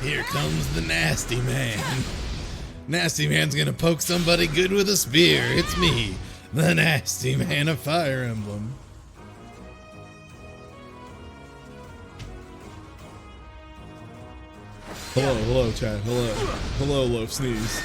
Here comes the nasty man. Nasty man's gonna poke somebody good with a spear. It's me, the nasty man of Fire Emblem. Hello, chat. Hello, Loaf Sneeze.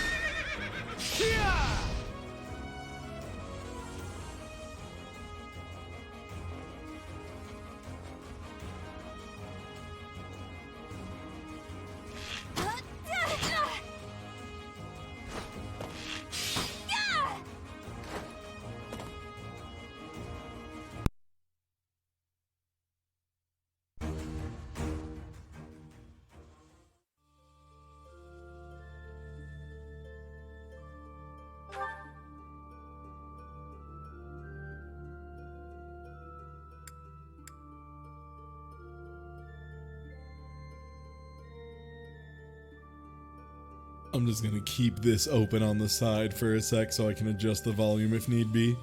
I'm just gonna keep this open on the side for a sec so I can adjust the volume if need be.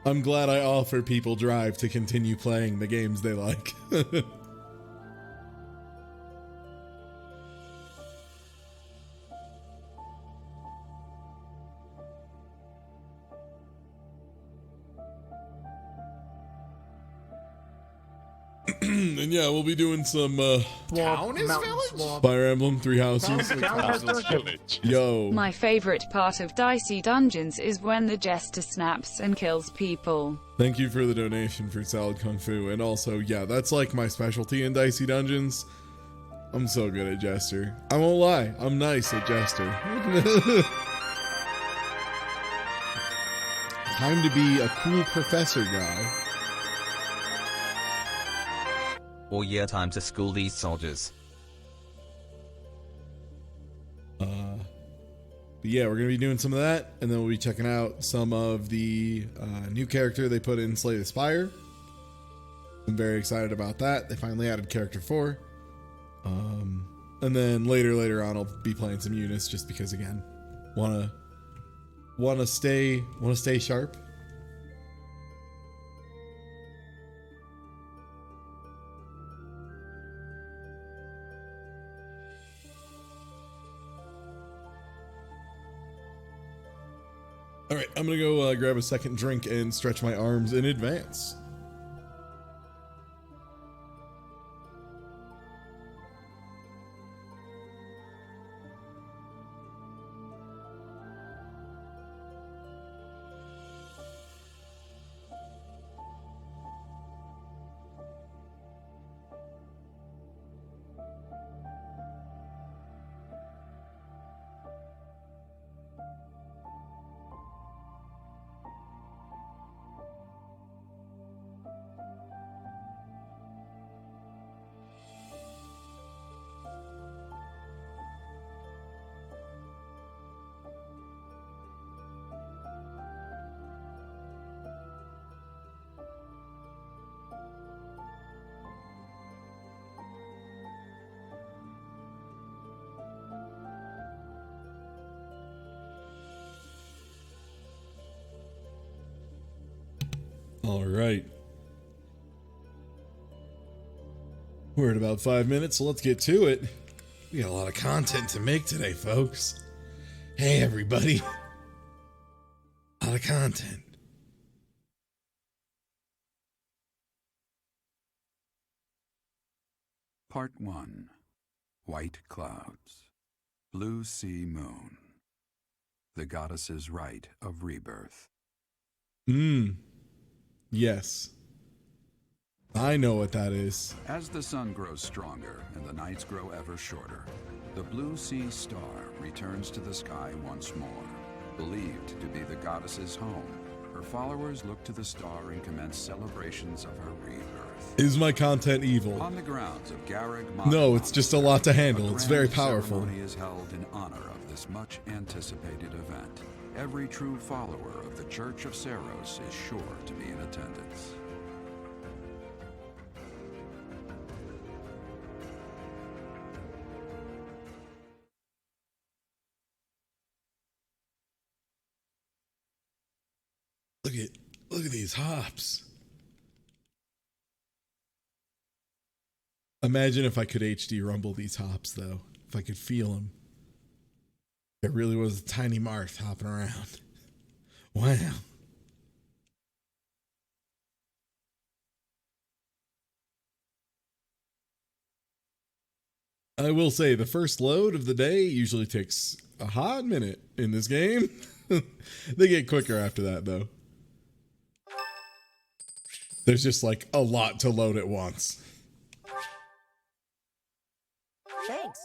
I'm glad I offer people drive to continue playing the games they like. And yeah, we'll be doing some Town is village? Fire Emblem 3 Houses. Yo. My favorite part of Dicey Dungeons is when the jester snaps and kills people. Thank you for the donation for Salad Kung Fu. And also, yeah, that's like my specialty in Dicey Dungeons. I'm so good at Jester. I won't lie, I'm nice at Jester. Time to be a cool professor guy. All year time to school these soldiers. But yeah, we're gonna be doing some of that, and then we'll be checking out some of the new character they put in Slay the Spire. I'm very excited about that. They finally added character 4. And then later on, I'll be playing some Eunice just because, again, wanna stay sharp. All right, I'm gonna go grab a second drink and stretch my arms in advance. All right. We're at about 5 minutes, so let's get to it. We got a lot of content to make today, folks. Hey, everybody. A lot of content. Part 1. White Clouds. Blue Sea Moon. The goddess's rite of rebirth. Yes. I know what that is. As the sun grows stronger and the nights grow ever shorter, the Blue Sea Star returns to the sky once more. Believed to be the goddess's home, her followers look to the star and commence celebrations of her rebirth. Is my content evil? On the grounds of Garreg, No, it's just a lot to handle. It's very powerful. A ceremony is held in honor of this much anticipated event. Every true follower of the Church of Seiros is sure to be in attendance. Look at these hops. Imagine if I could HD rumble these hops, though. If I could feel them. It really was a tiny Marth hopping around. Wow. I will say the first load of the day usually takes a hot minute in this game. They get quicker after that, though. There's just like a lot to load at once. Thanks.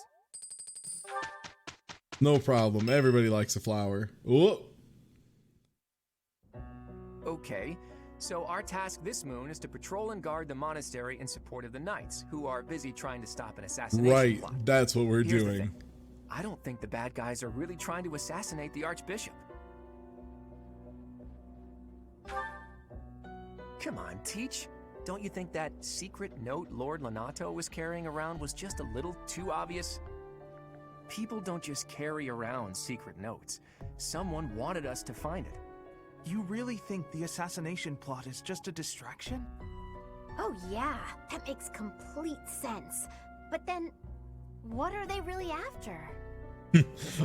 No problem. Everybody likes a flower. Whoa. Okay, so our task this moon is to patrol and guard the monastery in support of the knights, who are busy trying to stop an assassination Right, plot. that's what we're Here's the doing. thing. I don't think the bad guys are really trying to assassinate the Archbishop. Come on, Teach. Don't you think that secret note Lord Lonato was carrying around was just a little too obvious? People don't just carry around secret notes. Someone wanted us to find it. You really think the assassination plot is just a distraction? Oh yeah, that makes complete sense. But then, what are they really after?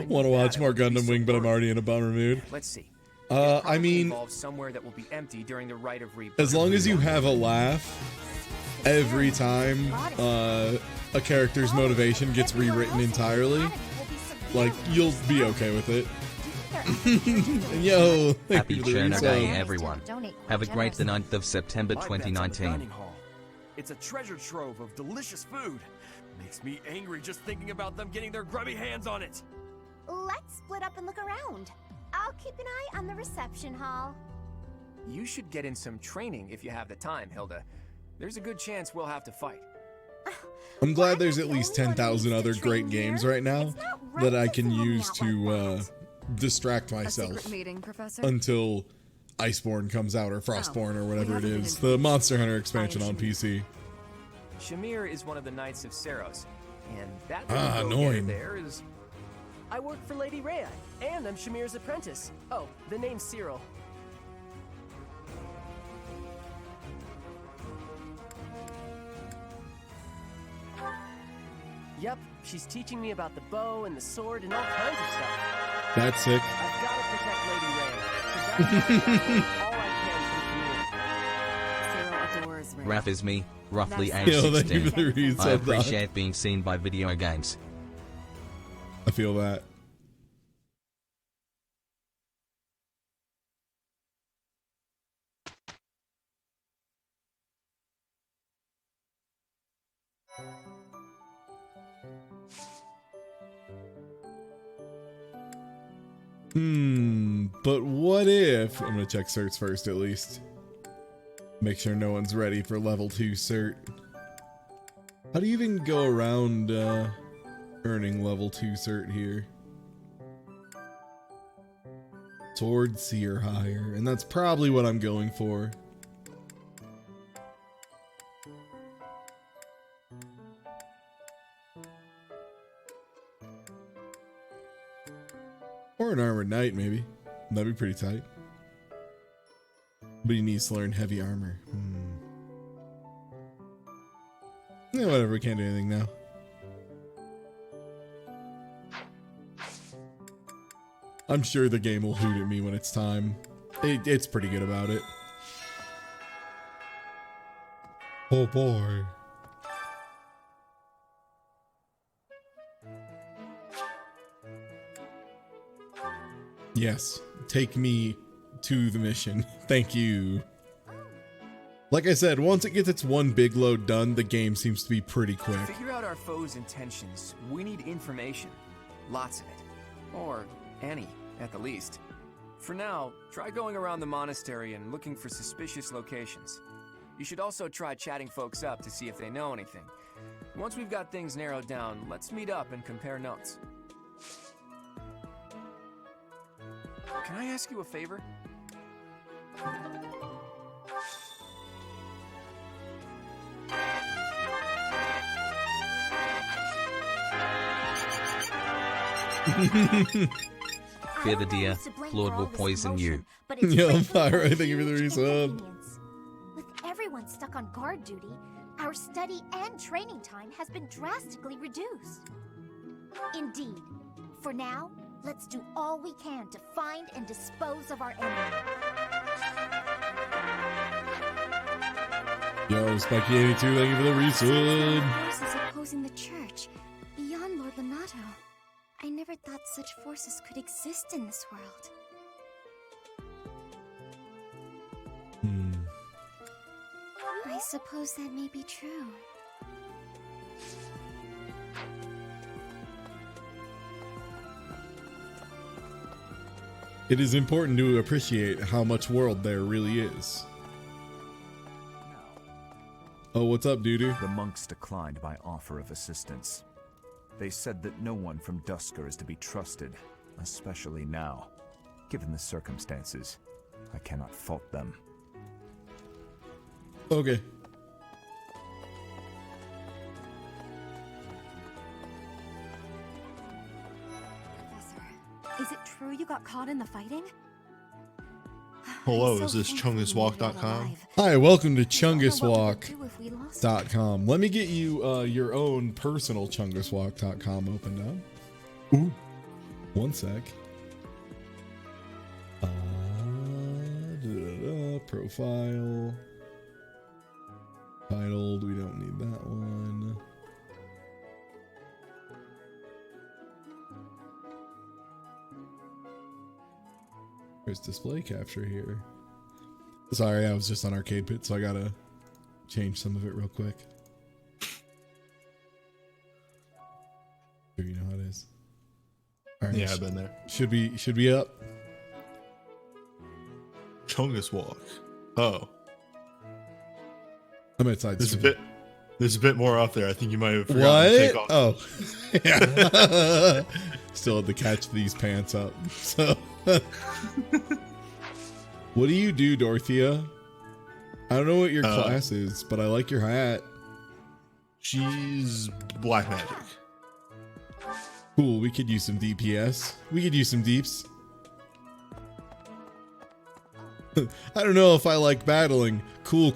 Want to watch more Gundam Wing, but I'm already in a bummer mood. Let's see. I mean, involves somewhere that will be empty during the rite of rebirth. as long as you have a laugh every time a character's motivation gets rewritten entirely, like, you'll be okay with it. Yo, Happy Cherno Day, resub. everyone. Have a great the 9th of September My bet's on the 2019. dining hall. It's a treasure trove of delicious food. Makes me angry just thinking about them getting their grubby hands on it. Let's split up and look around. I'll keep an eye on the reception hall. You should get in some training if you have the time, Hilda. There's a good chance we'll have to fight. I'm glad there's at least 10,000 other great games right now that I can use to distract myself meeting, Professor? until Iceborne comes out, or Frostborn, or whatever it is. The Monster Hunter expansion on PC. Shamir is one of the Knights of Saros, and that annoying. there is... I work for Lady Rhea, and I'm Shamir's apprentice. Oh, the name's Cyril. Yep, she's teaching me about the bow and the sword and all kinds of stuff. That's sick. I've got to protect Lady Rhea, so that's all I can for Cyril adores Rhea. Raph is me, roughly That's age Yo, thank you 16. for the resub, I Doc. appreciate being seen by video games. I feel that. But what if... I'm gonna check certs first, at least. Make sure no one's ready for level 2 cert. How do you even go around earning level 2 cert here? Sword C or higher, and that's probably what I'm going for. Or an armored knight, maybe. That'd be pretty tight. But he needs to learn heavy armor. Yeah, whatever. We can't do anything now. I'm sure the game will hoot at me when it's time. It's pretty good about it. Oh boy. Yes, take me to the mission. Thank you. Like I said, once it gets its one big load done, the game seems to be pretty To quick. figure out our foe's intentions, we need information. Lots of it. Or any, at the least. For now, try going around the monastery and looking for suspicious locations. You should also try chatting folks up to see if they know anything. Once we've got things narrowed down, let's meet up and compare notes. Can I ask you a favor? fear the deer. Who's to blame Lord for will all this poison you. commotion, but it's Yeah, I'm frankly fire. a Thank you for the huge resub. inconvenience. With everyone stuck on guard duty, our study and training time has been drastically reduced. Indeed. For now, let's do all we can to find and dispose of our enemy. Yo, Spikey82, thank you for the resub. Forces opposing the church, beyond Lord Lonato. I never thought such forces could exist in this world. I suppose that may be true. It is important to appreciate how much world there really is. Oh, what's up, Doodoo? The monks declined my offer of assistance. They said that no one from Dusker is to be trusted, especially now. Given the circumstances, I cannot fault them. Okay. Professor, is it true you got caught in the fighting? Hello, I'm so is this thankful you made it out chunguswalk.com? alive. Hi, welcome to Don't know what we would do if we lost you. chunguswalk.com. Let me get you your own personal chunguswalk.com opened up. Ooh. One sec. Profile. Titled, we don't need that one. There's display capture here. Sorry, I was just on Arcade Pit, so I gotta change some of it real quick. Sure, you know how it is. All right, Yeah, I've been there. Should be up. Chungus Walk. Oh, I'm outside. there's a bit more out there. I think you might have forgotten to take What? off. Oh, yeah. Still had to catch these pants up. So, what do you do, Dorothea? I don't know what your class is, but I like your hat. She's black magic. Cool. We could use some DPS. We could use some deeps. I don't know if I like battling. Cool.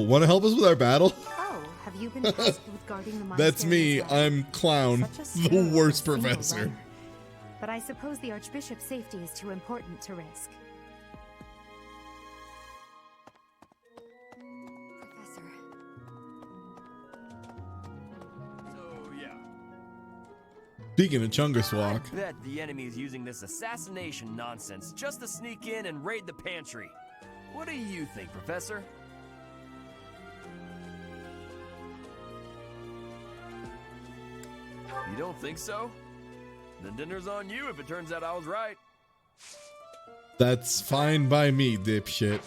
Want to help us with our battle? Oh, have you been tasked with guarding the That's monastery me. as well? I'm Clown, Such a the skill, worst a single professor. runner. But I suppose the Archbishop's safety is too important to risk. Professor. So, yeah. Speaking of Chungus Walk, I bet the enemy is using this assassination nonsense just to sneak in and raid the pantry. What do you think, Professor? You don't think so? Then dinner's on you if it turns out I was right. that's fine by me, dipshit.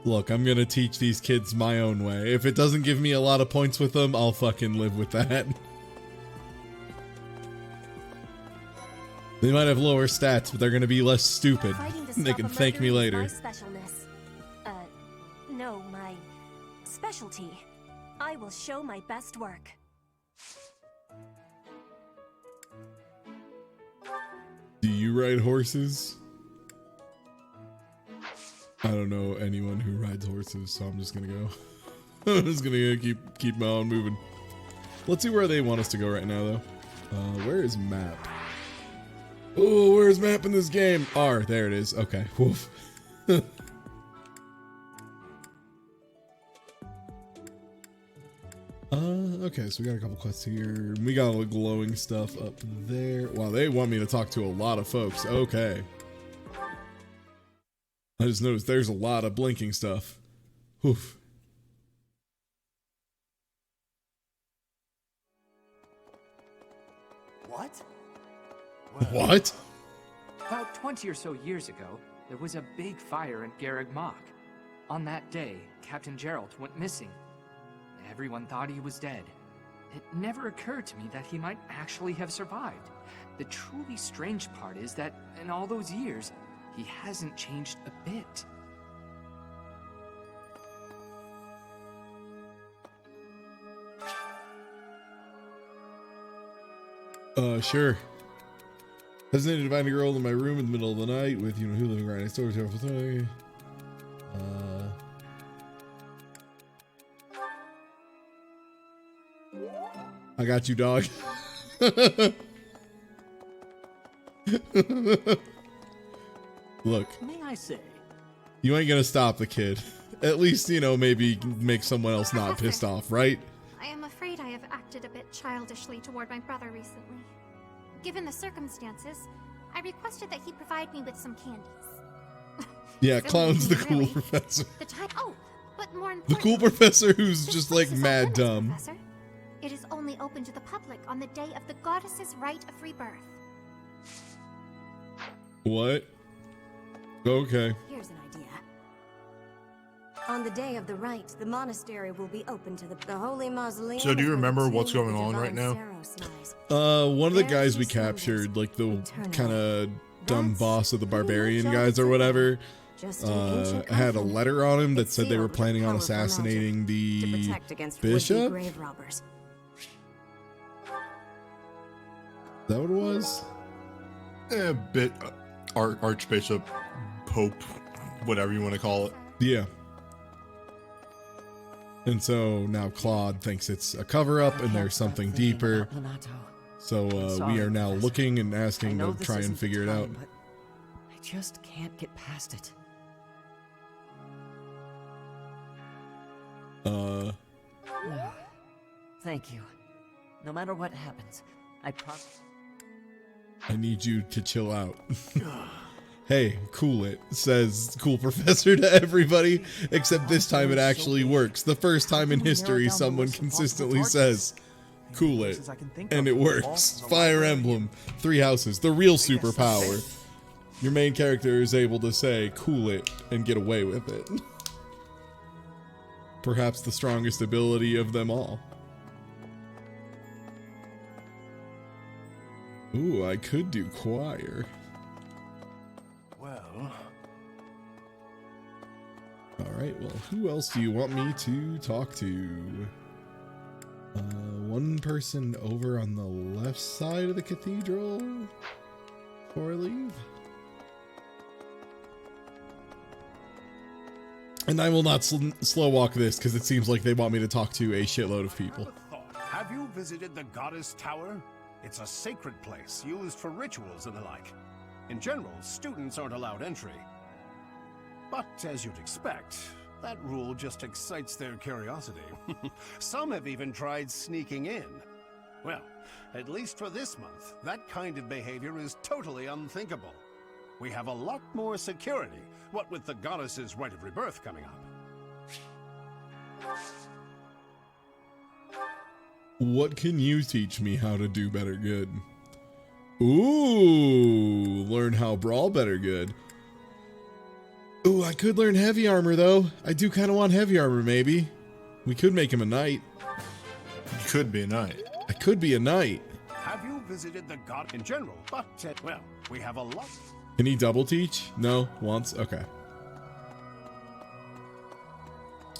Look, I'm gonna teach these kids my own way. If it doesn't give me a lot of points with them, I'll fucking live with that. They might have lower stats, but they're gonna be less stupid. Fighting to They stop can a thank me murder later. is my specialness. No, my specialty. I will show my best work. Do you ride horses? I don't know anyone who rides horses, so I'm just gonna go. I'm just gonna keep my own moving. Let's see where they want us to go right now, though. Where is map? Oh, where's map in this game? R, there it is. Okay, woof. Okay, so we got a couple quests here. We got all the glowing stuff up there. Wow, they want me to talk to a lot of folks. Okay. I just noticed there's a lot of blinking stuff. Oof. What? What? About 20 or so years ago, there was a big fire in Garreg Mach. On that day, Captain Gerald went missing. Everyone thought he was dead. It never occurred to me that he might actually have survived. The truly strange part is that in all those years, he hasn't changed a bit. Sure. Hesitated to find a girl in my room in the middle of the night with, who living right next door to her. I got you, dog. Look. May I say? You ain't gonna stop the kid. At least, maybe make someone else not pissed off, right? I am afraid I have acted a bit childishly toward my brother recently. Given the circumstances, I requested that he provide me with some candies. Yeah, Clown's the cool really. professor. But more The cool professor who's just like mad dumb. Professor. It is only open to the public on the day of the goddess's rite of rebirth. What? Okay. Here's an idea. On the day of the rite, the monastery will be open to the holy mausoleum. So do you remember what's going on right now? One of the guys we captured, like the kind of dumb boss of the barbarian guys or whatever, had a letter on him that said they were planning on assassinating the bishop. Is that what it was? Archbishop, Pope, whatever you want to call it. Yeah. And so now Claude thinks it's a cover-up and there's something deeper. So we are now looking and asking to try and figure it out. I just can't get past it. Thank you. No matter what happens, I promise. I need you to chill out. Hey, cool it, says cool professor to everybody, except this time it actually works. The first time in history someone consistently says, cool it, and it works. Fire Emblem, 3 houses, the real superpower. Your main character is able to say, cool it, and get away with it. Perhaps the strongest ability of them all. Ooh, I could do choir. Well. Alright, well, who else do you want me to talk to? One person over on the left side of the cathedral before I leave. And I will not slow walk this because it seems like they want me to talk to a shitload of people. Have you visited the Goddess Tower? It's a sacred place used for rituals and the like. In general, students aren't allowed entry. But as you'd expect, that rule just excites their curiosity. Some have even tried sneaking in. Well, at least for this month, that kind of behavior is totally unthinkable. We have a lot more security, what with the goddess's rite of rebirth coming up. What can you teach me how to do better good? Ooh, learn how brawl better good. Ooh, I could learn heavy armor though. I do kind of want heavy armor maybe. We could make him a knight. You could be a knight. I could be a knight. Have you visited the god in general? But, well, we have a lot. Can he double teach? No? Once? Okay.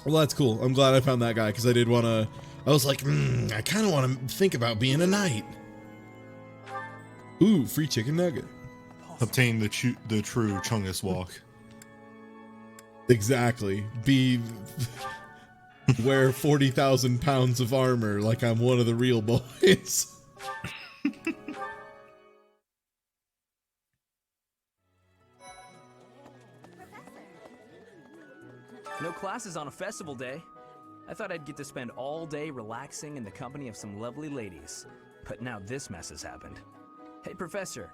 Well, that's cool. I'm glad I found that guy because I did want to... I was like, I kind of want to think about being a knight. Ooh, free chicken nugget. Obtain the true Chungus walk. Exactly. Wear 40,000 pounds of armor like I'm one of the real boys. No classes on a festival day. I thought I'd get to spend all day relaxing in the company of some lovely ladies. But now this mess has happened. Hey, Professor.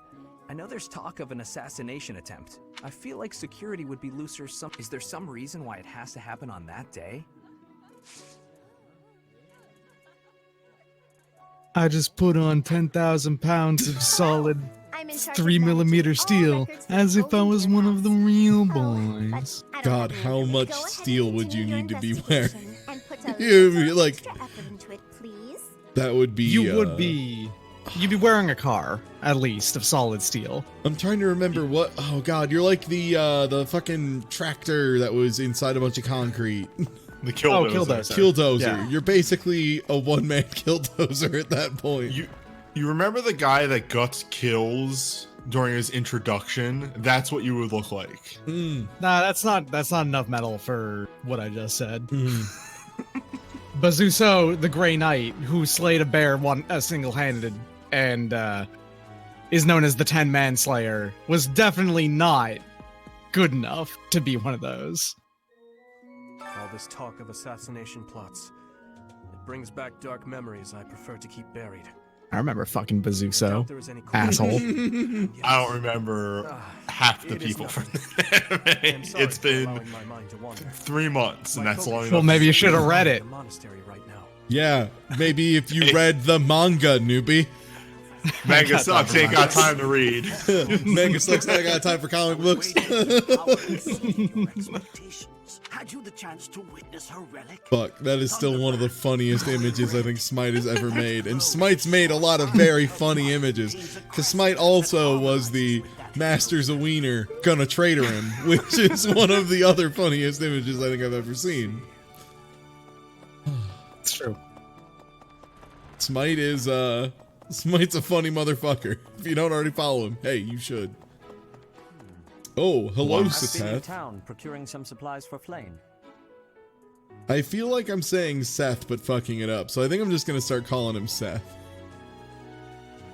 I know there's talk of an assassination attempt. I feel like security would be looser Is there some reason why it has to happen on that day? I just put on 10,000 pounds of solid 3mm steel, as if I was one of the real boys. God, how much steel would you need to be wearing? You'd be like, that would be. You'd be wearing a car, at least, of solid steel. I'm trying to remember what. Oh God, you're like the fucking tractor that was inside a bunch of concrete. The killdozer. Killdozer. Yeah. You're basically a one-man killdozer at that point. You remember the guy that Guts kills during his introduction, that's what you would look like. Nah, that's not enough metal for what I just said. Bazuso, the Grey Knight, who slayed a bear single-handed and is known as the 10-Man Slayer, was definitely not good enough to be one of those. All this talk of assassination plots, it brings back dark memories I prefer to keep buried. I remember fucking Bazuso, asshole. I don't remember half the people from that. It's been 3 months, and that's long enough. Well, maybe you should have read it. Yeah, maybe if you read the manga, newbie. Manga sucks, ain't got time to read. Manga sucks, ain't got time for comic books. Had you the chance to witness her relic? Fuck, that is still one of the funniest images I think Smite has ever made. And Smite's made a lot of very funny images. Because Smite also was the Masters of Wiener gonna traitor him, which is one of the other funniest images I think I've ever seen. It's true. Smite is, Smite's a funny motherfucker. If you don't already follow him, hey, you should. Oh, hello, I've been in Seth. town procuring some supplies for Flame. I feel like I'm saying Seth, but fucking it up. So I think I'm just gonna start calling him Seth.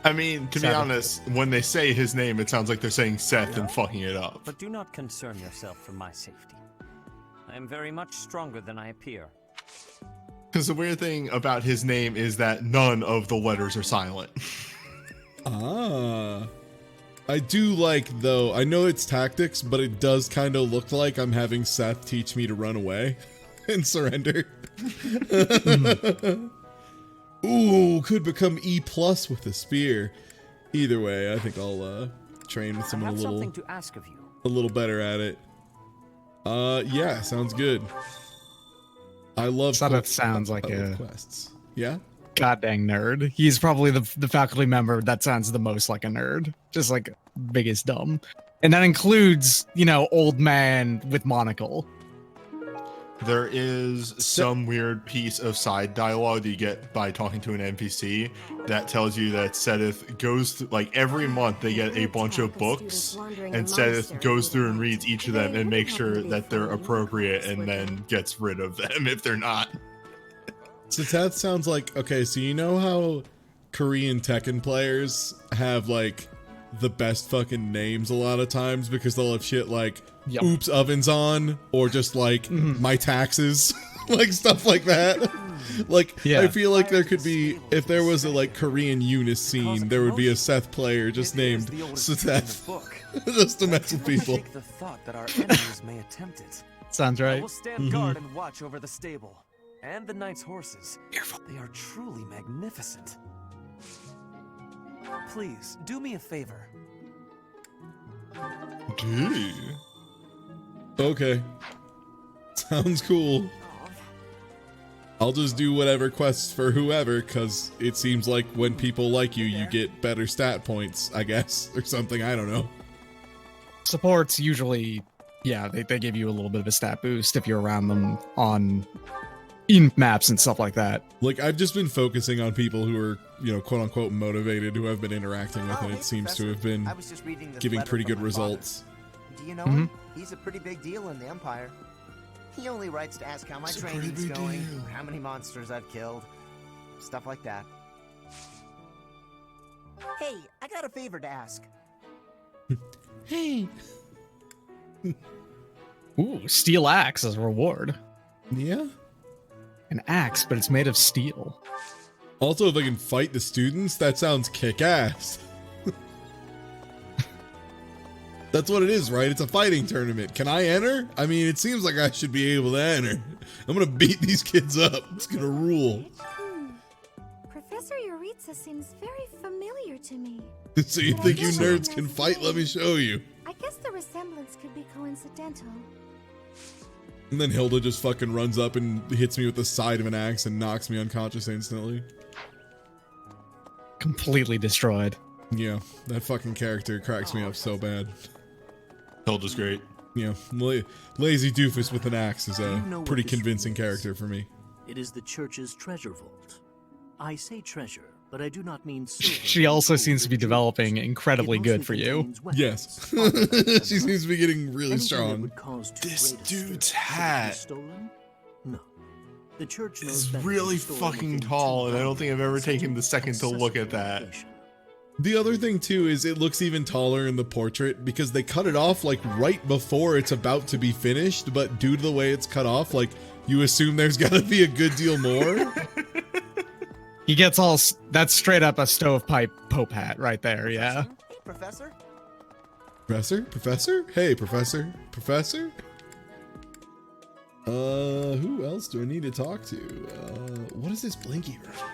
I mean, to be honest, when they say his name, it sounds like they're saying Seth and fucking it up. But do not concern yourself for my safety. I am very much stronger than I appear. Because the weird thing about his name is that none of the letters are silent. Ah. I do like, though, I know it's tactics, but it does kind of look like I'm having Seth teach me to run away and surrender. Ooh, could become E+ with a spear. Either way, I think I'll train with someone something to ask of you. a little better at it. Yeah, sounds good. I love That sounds like a quests. Yeah? goddamn nerd. He's probably the faculty member that sounds the most like a nerd. Just like biggest dumb. And that includes, you know, old man with monocle. There is some weird piece of side dialogue that you get by talking to an NPC that tells you that Sedith goes through, like every month they get a bunch of books, and Sedith goes through and reads each of them and makes sure that they're appropriate and then gets rid of them if they're not. So that sounds like, okay, so you know how Korean Tekken players have like the best fucking names a lot of times because they'll have shit like oops ovens on or just like my taxes, like stuff like that. Like I feel like there could be, if there was a like Korean Eunice scene, there would be a Seth player just named Seth just to mess with people. The thought that our enemies may attempt it. Sounds right. I will stand guard and watch over the stable and the knight's horses. They are truly magnificent. Please do me a favor. Dude. Okay. Sounds cool. I'll just do whatever quests for whoever, because it seems like when people like you, you get better stat points, I guess, or something, I don't know. Supports usually, yeah, they give you a little bit of a stat boost if you're around them on in maps and stuff like that. Like, I've just been focusing on people who are, you know, quote unquote motivated, who I've been interacting with, and it seems to have been giving pretty good results. Do you know him? He's a pretty big deal in the Empire. He only writes to ask how my training's going, or how many monsters I've killed, stuff like that. Hey, I got a favor to ask. Hey. Ooh, steel axe as a reward. Yeah. An axe, but it's made of steel. Also, if I can fight the students, that sounds kick-ass. That's what it is, right? It's a fighting tournament. Can I enter? I mean, it seems like I should be able to enter. I'm gonna beat these kids up. It's gonna rule. Professor Yuritsa seems very familiar to me. So you think you nerds can fight? Let me show you. I guess the resemblance could be coincidental. And then Hilda just fucking runs up and hits me with the side of an axe and knocks me unconscious instantly. Completely destroyed. Yeah, that fucking character cracks me up so bad. Hilda's great. Yeah, lazy doofus with an axe is a pretty convincing character for me. It is the church's treasure vault. I say treasure, but I do not mean She also seems to be developing incredibly good for you. Yes. She seems to be getting really strong. This dude's hat stolen? No. The church is really fucking tall, and I don't think I've ever taken the second to look at that. The other thing too is it looks even taller in the portrait because they cut it off like right before it's about to be finished, but due to the way it's cut off, like you assume there's gotta be a good deal more. He gets all, that's straight up a stovepipe Pope hat right there, yeah. Hey, Professor. Professor? Hey, Professor? Who else do I need to talk to? What is this Blinky room?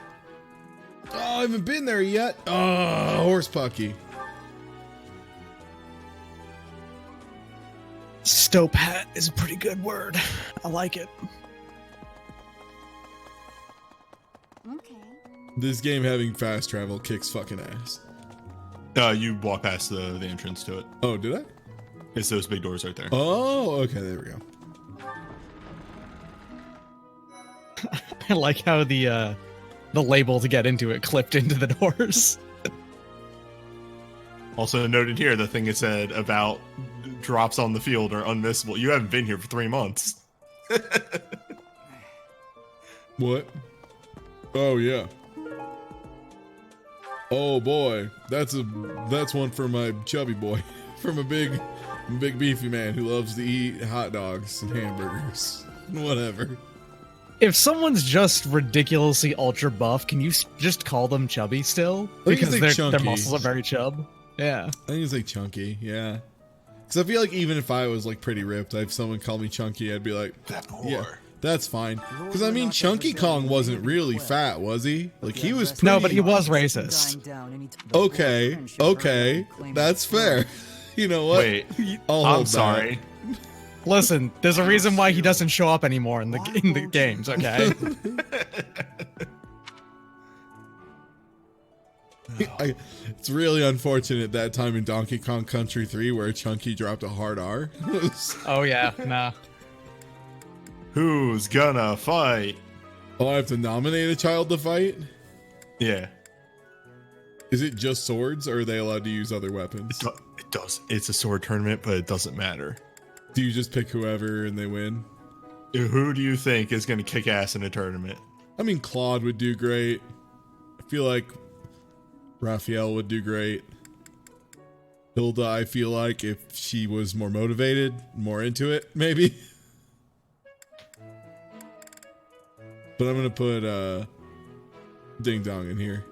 Oh, I haven't been there yet. Oh, Horse Pucky. Stope hat is a pretty good word. I like it. Okay. This game having fast travel kicks fucking ass. You walk past the entrance to it. Oh, did I? It's those big doors right there. Oh, okay, there we go. I like how the label to get into it clipped into the doors. Also noted here, the thing it said about drops on the field are unmissable. You haven't been here for 3 months. What? Oh yeah. Oh boy, that's one for my chubby boy, from a big beefy man who loves to eat hot dogs and hamburgers, whatever. If someone's just ridiculously ultra buff, can you just call them chubby still? Because their muscles are very chub. Yeah. I think it's like chunky, yeah. Because I feel like even if I was like pretty ripped, if someone called me chunky, I'd be like, yeah, that's fine. Because I mean, Chunky Kong wasn't really fat, was he? Like he was pretty... No, but he was racist. Okay, that's fair. You know what? Wait, I'm sorry. Listen, there's a reason why he doesn't show up anymore in the games, okay? It's really unfortunate that time in Donkey Kong Country 3 where Chunky dropped a hard R. Oh yeah, nah. Who's gonna fight? Oh, I have to nominate a child to fight? Yeah. Is it just swords, or are they allowed to use other weapons? It does. It's a sword tournament, but it doesn't matter. Do you just pick whoever and they win? Who do you think is going to kick ass in a tournament? I mean, Claude would do great. I feel like Raphael would do great. Hilda, I feel like if she was more motivated, more into it, maybe. But I'm going to put Ding Dong in here.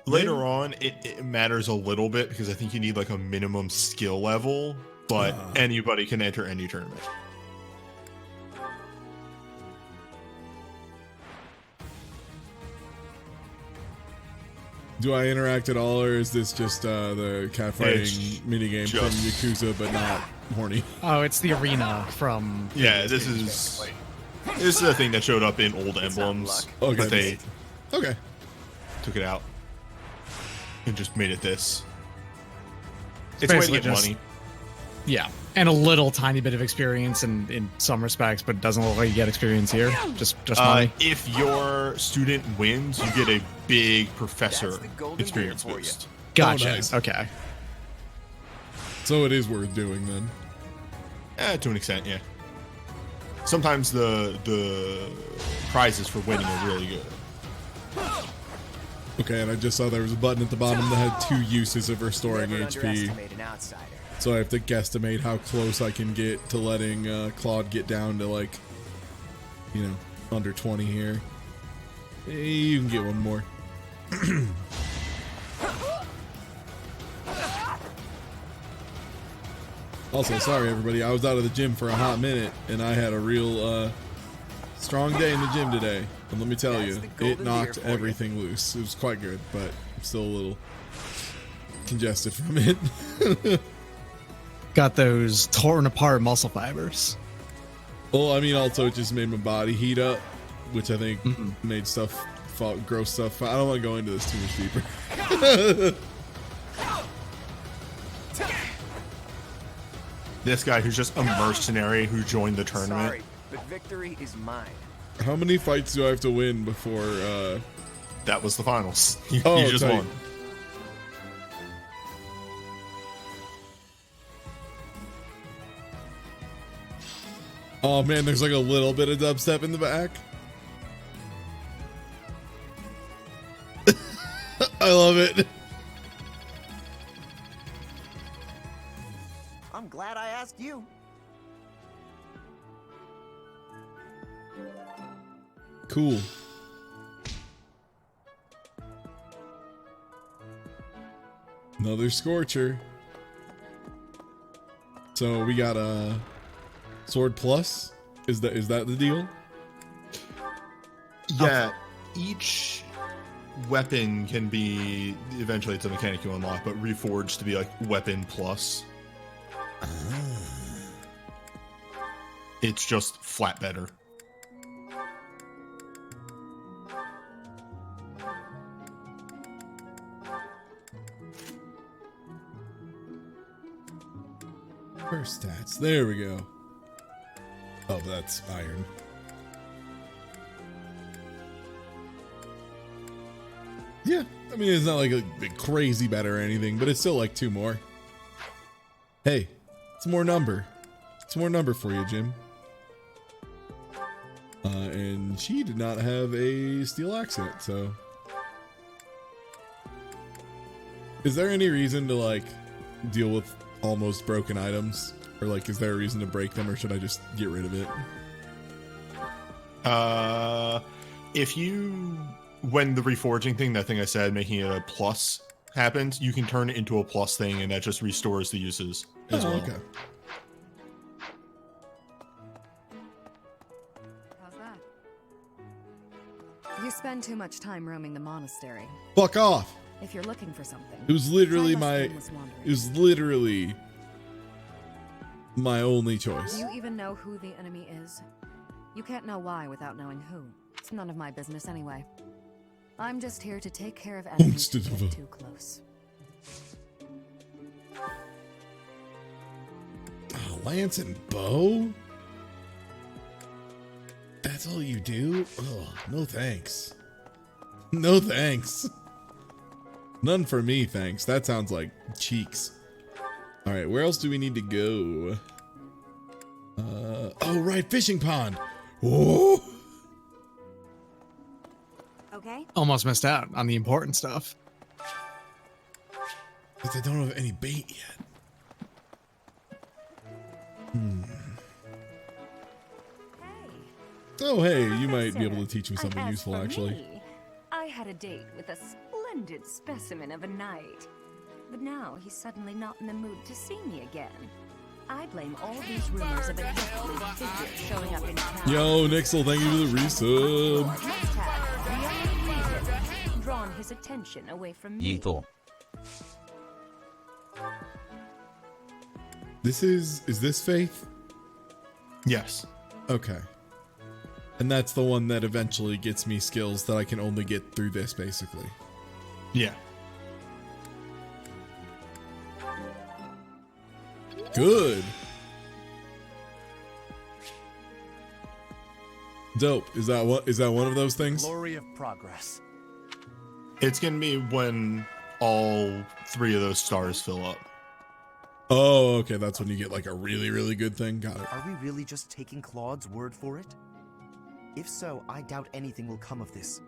Later on, it matters a little bit because I think you need like a minimum skill level, but anybody can enter any tournament. Do I interact at all, or is this just the catfighting minigame from Yakuza, but not horny? Oh, it's the arena from... Yeah, this is a thing that showed up in old emblems, okay. But they took it out and just made it this. It's a way to get money. Yeah, and a little tiny bit of experience in some respects, but it doesn't look like you get experience here. Just money. If your student wins, you get a big professor experience boost. Gotcha. Oh, nice. Okay. So it is worth doing then. To an extent, yeah. Sometimes the prizes for winning are really good. Okay, and I just saw there was a button at the bottom that had 2 uses of restoring HP. So I have to guesstimate how close I can get to letting Claude get down to, like, you know, under 20 here. Hey, you can get one more. Also, sorry everybody, I was out of the gym for a hot minute, and I had a real strong day in the gym today. And let me tell you, it knocked everything loose. It was quite good, but I'm still a little congested from it. Got those torn apart muscle fibers. Well, I mean, also it just made my body heat up, which I think made stuff, gross stuff. I don't want to go into this too much deeper. This guy who's just a mercenary who joined the tournament. Sorry, but victory is mine. How many fights do I have to win before that was the finals. You Oh, just tight. won. Oh man, there's like a little bit of dubstep in the back. I love it. I'm glad I asked you. Cool. Another Scorcher. So we got a Sword Plus. Is that the deal? Yeah, each weapon can be, eventually it's a mechanic you unlock, but reforged to be like Weapon Plus. It's just flat better. First stats. There we go. Oh, that's iron. Yeah, I mean, it's not like a crazy bet or anything, but it's still like 2 more. Hey, it's more number. It's more number for you, Jim. And she did not have a steel accent, so. Is there any reason to like deal with almost broken items? Or like, is there a reason to break them, or should I just get rid of it? If you, when the reforging thing, that thing I said, making it a plus happens, you can turn it into a plus thing, and that just restores the uses as well. Okay. How's that? You spend too much time roaming the monastery. Fuck off. If you're looking for something. It was literally try my, less aimless wandering. it was literally my only choice. Do you even know who the enemy is? You can't know why without knowing who. It's none of my business anyway. I'm just here to take care of enemies who get too close. Oh, lance and bow? That's all you do? Oh, no thanks. No thanks. None for me, thanks. That sounds like cheeks. All right, where else do we need to go? Oh, right, fishing pond. Whoa. Okay. Almost missed out on the important stuff. Because I don't have any bait yet. Oh, hey, you might be able to teach me something As useful, for actually. me, I had a date with a splendid specimen of a knight. But now he's suddenly not in the mood to see me again. I blame all these rumors of a deathly figure showing up in town. Yo, Nixel, thank you for the resub. Must have the only reason drawn his attention away from me. You thought. Is this Faith? Yes. Okay. And that's the one that eventually gets me skills that I can only get through this, basically. Yeah. Good. Dope. Is that one of those things? Glory of progress. It's gonna be when all 3 of those stars fill up. Oh, okay. That's when you get like a really, really good thing. Got it. Are we really just taking Claude's word for it? If so, I doubt anything will come of this.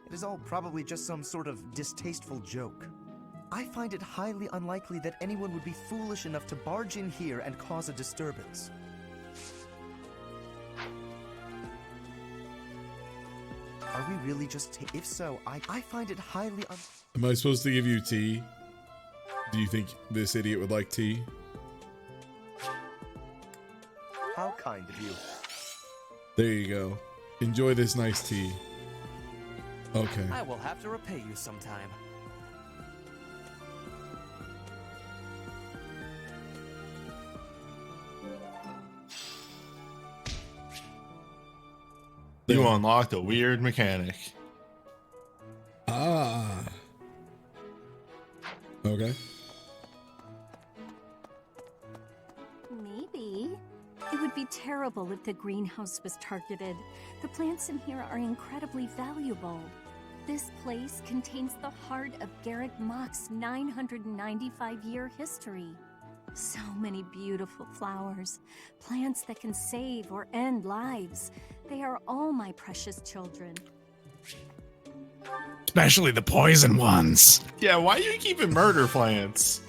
It is all probably just some sort of distasteful joke. I find it highly unlikely that anyone would be foolish enough to barge in here and cause a disturbance. Are we really just if so, I find it highly Am I supposed to give you tea? Do you think this idiot would like tea? How kind of you. There you go. Enjoy this nice tea. Okay. I will have to repay you sometime. You unlocked a weird mechanic. Ah. Okay. Maybe. It would be terrible if the greenhouse was targeted. The plants in here are incredibly valuable. This place contains the heart of Garrick Mach's 995-year history. So many beautiful flowers, plants that can save or end lives. They are all my precious children. Especially the poison ones. Yeah, why are you keeping murder plants?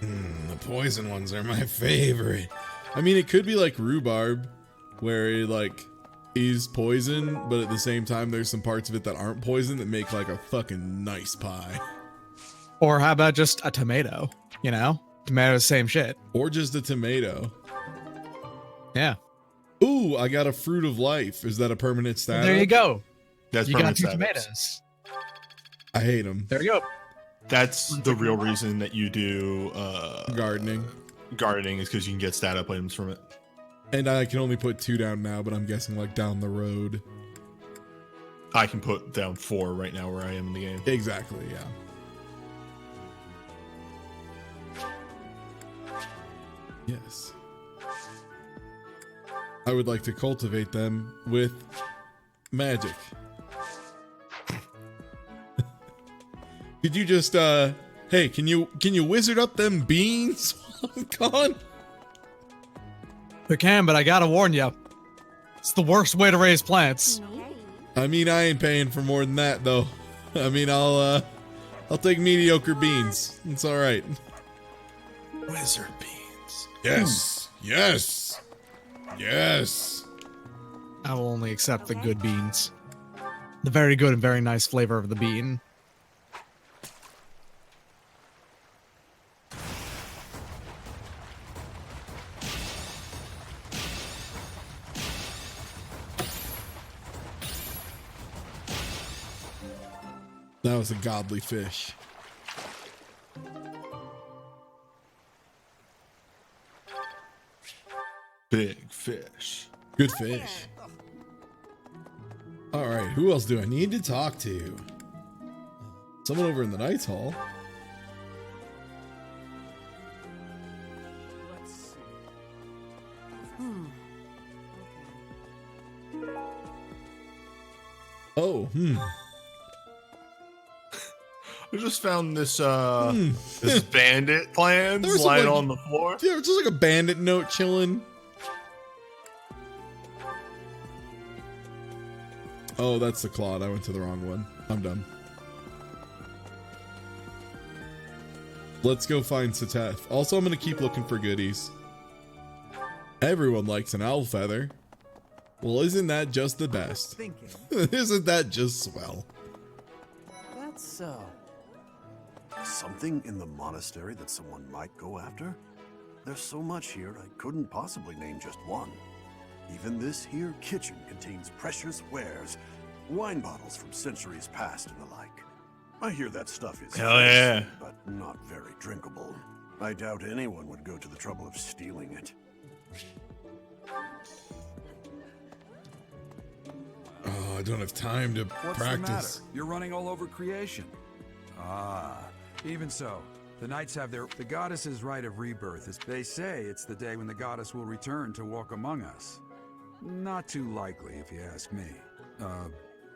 The poison ones are my favorite. I mean, it could be like rhubarb, where it like is poison, but at the same time, there's some parts of it that aren't poison that make like a fucking nice pie. Or how about just a tomato? You know, tomatoes, same shit. Or just a tomato. Yeah. Ooh, I got a fruit of life. Is that a permanent status? There you go. That's you got permanent two status. tomatoes. I hate them. There you go. That's the real reason that you do gardening. Gardening is because you can get stat up items from it. And I can only put 2 down now, but I'm guessing like down the road. I can put down 4 right now where I am in the game. Exactly, yeah. Yes. I would like to cultivate them with magic. Could you just hey, can you wizard up them beans while I'm gone? We can, but I gotta warn you, it's the worst way to raise plants. I mean, I ain't paying for more than that though. I mean, I'll take mediocre beans. It's all right. Wizard beans. Yes. Yes. Yes. I will only accept the good beans. The very good and very nice flavor of the bean. That was a godly fish. Big fish. Good fish. All right, who else do I need to talk to? Someone over in the Knights Hall. Oh, I just found this this bandit plans lying on the floor. Yeah, it's just like a bandit note chilling. Oh, that's the Claude. I went to the wrong one. I'm done. Let's go find Sateth. Also, I'm going to keep looking for goodies. Everyone likes an owl feather. Well, isn't that just the best? Isn't that just swell? That's so. Something in the monastery that someone might go after? There's so much here, I couldn't possibly name just one. Even this here kitchen contains precious wares, wine bottles from centuries past and the like. I hear that stuff is Hell yeah. but not very drinkable. I doubt anyone would go to the trouble of stealing it. Oh, I don't have time to What's practice. the matter? You're running all over creation. Ah, even so, the knights have the goddess's rite of rebirth. As they say, it's the day when the goddess will return to walk among us. Not too likely, if you ask me.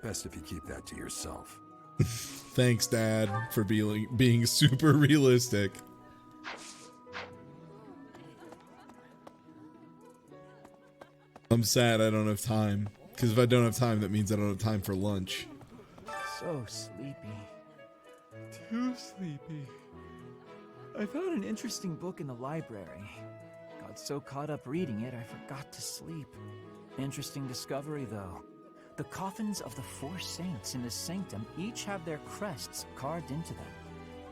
Best if you keep that to yourself. Thanks, Dad, for being super realistic. I'm sad I don't have time. Because if I don't have time, that means I don't have time for lunch. So sleepy. Too sleepy. I found an interesting book in the library. Got so caught up reading it, I forgot to sleep. Interesting discovery, though. The coffins of the 4 saints in the sanctum each have their crests carved into them.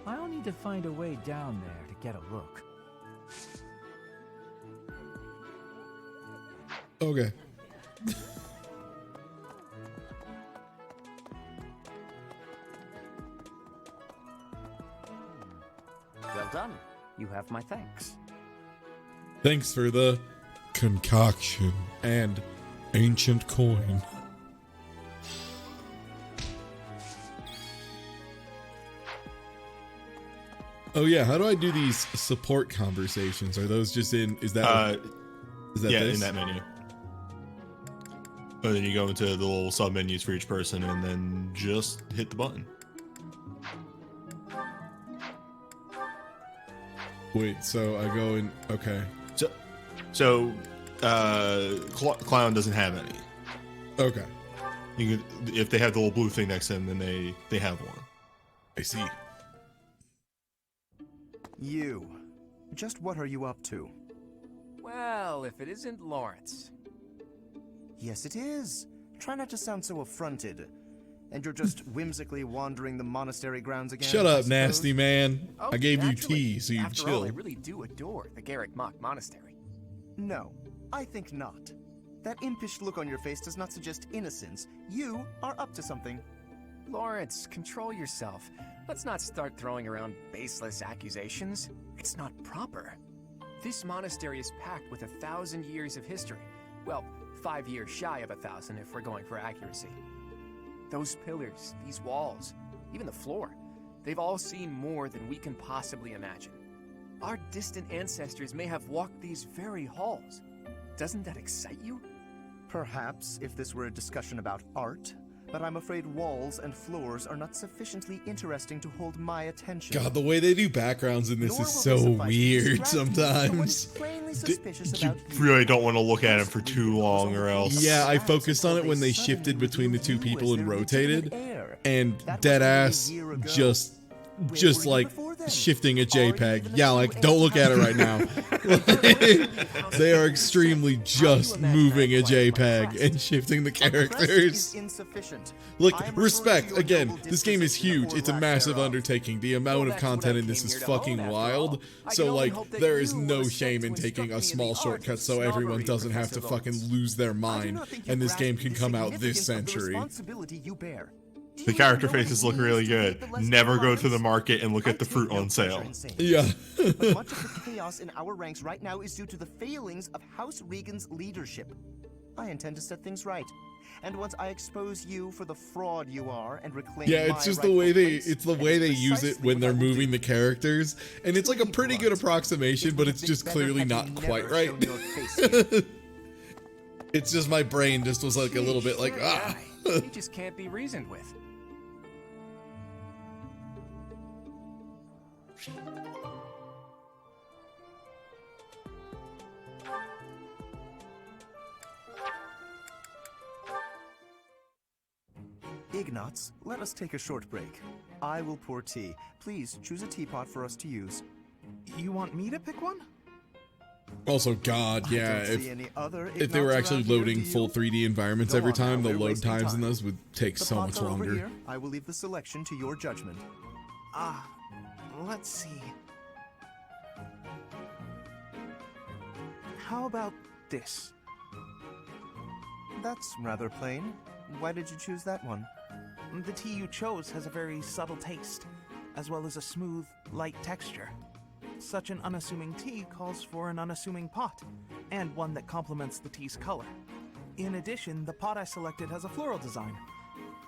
I'll need to find a way down there to get a look. Okay. Well done. You have my thanks. Thanks for the concoction and ancient coin. Oh yeah, how do I do these support conversations? Are those just in? Is that yeah, this? in that menu. And then you go into the little sub menus for each person and then just hit the button. Wait, so I go in. Okay. So Clown doesn't have any. Okay. You can, if they have the little blue thing next to them, then they have one. I see. You. Just what are you up to? Well, if it isn't Lawrence. Yes, it is. Try not to sound so affronted. And you're just whimsically wandering the monastery grounds again. Shut up, nasty man. Oh, I gave naturally. you tea, so you After chill. all, I really do adore the Garrick Mach Monastery. No, I think not. That impish look on your face does not suggest innocence. You are up to something. Lawrence, control yourself. Let's not start throwing around baseless accusations. It's not proper. This monastery is packed with 1,000 years of history. Well, 5 years shy of 1,000 if we're going for accuracy. Those pillars, these walls, even the floor, they've all seen more than we can possibly imagine. Our distant ancestors may have walked these very halls. Doesn't that excite you? Perhaps if this were a discussion about art, but I'm afraid walls and floors are not sufficiently interesting to hold my attention. God, the way they do backgrounds in this is so weird sometimes. You really don't want to look at it for too long or else. Yeah, I focused on it when they shifted between the two people and rotated, and deadass just like shifting a JPEG. Yeah, like don't look at it right now. They are extremely just moving a JPEG and shifting the characters. Look, respect, again, this game is huge. It's a massive undertaking. The amount of content in this is fucking wild. So like, there is no shame in taking a small shortcut so everyone doesn't have to fucking lose their mind and this game can come out this century. The character faces look really good. Never go to the market and look at the fruit on sale. Yeah. But much of the chaos in our ranks right now is due to the failings of House Regan's leadership. I intend to set things right. And once I expose you for the fraud you are and reclaim Yeah, it's just the way they use it when they're moving the characters, and it's like a pretty good approximation, but it's just clearly not quite right. It's just my brain just was like a little bit like He just can't be reasoned with. Ignatz, let us take a short break. I will pour tea. Please choose a teapot for us to use. You want me to pick one? Also, God, yeah, if they were actually loading full 3D environments every time, the load times in those would take so much longer. I will leave the selection to your judgment. Let's see. How about this? That's rather plain. Why did you choose that one? The tea you chose has a very subtle taste, as well as a smooth, light texture. Such an unassuming tea calls for an unassuming pot, and one that complements the tea's color. In addition, the pot I selected has a floral design.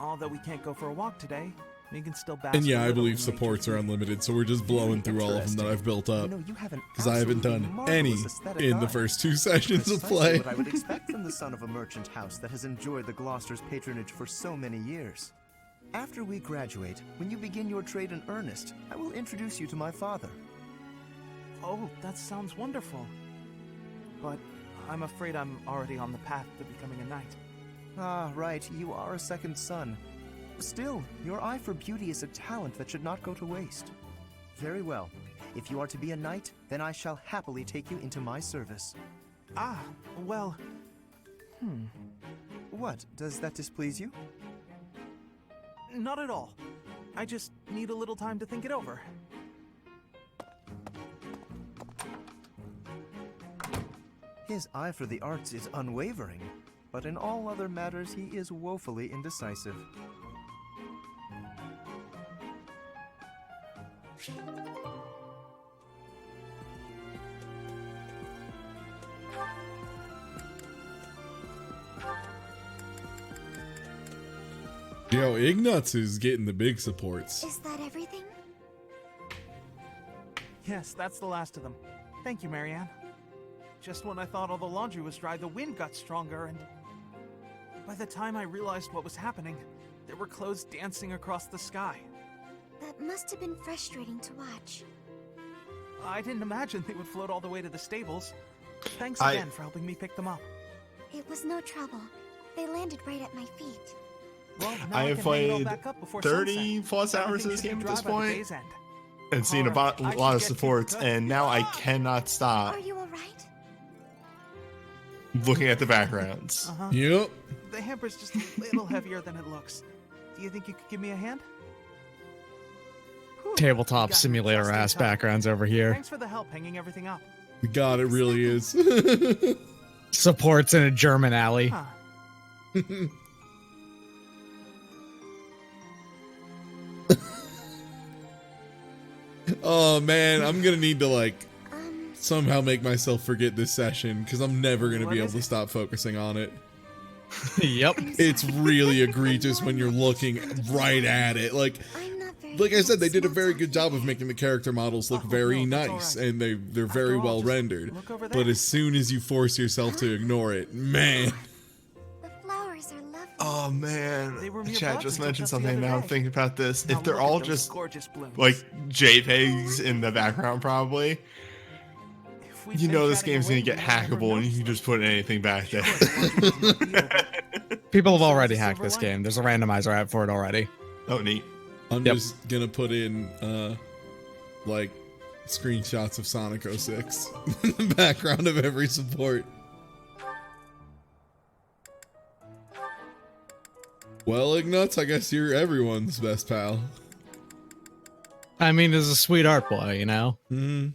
Although we can't go for a walk today, we can still bask. And yeah, I believe supports are unlimited, so we're just blowing through all of them that I've built up. Because I haven't done any in the first 2 sessions of play. What I would expect from the son of a merchant house that has enjoyed the Gloucester's patronage for so many years. After we graduate, when you begin your trade in earnest, I will introduce you to my father. Oh, that sounds wonderful. But I'm afraid I'm already on the path to becoming a knight. Ah, right, you are a second son. Still, your eye for beauty is a talent that should not go to waste. Very well. If you are to be a knight, then I shall happily take you into my service. Ah, well... What? Does that displease you? Not at all. I just need a little time to think it over. His eye for the arts is unwavering, but in all other matters he is woefully indecisive. Yo, Ignatz is getting the big supports. Is that everything? Yes, that's the last of them. Thank you, Marianne. Just when I thought all the laundry was dry, the wind got stronger and... By the time I realized what was happening, there were clothes dancing across the sky. That must have been frustrating to watch. I didn't imagine they would float all the way to the stables. Thanks again for helping me pick them up. It was no trouble. They landed right at my feet. Well, now I have can hang it all played back up before 30 sunset. plus hours Everything of this should be game at dry this by the point, day's end. and seen a Alright, I lot of should get supports, to the and now I cannot stop Are you alright? looking at the backgrounds. Yep. The hamper's just a little heavier than it looks. Do you think you could give me a hand? Tabletop simulator ass backgrounds over here. Thanks for the help hanging everything up. God, it really is. Supports in a German alley. Huh. Oh man, I'm gonna need to like somehow make myself forget this session because I'm never gonna be able to stop focusing on it. Yep. It's really egregious when you're looking right at it. Like I said, they did a very good job of making the character models look very nice, and they're very well rendered. But as soon as you force yourself to ignore it, man. The flowers are lovely. Oh man, mere chat buds just until mentioned just the something. other Now I'm day. thinking about this. Now If they're look at all those just gorgeous blooms. like JPEGs in the background, probably, you know this game's gonna get hackable, and you can just put anything back there. People have already hacked this game. There's a randomizer out for it already. Oh, neat. I'm just gonna put in like screenshots of Sonic 06 in the background of every support. Well, Ignatz, I guess you're everyone's best pal. I mean, he's a sweet art boy, you know? Hmm.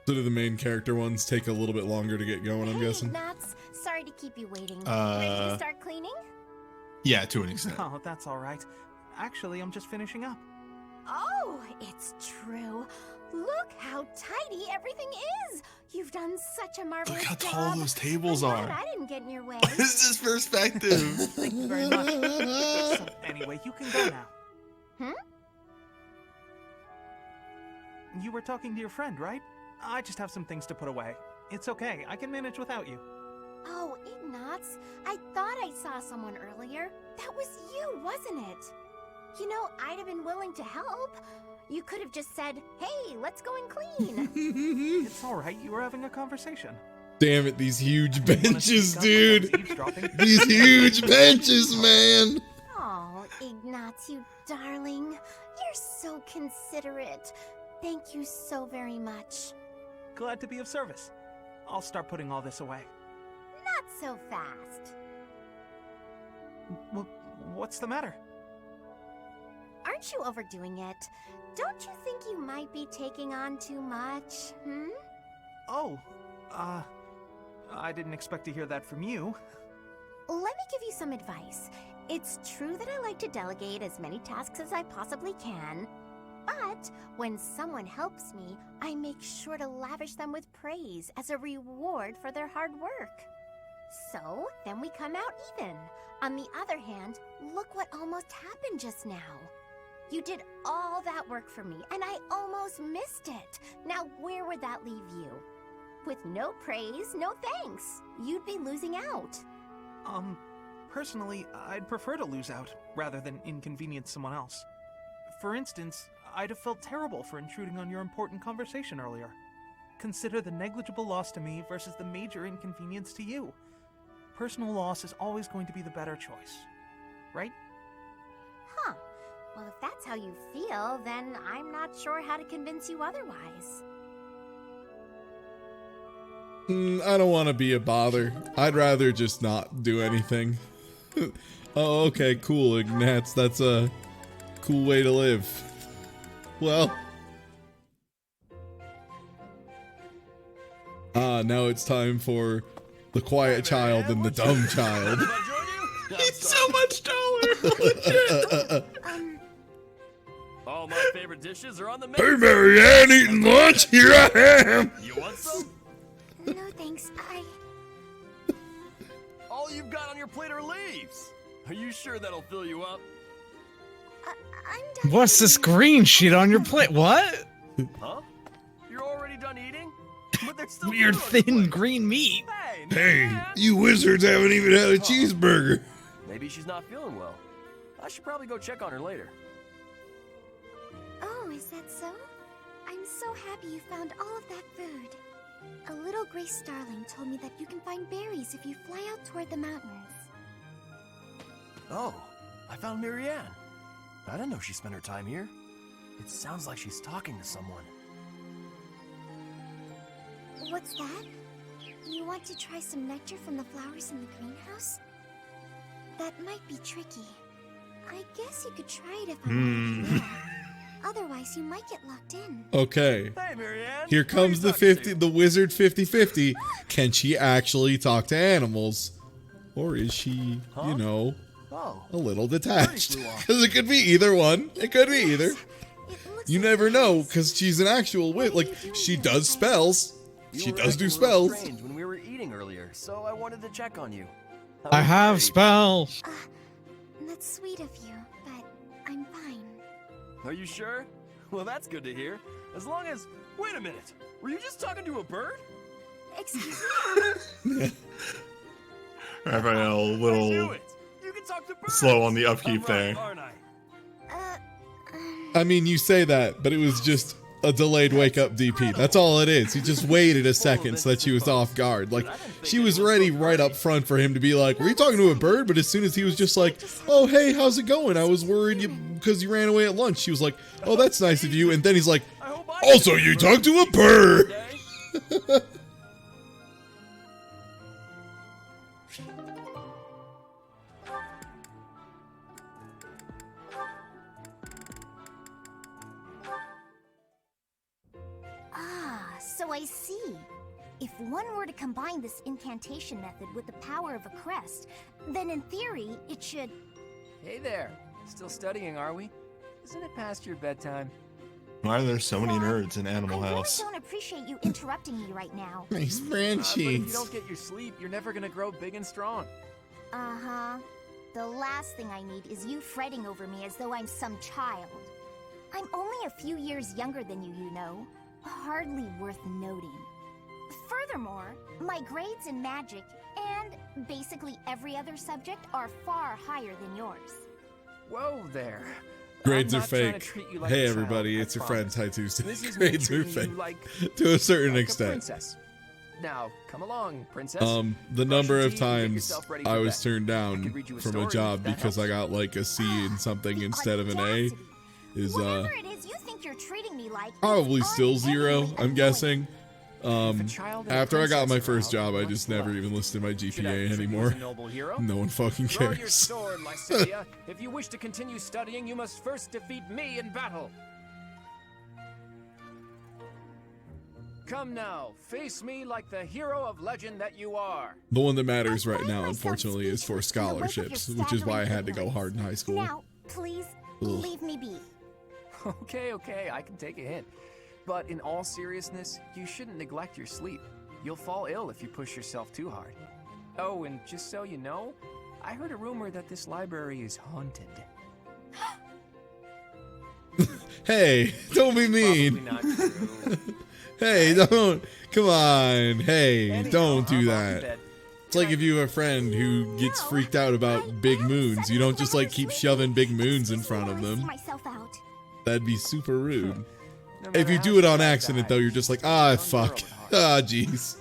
So do the main character ones take a little bit longer to get going, I'm guessing? Nats, sorry to keep you waiting. Ready to start cleaning? Yeah, to an extent. Oh, that's all right. Actually, I'm just finishing up. Oh, it's true. Look how tidy everything is. You've done such a marvelous Look how job. tall those tables I'm are. glad I didn't get in your way. This is perspective. Thank you very much. So, anyway, you can go now. You were talking to your friend, right? I just have some things to put away. It's okay. I can manage without you. Oh, Ignatz, I thought I saw someone earlier. That was you, wasn't it? You know, I'd have been willing to help. You could have just said, hey, let's go and clean. It's all right. You were having a conversation. Damn it, these huge benches, dude. These huge benches, man. Oh, Ignatz, you darling. You're so considerate. Thank you so very much. Glad to be of service. I'll start putting all this away. Not so fast. What's the matter? Aren't you overdoing it? Don't you think you might be taking on too much, Oh, I didn't expect to hear that from you. Let me give you some advice. It's true that I like to delegate as many tasks as I possibly can, but when someone helps me, I make sure to lavish them with praise as a reward for their hard work. So, then we come out even. On the other hand, look what almost happened just now. You did all that work for me, and I almost missed it. Now, where would that leave you? With no praise, no thanks. You'd be losing out. Personally, I'd prefer to lose out, rather than inconvenience someone else. For instance, I'd have felt terrible for intruding on your important conversation earlier. Consider the negligible loss to me versus the major inconvenience to you. Personal loss is always going to be the better choice, right? Huh. Well, if that's how you feel, then I'm not sure how to convince you otherwise. I don't want to be a bother. I'd rather just not do anything. Oh, okay, cool, Ignatz. That's a cool way to live. Well. Now it's time for the quiet child and the dumb child. He's so much taller. All my favorite dishes are on the menu. Hey, Marianne, eating lunch? Here I am. You want some? No, thanks. All you've got on your plate are leaves. Are you sure that'll fill you up? What's this green sheet on your plate? What? Huh? You're already already done eating? But they're still Weird thin green meat. Hey, you wizards haven't even had a cheeseburger. Maybe she's not feeling well. I should probably go check on her later. Oh, is that so? I'm so happy you found all of that food. A little gray starling told me that you can find berries if you fly out toward the mountains. Oh, I found Marianne. I didn't know she spent her time here. It sounds like she's talking to someone. What's that? You want to try some nectar from the flowers in the greenhouse? That might be tricky. I guess you could try it if I'm already there. Otherwise, you might get locked in. Okay. Hey, Marianne. Here comes the wizard 50-50. Can she actually talk to animals? Or is she, you know, a little detached? Because it could be either one. It could be either. You never know, because she's an actual witch. Like, she does spells. She does do spells. Strange when we were eating earlier, so I wanted to check on you. I have spells. That's sweet of you, but I'm fine. Are you sure? Well, that's good to hear. As long as... Wait a minute. Were you just talking to a bird? Excuse me? Raphael, a little slow on the upkeep there. I mean, you say that, but it was just a delayed wake-up DP. That's all it is. He just waited a second so that she was off guard. Like, she was ready right up front for him to be like, were you talking to a bird? But as soon as he was just like, oh, hey, how's it going? I was worried because you ran away at lunch. She was like, oh, that's nice of you. And then he's like, also, you talked to a bird. So I see. If one were to combine this incantation method with the power of a crest, then in theory, it should... Hey there. Still studying, are we? Isn't it past your bedtime? Why are there so many nerds in Animal House? I don't appreciate you interrupting me right now. Nice But if you branches. don't get your sleep, you're never gonna grow big and strong. Uh-huh. The last thing I need is you fretting over me as though I'm some child. I'm only a few years younger than you, you know. Hardly worth noting. Furthermore, my grades in magic and basically every other subject are far higher than yours. Whoa there. Grades I'm are not trying to fake. treat you like Hey a child, everybody, I it's your friend promise. TieTuesday. This is me Grades are treating fake you like to a certain a extent. princess. Now, come along, princess. The number of tea, get times yourself ready for I was bed. turned I down could read you a from a story job if that because I helps. got like a C in something instead of an A is Whatever it is you think you're treating me like, probably still 0, I'm guessing. child and a After I got my princess first around, job, I what's just never left? even listed my Should I GPA treat you as anymore. a noble hero? No one fucking Draw your cares. sword, Lycidia. If you wish to continue studying, you must first defeat me in battle. Come now, face me like the hero of legend that you are. The one that matters right now, unfortunately, is for scholarships, which is why I had to go hard in high school. Now, please, Ugh. leave me be. Okay, I can take a hint. But in all seriousness, you shouldn't neglect your sleep. You'll fall ill if you push yourself too hard. Oh, and just so you know, I heard a rumor that this library is haunted. Hey, don't be mean. Probably not true. Hey, don't. Come on. Hey, Anyhow, don't do I'm off to that. bed. It's like if you have a friend who gets freaked out about big moons. You don't just like keep shoving big moons in front of See them. myself out. That'd be super rude. No If you matter do how it on sad I accident, die, though, you're just like, you're ah, a young fuck. girl at heart. Ah, jeez.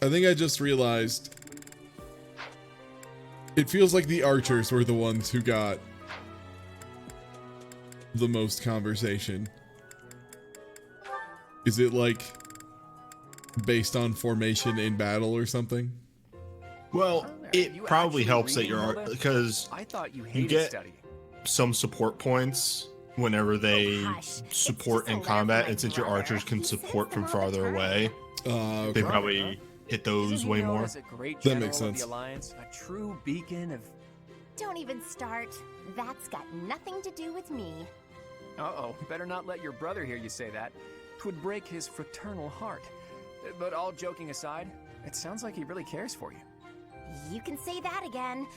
I think I just realized it feels like the archers were the ones who got the most conversation. Is it like based on formation in battle or something? Well, it probably helps that you're because I thought you you hated get studying. some support points whenever they support in combat, and since your archers can support from farther away, they probably hit those Isn't he way known more. as a great That makes general of sense. The Alliance, a true beacon of... Don't even start. That's got nothing to do with me. Uh-oh, better not let your brother hear you say that. 'Twould break his fraternal heart. But all joking aside, it sounds like he really cares for you. You can say that again.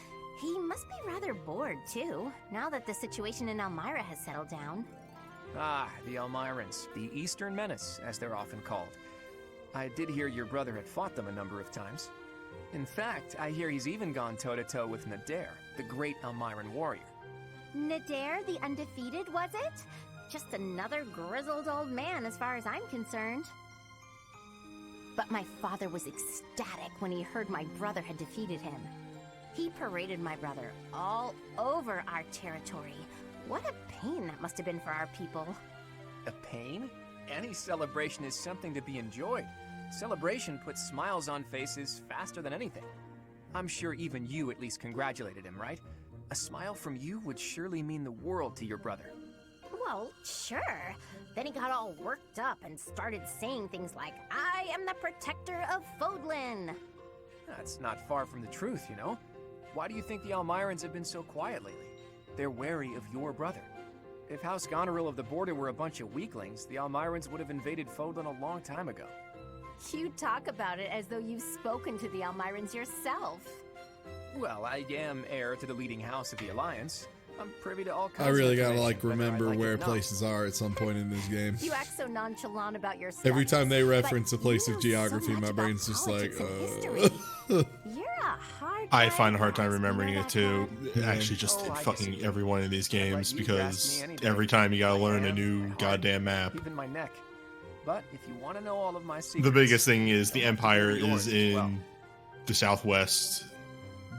He must be rather bored, too, now that the situation in Elmira has settled down. Ah, the Elmirans, the Eastern Menace, as they're often called. I did hear your brother had fought them a number of times. In fact, I hear he's even gone toe-to-toe with Nadir, the great Elmiran warrior. Nadir the Undefeated, was it? Just another grizzled old man as far as I'm concerned. But my father was ecstatic when he heard my brother had defeated him. He paraded my brother all over our territory. What a pain that must have been for our people. A pain? Any celebration is something to be enjoyed. Celebration puts smiles on faces faster than anything. I'm sure even you at least congratulated him, right? A smile from you would surely mean the world to your brother. Well, sure. Then he got all worked up and started saying things like, I am the protector of Fodlan. That's not far from the truth, you know? Why do you think the Elmirans have been so quiet lately? They're wary of your brother. If House Goneril of the Border were a bunch of weaklings, the Elmirans would have invaded Fodlan a long time ago. You talk about it as though you've spoken to the Elmirans yourself. Well, I am heir to the leading house of the Alliance. I'm privy to all kinds I really of gotta information, remember whether I like it where or not. places are at some point in this game. You act so nonchalant about your stuff. Every time they reference a place of geography, my brain's just like, You're a hard I find a hard time remembering it too. Actually, just in fucking every one of these games, because every time you gotta learn a new goddamn map. Even my neck. But if you want to know all of my secrets, The biggest thing is the Empire yours is as well. in the southwest,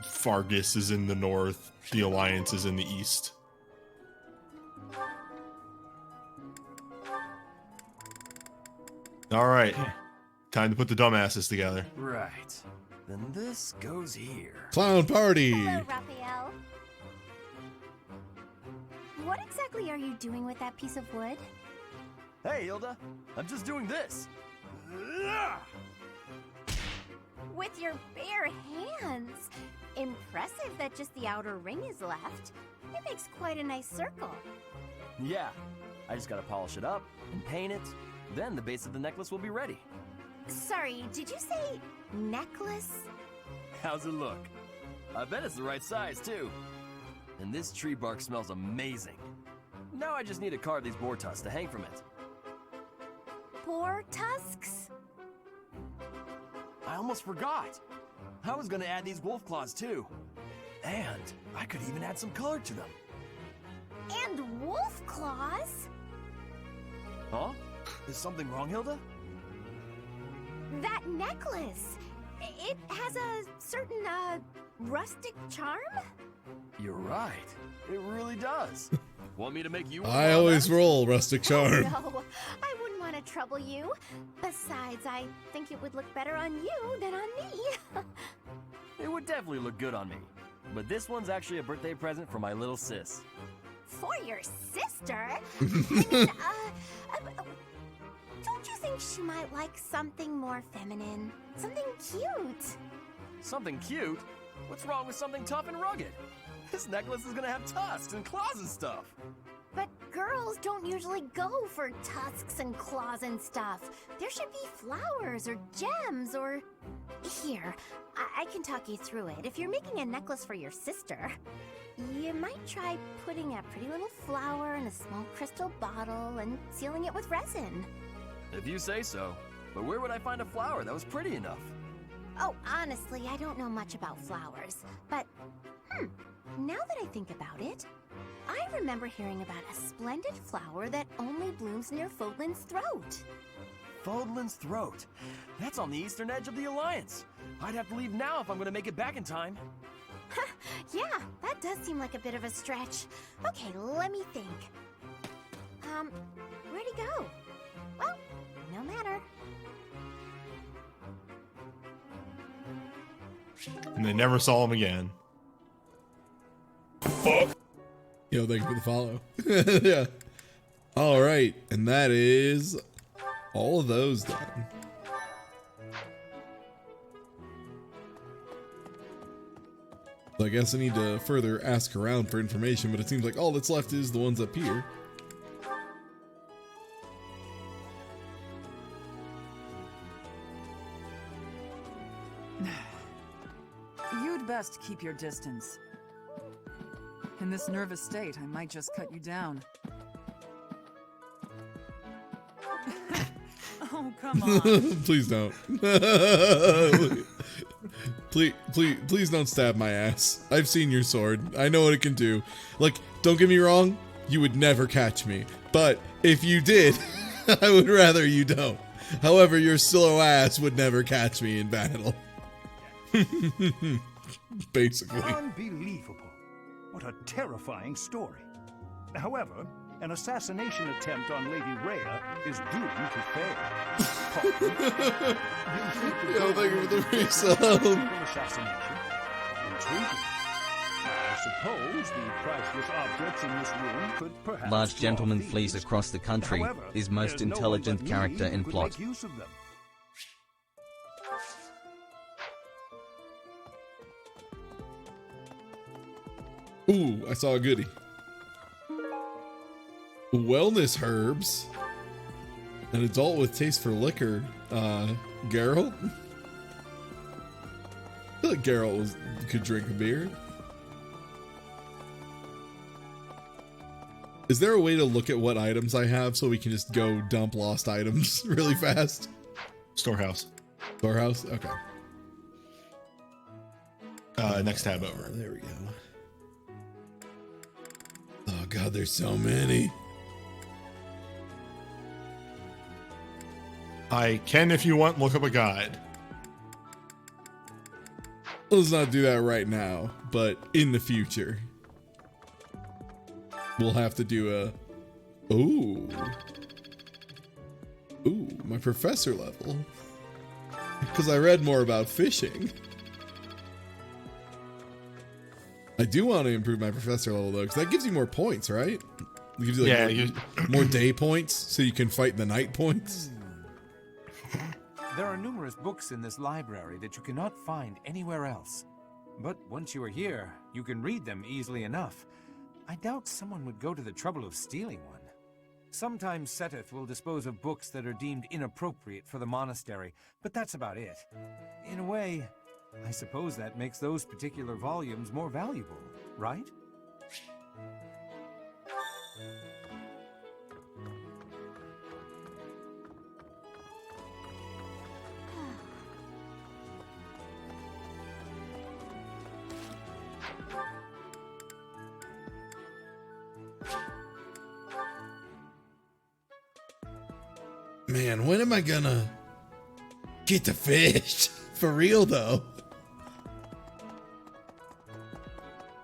Fargus is in the north, the Alliance is in the east. Alright, time to put the dumbasses together. Right. Then this goes here. Clown party! Hello, Raphael. What exactly are you doing with that piece of wood? Hey, Hilda. I'm just doing this. With your bare hands. Impressive that just the outer ring is left. It makes quite a nice circle. Yeah. I just gotta polish it up and paint it. Then the base of the necklace will be ready. Sorry, did you say necklace? How's it look? I bet it's the right size, too. And this tree bark smells amazing. Now I just need to carve these boar tusks to hang from it. Boar tusks? I almost forgot. I was gonna add these wolf claws, too. And I could even add some color to them. And wolf claws? Huh? Is something wrong, Hilda? That necklace. It has a certain, rustic charm? You're right. It really does. Want me to make you one I of always them? roll rustic charm. No, I wouldn't want to trouble you. Besides, I think it would look better on you than on me. It would definitely look good on me. But this one's actually a birthday present for my little sis. For your sister? I mean, don't you think she might like something more feminine? Something cute? Something cute? What's wrong with something tough and rugged? This necklace is gonna have tusks and claws and stuff. But girls don't usually go for tusks and claws and stuff. There should be flowers or gems or... Here, I can talk you through it. If you're making a necklace for your sister, you might try putting a pretty little flower in a small crystal bottle and sealing it with resin. If you say so. But where would I find a flower that was pretty enough? Oh, honestly, I don't know much about flowers, but, now that I think about it, I remember hearing about a splendid flower that only blooms near Fodlan's throat. Fodlan's throat. That's on the eastern edge of the Alliance. I'd have to leave now if I'm gonna make it back in time. Yeah, that does seem like a bit of a stretch. Okay, let me think. Where'd he go? Well, no matter. And they never saw him again. Fuck. Yo, thank you for the follow. Yeah. All right, and that is all of those done. So I guess I need to further ask around for information, but it seems like all that's left is the ones up here. You'd best keep your distance. In this nervous state, I might just cut you down. Oh, come on. Please don't. Please don't stab my ass. I've seen your sword. I know what it can do. Like, don't get me wrong, you would never catch me. But if you did, I would rather you don't. However, your slow ass would never catch me in battle. Basically. Unbelievable. What a terrifying story. However, an assassination attempt on Lady Rhea is doomed to fail. Yo, thank you for the resub. Assassination? Intriguing. I suppose the priceless objects in this room could perhaps Large draw gentleman thieves. flees across the country. However, Is most there's no one intelligent but character me in who could plot. make use of them. Ooh, I saw a goodie. Wellness herbs. An adult with taste for liquor. Geralt? I feel like Geralt could drink a beer. Is there a way to look at what items I have so we can just go dump lost items really fast? Storehouse. Storehouse? Okay. Next tab over. There we go. Oh god, there's so many. I can, if you want, look up a guide. Let's not do that right now, but in the future. We'll have to do a... Ooh. Ooh, my professor level. Because I read more about fishing. I do want to improve my professor level, though, because that gives you more points, right? It gives you, like, more day points, so you can fight the night points. There are numerous books in this library that you cannot find anywhere else. But once you are here, you can read them easily enough. I doubt someone would go to the trouble of stealing one. Sometimes Seteth will dispose of books that are deemed inappropriate for the monastery, but that's about it. In a way, I suppose that makes those particular volumes more valuable, right? Man, when am I gonna get to fish? For real, though.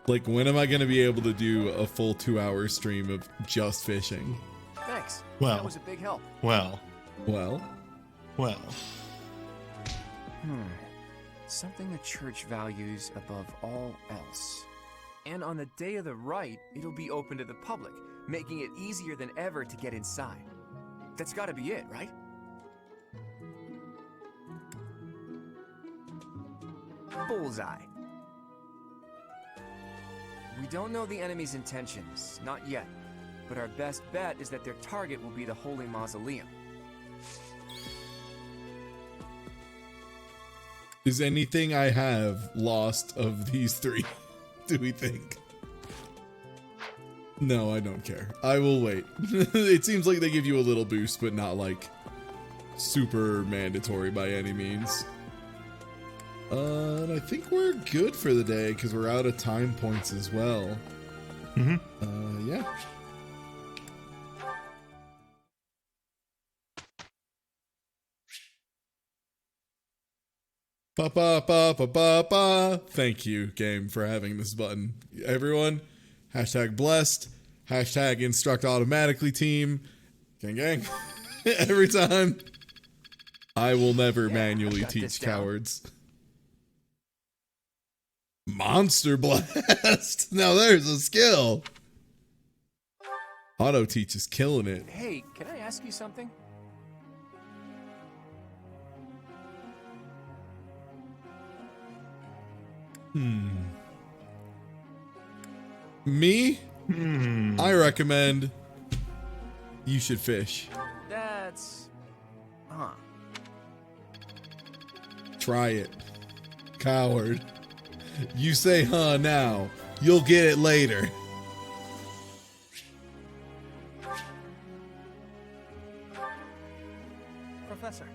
Like, when am I gonna be able to do a full 2-hour stream of just fishing? Thanks. Well. That was a big help. Well. Something the church values above all else. And on the day of the rite, it'll be open to the public, making it easier than ever to get inside. That's gotta be it, right? Bullseye. We don't know the enemy's intentions, not yet. But our best bet is that their target will be the Holy Mausoleum. Is anything I have lost of these three, do we think? No, I don't care. I will wait. It seems like they give you a little boost, but not like super mandatory by any means. And I think we're good for the day because we're out of time points as well. Yeah. Ba ba ba ba ba ba. Thank you, game, for having this button. Everyone, hashtag blessed, hashtag instruct automatically team. Gang gang. Every time. I will never manually teach cowards. Monster Blast. Now there's a skill. Auto teach is killing it. Hey, can I ask you something? Me? I recommend you should fish. That's... Huh. Try it. Coward. You say huh now. You'll get it later. Professor.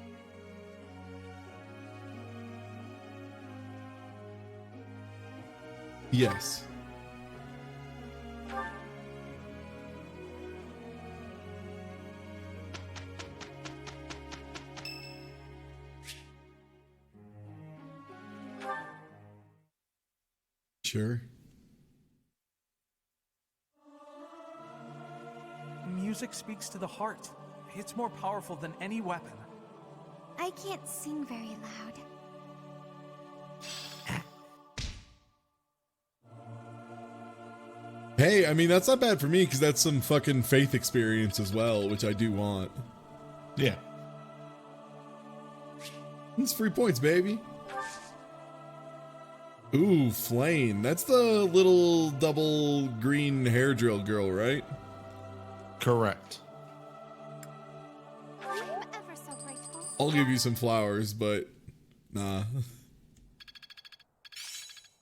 Yes. Sure. Music speaks to the heart. It's more powerful than any weapon. I can't sing very loud. Hey, I mean, that's not bad for me because that's some fucking faith experience as well, which I do want. Yeah. It's 3 points, baby. Ooh, Flame. That's the little double green hair drill girl, right? Correct. I'm ever so grateful. I'll give you some flowers, but nah.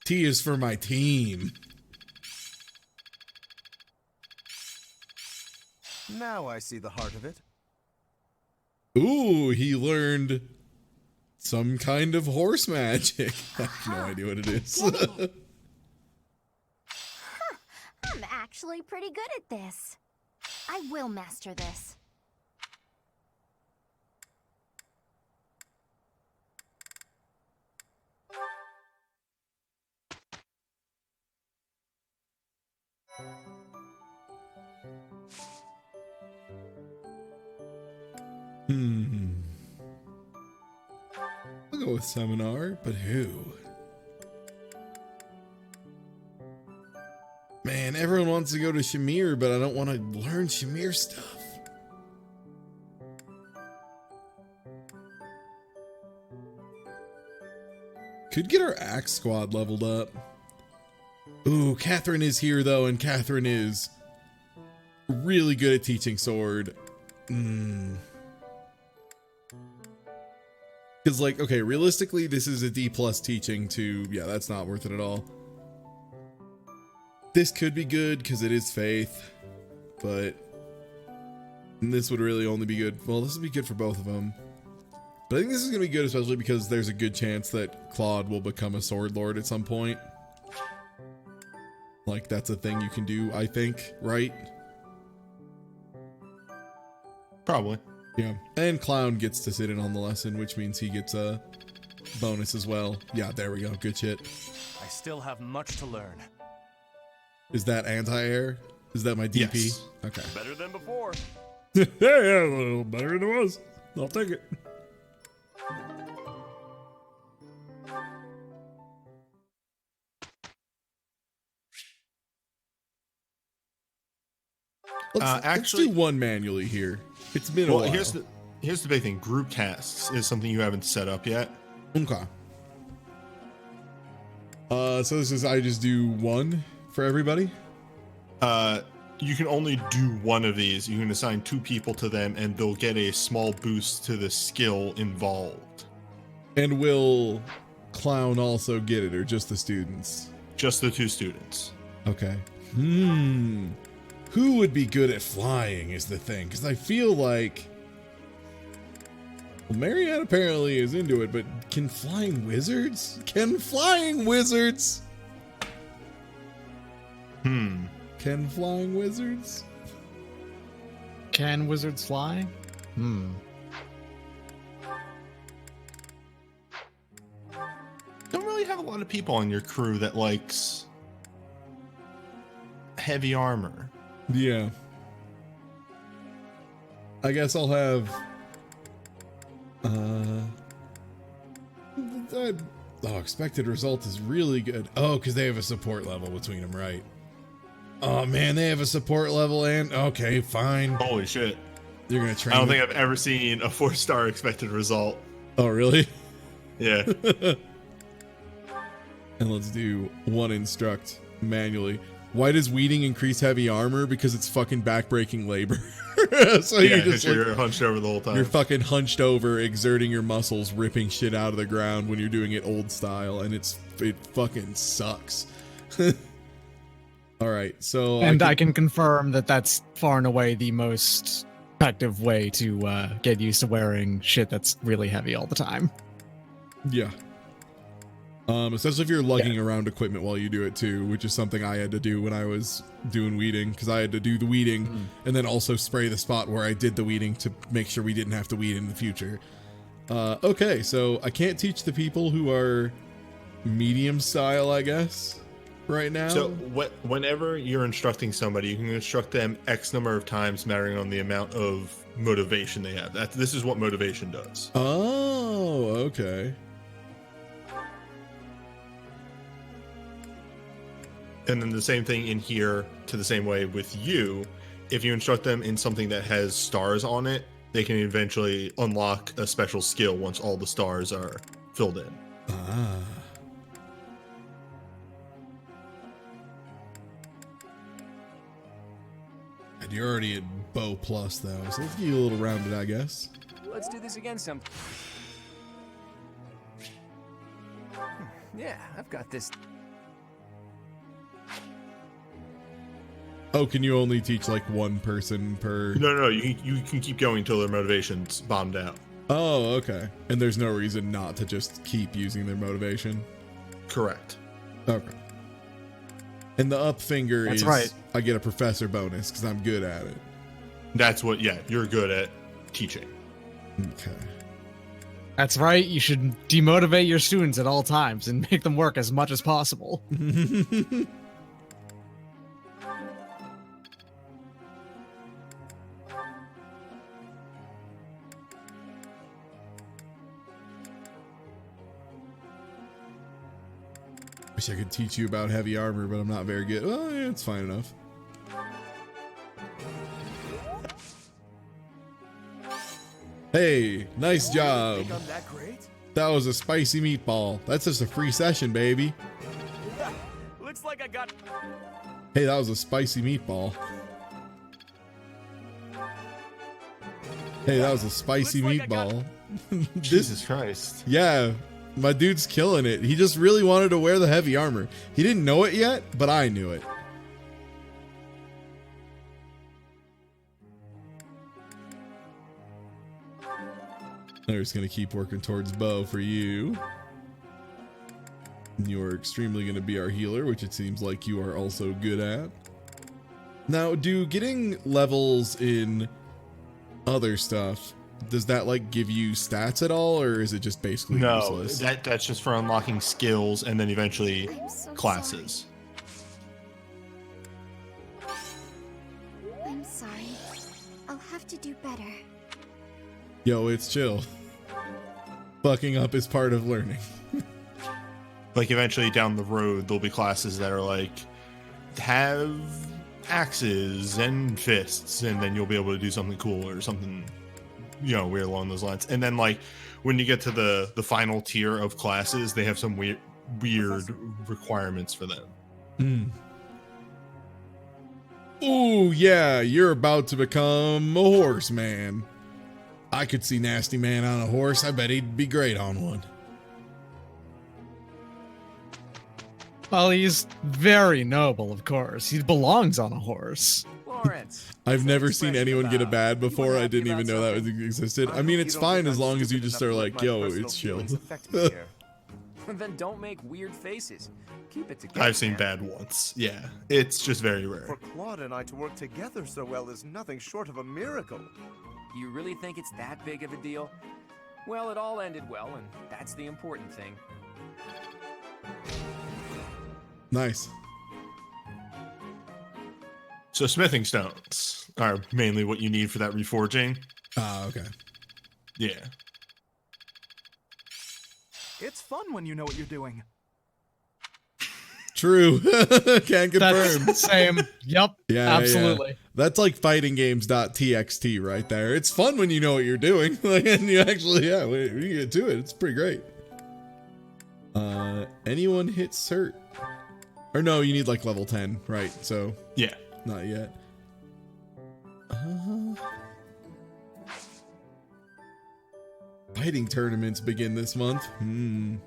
T is for my team. Now I see the heart of it. Ooh, he learned some kind of horse magic. I have no idea what it is. I'm actually pretty good at this. I will master this. I'll go with seminar, but who? Man, everyone wants to go to Shamir, but I don't want to learn Shamir stuff. Could get our axe squad leveled up. Ooh, Catherine is here though, and Catherine is really good at teaching sword. Because, like, okay, realistically, this is a D+ teaching to, yeah, that's not worth it at all. This could be good because it is faith, but this would really only be good. Well, this would be good for both of them. But I think this is going to be good, especially because there's a good chance that Claude will become a sword lord at some point. Like, that's a thing you can do, I think, right? Probably. Yeah. And Clown gets to sit in on the lesson, which means he gets a bonus as well. Yeah, there we go. Good shit. I still have much to learn. Is that anti-air? Is that my DP? Yes. Okay. Better than before. Yeah, a little better than it was. I'll take it. Let's do one manually here. It's been a while. Here's the big thing. Group tasks is something you haven't set up yet. Okay. So this is I just do one for everybody? You can only do one of these. You can assign 2 people to them and they'll get a small boost to the skill involved. And will Clown also get it, or just the students? Just the 2 students. Okay. Who would be good at flying is the thing, because I feel like, well, Marianne apparently is into it, but can flying wizards? Can flying wizards? Can flying wizards? Can wizards fly? Don't really have a lot of people on your crew that likes heavy armor. Yeah. I guess I'll have expected result is really good. Oh, because they have a support level between them, right? Oh man, they have a support level, and okay, fine. Holy shit. You're gonna train. I don't think I've ever seen a 4-star expected result. Oh really? Yeah. And let's do one instruct manually. Why does weeding increase heavy armor? Because it's fucking backbreaking labor. So yeah, you're hunched over the whole time. You're fucking hunched over, exerting your muscles, ripping shit out of the ground when you're doing it old style, and it fucking sucks. All right, so and I can confirm that that's far and away the most effective way to get used to wearing shit that's really heavy all the time. Yeah. Especially if you're lugging around equipment while you do it too, which is something I had to do when I was doing weeding, because I had to do the weeding and then also spray the spot where I did the weeding to make sure we didn't have to weed in the future. Okay, so I can't teach the people who are medium style, I guess, right now. So whenever you're instructing somebody, you can instruct them X number of times, mattering on the amount of motivation they have. This is what motivation does. Oh, okay. And then the same thing in here, to the same way with you. If you instruct them in something that has stars on it, they can eventually unlock a special skill once all the stars are filled in. Ah. And you're already at bow plus though, so let's get you a little rounded, I guess. Let's do this again some. Yeah, I've got this. Oh, can you only teach like one person per? No, you can keep going until their motivation's bombed out. Oh, okay. And there's no reason not to just keep using their motivation? Correct. Okay. And the up finger That's is right. I get a professor bonus because I'm good at it. That's what, yeah, you're good at teaching. Okay. That's right. You should demotivate your students at all times and make them work as much as possible. Wish I could teach you about heavy armor, but I'm not very good. Oh, yeah, it's fine enough. Hey, nice job. Think I'm that great? That was a spicy meatball. That's just a free session, baby. Looks like I got. Hey, that was a spicy meatball. Hey, that was a spicy meatball. Jesus Christ. Yeah, my dude's killing it. He just really wanted to wear the heavy armor. He didn't know it yet, but I knew it. I'm just going to keep working towards bow for you. You're extremely going to be our healer, which it seems like you are also good at. Now, do getting levels in other stuff, does that like give you stats at all, or is it just basically useless? That's just for unlocking skills and then eventually classes. I'm sorry. I'll have to do better. Yo, it's chill. Fucking up is part of learning. Like eventually down the road, there'll be classes that are like, have axes and fists, and then you'll be able to do something cool or something, you know, weird along those lines. And then like when you get to the final tier of classes, they have some weird requirements for them. Ooh, yeah, you're about to become a horseman. I could see Nasty Man on a horse. I bet he'd be great on one. Well, he's very noble, of course. He belongs on a horse. Lawrence. I've never seen anyone get a bad before. I didn't even know that existed. I mean, it's fine as long as you just are like, yo, it's chill. Then don't make weird faces. Keep it together. I've seen bad once. Yeah, it's just very rare. For Claude and I to work together so well is nothing short of a miracle. You really think it's that big of a deal? Well, it all ended well, and that's the important thing. Nice. So smithing stones are mainly what you need for that reforging. Ah, okay. Yeah. It's fun when you know what you're doing. True. Can't confirm. That's same. Yep. Yeah, absolutely. Yeah. That's like fightinggames.txt right there. It's fun when you know what you're doing. And you actually, yeah, when you get to it, it's pretty great. Anyone hit cert? Or no, you need like level 10, right? So yeah, not yet. Fighting tournaments begin this month. I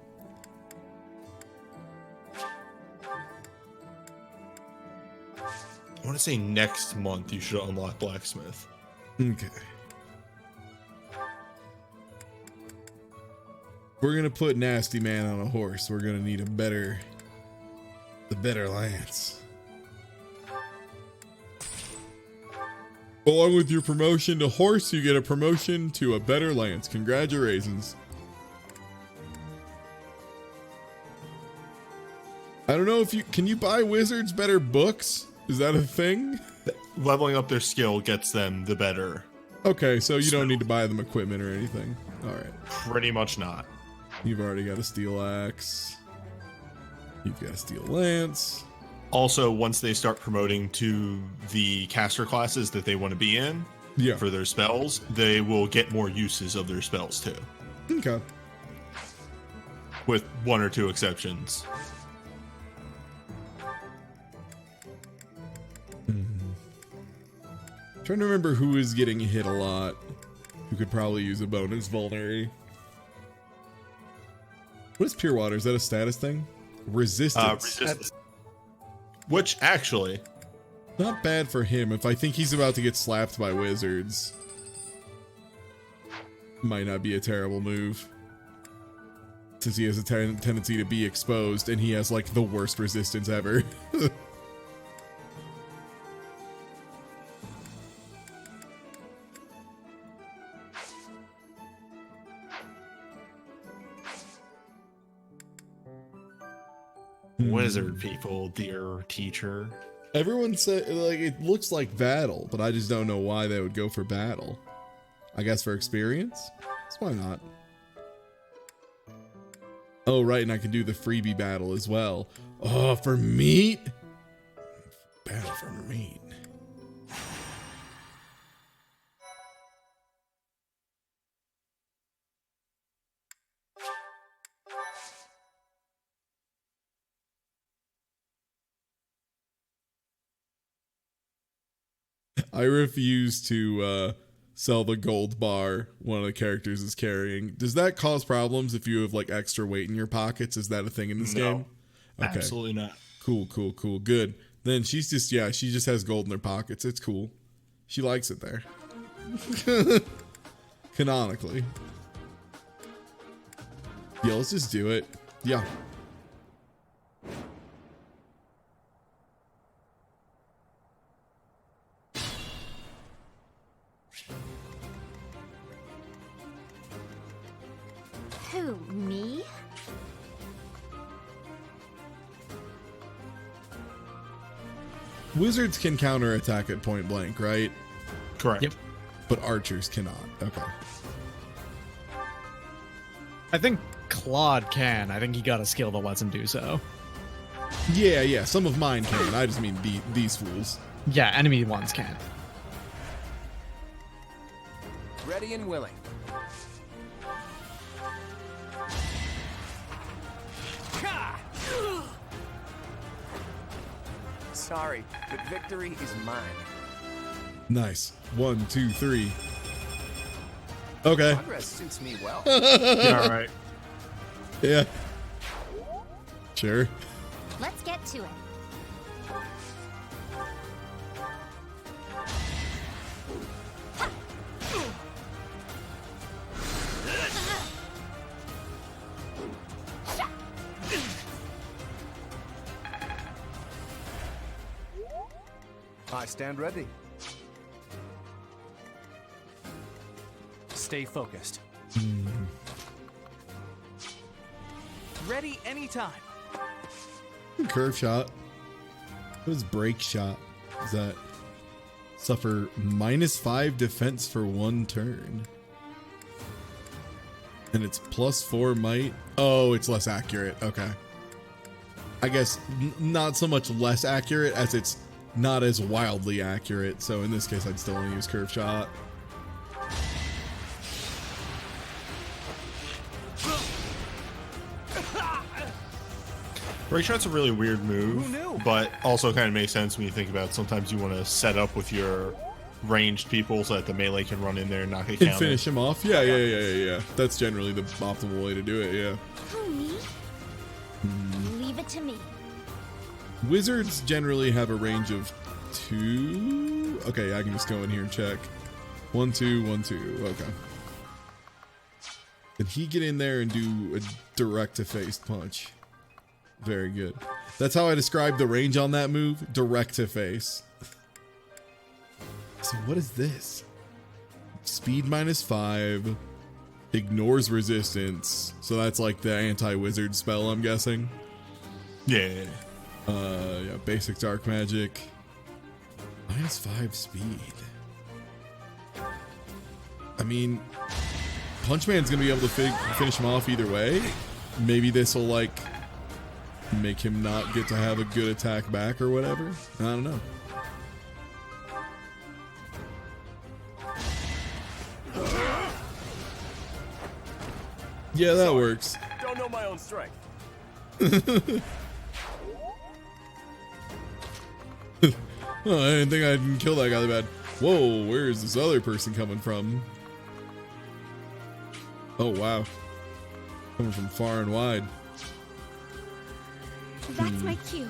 want to say next month you should unlock blacksmith. Okay. We're gonna put Nasty Man on a horse. We're gonna need the better lance. Along with your promotion to horse, you get a promotion to a better lance. Congratulations. I don't know if can you buy wizards better books? Is that a thing? Leveling up their skill gets them the better. Okay, so you don't need to buy them equipment or anything. All right. Pretty much not. You've already got a steel axe. You've got a steel lance. Also, once they start promoting to the caster classes that they want to be in for their spells, they will get more uses of their spells too. Okay. With one or two exceptions. Trying to remember who is getting hit a lot, who could probably use a bonus vulnerary. What is Pure Water? Is that a status thing? Resistance. Which actually, not bad for him. If I think he's about to get slapped by wizards, might not be a terrible move. Since he has a tendency to be exposed, and he has like the worst resistance ever. Wizard people, dear teacher. Everyone said like it looks like battle, but I just don't know why they would go for battle. I guess for experience? So why not? Oh right, and I can do the freebie battle as well. Oh, for meat? Battle for meat. I refuse to sell the gold bar one of the characters is carrying. Does that cause problems if you have like extra weight in your pockets? Is that a thing in this game? Okay. Absolutely not. Cool. Good. Then she's just, she just has gold in her pockets. It's cool. She likes it there. Canonically. Yeah, let's just do it. Yeah. Who, me? Wizards can counterattack at point blank, right? Correct. Yep. But archers cannot. Okay. I think Claude can. I think he got a skill that lets him do so. Yeah. Some of mine can. I just mean these fools. Yeah, enemy ones can. Ready and willing. Sorry, but victory is mine. Nice. 1, 2, 3. Okay. Progress suits me well. Yeah, all right. Yeah. Sure. Let's get to it. I stand ready. Stay focused. Ready anytime. Curve shot. What is break shot? Is that suffer -5 defense for 1 turn? And it's +4 might. Oh, it's less accurate. Okay. I guess not so much less accurate as it's not as wildly accurate. So in this case, I'd still want to use curve shot. Break shot's a really weird move, but also kind of makes sense when you think about it. Sometimes you want to set up with your ranged people so that the melee can run in there and knock a counter. And finish him off. Yeah. That's generally the optimal way to do it. Yeah. Who, me? Leave it to me. Wizards generally have a range of 2. Okay, I can just go in here and check. 1, 2, 1, 2. Okay. Did he get in there and do a direct-to-face punch? Very good. That's how I describe the range on that move. Direct-to-face. So what is this? Speed -5. Ignores resistance. So that's like the anti-wizard spell, I'm guessing. Yeah. Yeah, basic dark magic. -5 speed. I mean, Punch Man's gonna be able to finish him off either way. Maybe this will like make him not get to have a good attack back or whatever. I don't know. Yeah, that works. Don't know my own strength. Oh, I didn't think I can kill that guy that bad. Whoa, where is this other person coming from? Oh, wow. Coming from far and wide. That's my cue.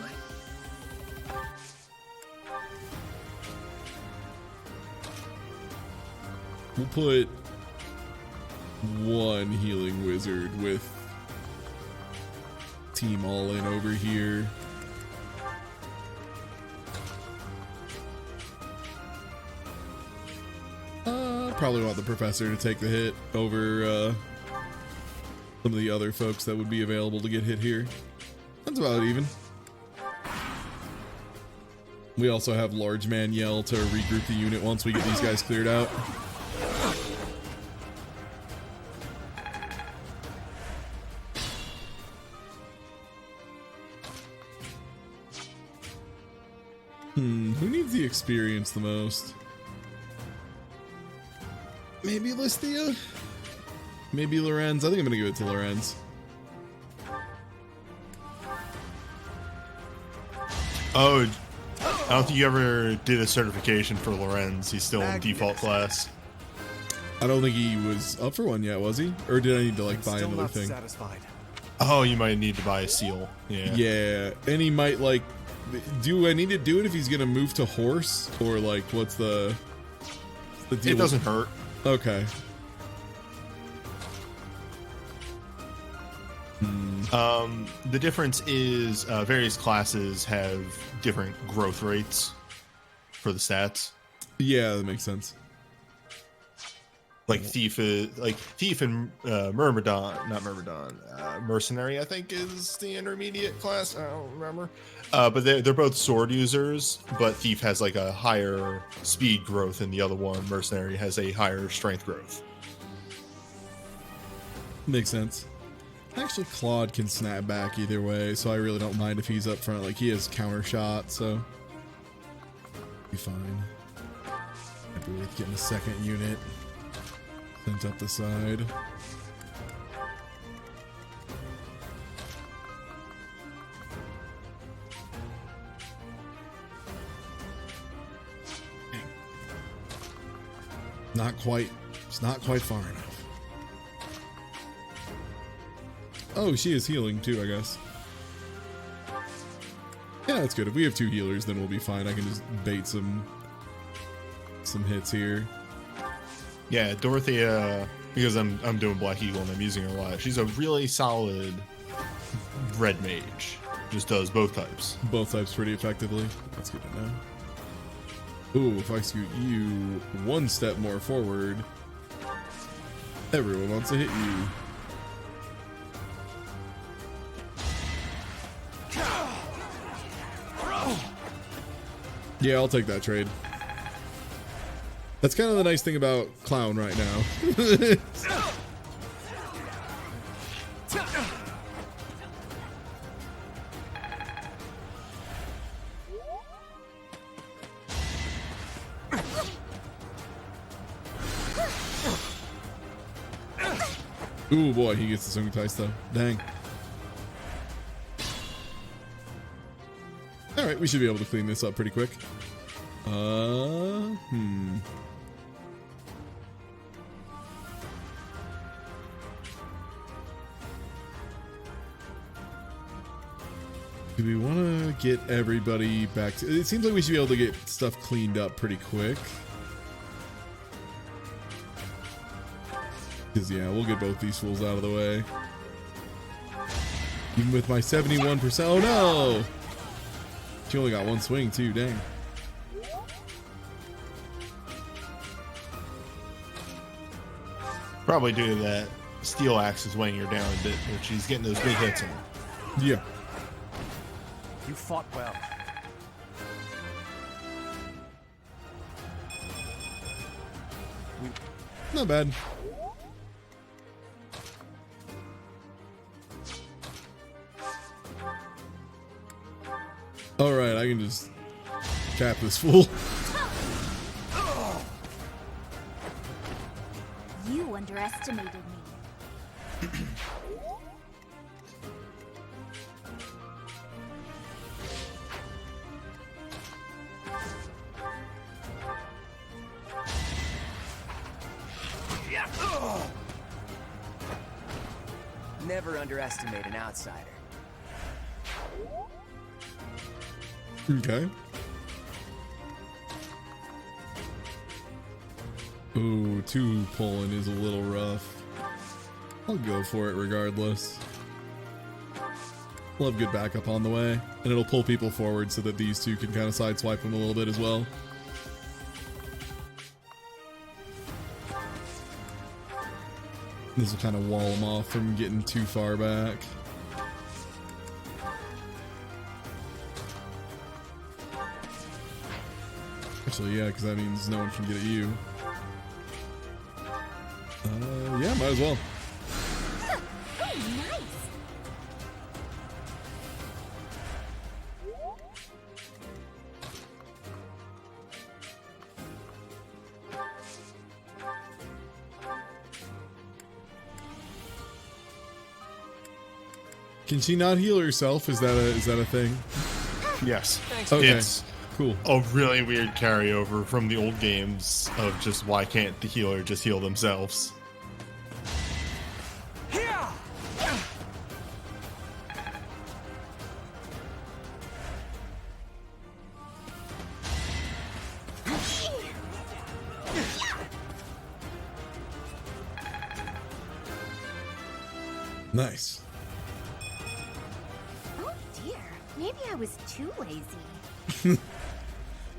We'll put one healing wizard with Team All In over here. Probably want the professor to take the hit over some of the other folks that would be available to get hit here. That's about even. We also have Large Man Yell to regroup the unit once we get these guys cleared out. Who needs the experience the most? Maybe Listia? Maybe Lorenz? I think I'm gonna give it to Lorenz. Oh, I don't think you ever did a certification for Lorenz. He's still in default class. I don't think he was up for one yet, was he? Or did I need to like buy Still another not thing? satisfied. Oh, you might need to buy a seal. Yeah. Yeah, and he might like. Do I need to do it if he's gonna move to horse, or like what's the deal? It doesn't hurt. Okay. The difference is various classes have different growth rates for the stats. Yeah, that makes sense. Like Thief and Mercenary, I think, is the intermediate class. I don't remember. But they're both sword users, but Thief has like a higher speed growth than the other one. Mercenary has a higher strength growth. Makes sense. Actually, Claude can snap back either way, so I really don't mind if he's up front. Like, he has counter shot, so be fine. Happy with getting a second unit sent up the side. Not quite. It's not quite far enough. Oh, she is healing too, I guess. Yeah, that's good. If we have two healers, then we'll be fine. I can just bait some hits here. Yeah, Dorothea, because I'm doing Black Eagle and I'm using her a lot. She's a really solid red mage. Just does both types. Both types pretty effectively. That's good to know. Ooh, if I scoot you one step more forward, everyone wants to hit you. Yeah, I'll take that trade. That's kind of the nice thing about Clown right now. Ooh boy, he gets the swing tice though. Dang. Alright, we should be able to clean this up pretty quick. Do we want to get everybody back to... It seems like we should be able to get stuff cleaned up pretty quick. Because, yeah, we'll get both these fools out of the way. Even with my 71%. Oh, no! She only got one swing, too. Dang. Probably due to that steel axe is weighing her down a bit, but she's getting those big hits on her. Yeah. You fought well. Not bad. Alright, I can just cap this fool. You underestimated me. Never underestimate an outsider. Okay. Ooh, 2 pulling is a little rough. I'll go for it regardless. We'll have good backup on the way, and it'll pull people forward so that these two can kind of sideswipe them a little bit as well. This will kind of wall them off from getting too far back. Actually, yeah, because that means no one can get at you. Yeah, might as well. Can she not heal herself? Is that a thing? Yes. Okay. It's cool. A really weird carryover from the old games of just why can't the healer just heal themselves? Nice. Oh dear, maybe I was too lazy.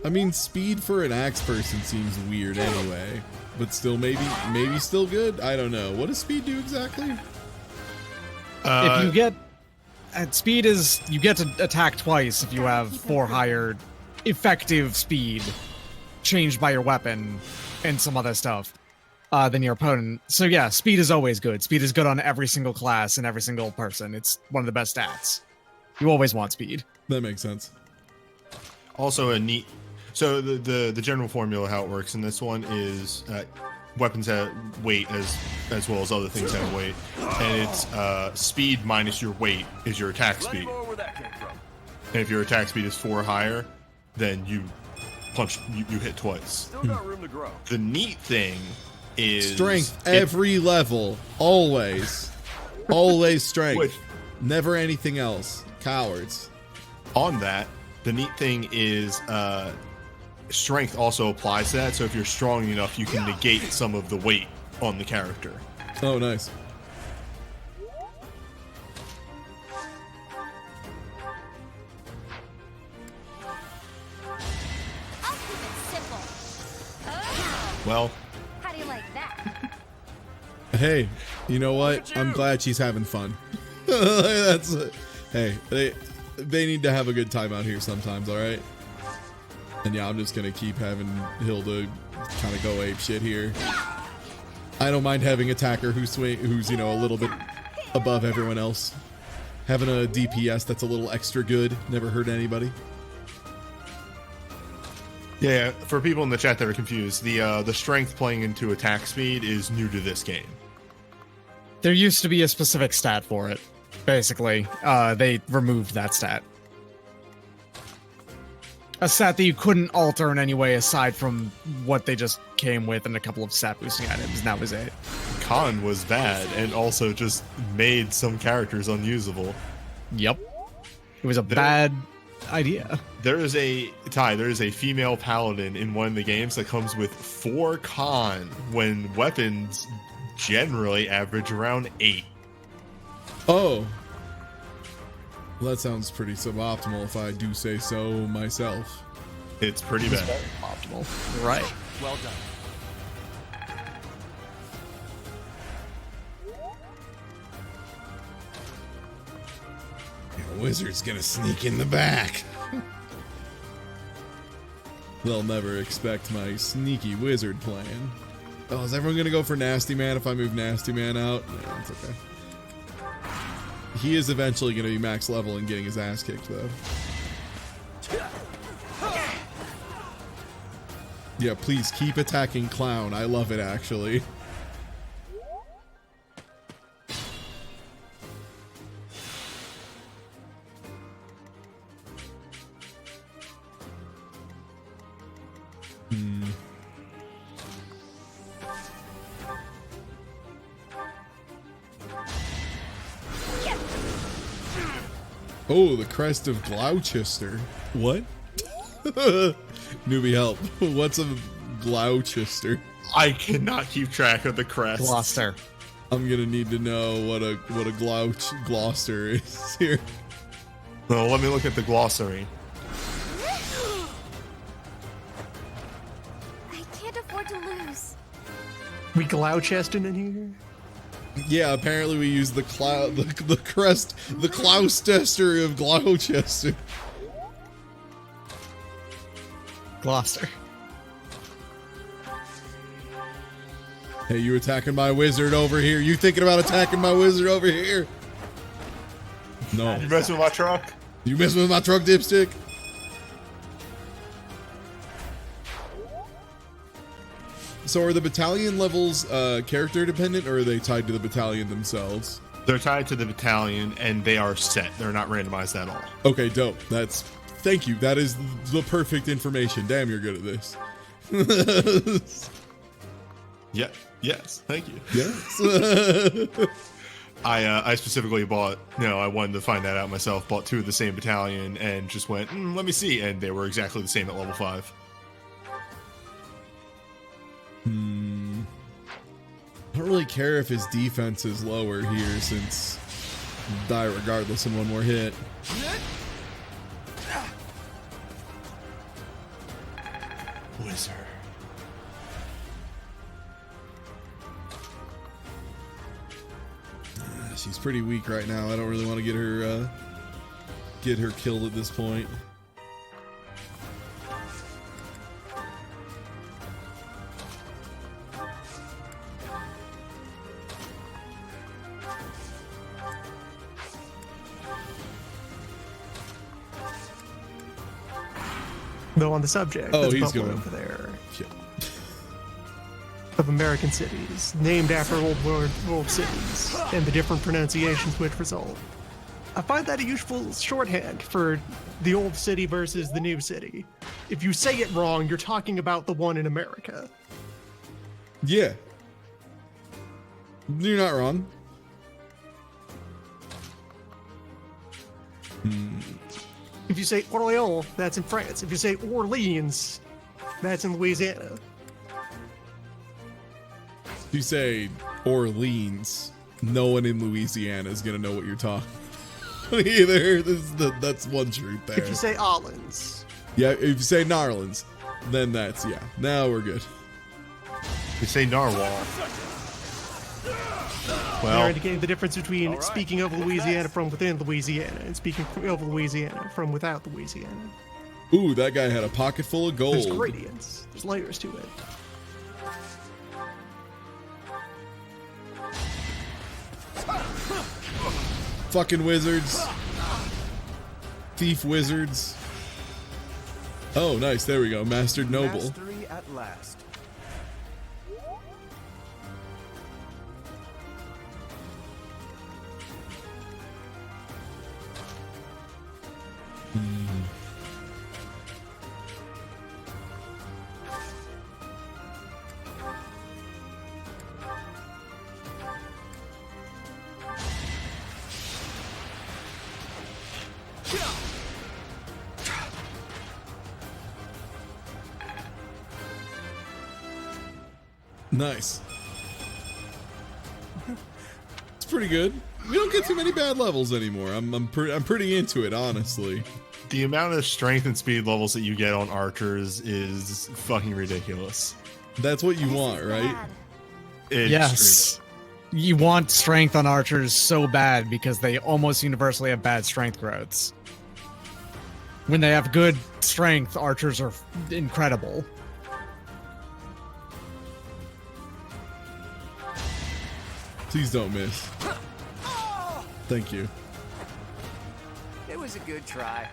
I mean, speed for an axe person seems weird anyway, but still maybe still good. I don't know. What does speed do exactly? If you get speed is you get to attack twice if you have 4 higher effective speed changed by your weapon and some other stuff than your opponent. So yeah, speed is always good. Speed is good on every single class and every single person. It's one of the best stats. You always want speed. That makes sense. Also a neat. So the general formula how it works in this one is weapons have weight as well as other things have weight, and it's speed minus your weight is your attack speed. And if your attack speed is 4 higher, then you punch you hit twice. Still got room to grow. The neat thing is Strength every level, always, always strength, never anything else. Cowards. On that, the neat thing is strength also applies to that. So if you're strong enough, you can negate some of the weight on the character. Oh, nice. I'll keep it simple. Well, How do you like that? Hey, you know what? I'm glad she's having fun. That's hey, they need to have a good time out here sometimes, all right? And yeah, I'm just gonna keep having Hilda kind of go ape shit here. I don't mind having attacker who's you know, a little bit above everyone else. Having a DPS that's a little extra good never hurt anybody. yeah. For people in the chat that are confused, the strength playing into attack speed is new to this game. There used to be a specific stat for it. Basically, they removed that stat. A stat that you couldn't alter in any way aside from what they just came with and a couple of stat boosting items, and that was it. Con was bad and also just made some characters unusable. Yep. It was a bad idea. There is a female paladin in one of the games that comes with 4 con when weapons generally average around 8. Oh. Well, that sounds pretty suboptimal if I do say so myself. It's pretty bad. Optimal. Right. Well done. The wizard's gonna sneak in the back. They'll never expect my sneaky wizard plan. Oh, is everyone gonna go for Nasty Man if I move Nasty Man out? No, it's okay. He is eventually gonna be max level and getting his ass kicked, though. Yeah, please keep attacking Clown. I love it, actually. Oh, the crest of Gloucester. What? Newbie help. What's a Gloucester? I cannot keep track of the crest. Gloucester. I'm gonna need to know what a Gloucester is here. Well, let me look at the glossary. I can't afford to lose. We Glouceston in here? Yeah, apparently we use the crest, the Gloucester of Gloucester. Gloucester. Hey, you attacking my wizard over here? You thinking about attacking my wizard over here? No. You messing with my truck? You messing with my truck, dipstick? So are the battalion levels character dependent, or are they tied to the battalion themselves? They're tied to the battalion, and they are set. They're not randomized at all. Okay, dope. Thank you. That is the perfect information. Damn, you're good at this. Yeah. Yes. Thank you. Yes. I specifically bought. I wanted to find that out myself. Bought 2 of the same battalion, and just went. Let me see, and they were exactly the same at level 5. I don't really care if his defense is lower here, since he'll die regardless in one more hit. Wizard. She's pretty weak right now. I don't really want to get her killed at this point. Though on the subject, Oh, there's he's Buffalo going over there. Shit. Of American cities, named after old world cities, and the different pronunciations which result. I find that a useful shorthand for the old city versus the new city. If you say it wrong, you're talking about the one in America. Yeah. You're not wrong. If you say Orléans, that's in France. If you say Orleans, that's in Louisiana. If you say Orleans, no one in Louisiana is gonna know what you're talking about either. That's one truth there. If you say Orleans. Yeah, if you say Narlands, then that's, yeah. Now we're good. If you say Narwhal. Well, they're indicating the difference between speaking of Louisiana from within Louisiana and speaking of Louisiana from without Louisiana. Ooh, that guy had a pocket full of gold. There's gradients. There's layers to it. Fucking wizards. Thief wizards. Oh, nice. There we go. Mastered Noble. Mastery at last. Nice. It's pretty good. We don't get too many bad levels anymore. I'm pretty into it, honestly. The amount of strength and speed levels that you get on archers is fucking ridiculous. That's what you want, right? Yes. You want strength on archers so bad because they almost universally have bad strength growths. When they have good strength, archers are incredible. Please don't miss. Thank you. It was a good try.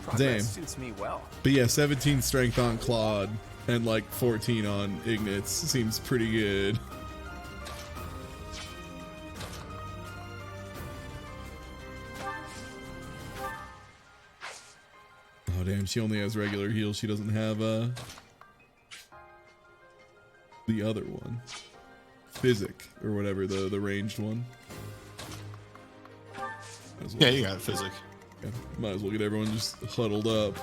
Progress suits me well. But yeah, 17 strength on Claude and like 14 on Ignatz seems pretty good. Oh damn, she only has regular heal. She doesn't have the other one. Physic or whatever, the ranged one. Yeah, you got Physic. Yeah, might as well get everyone just huddled up.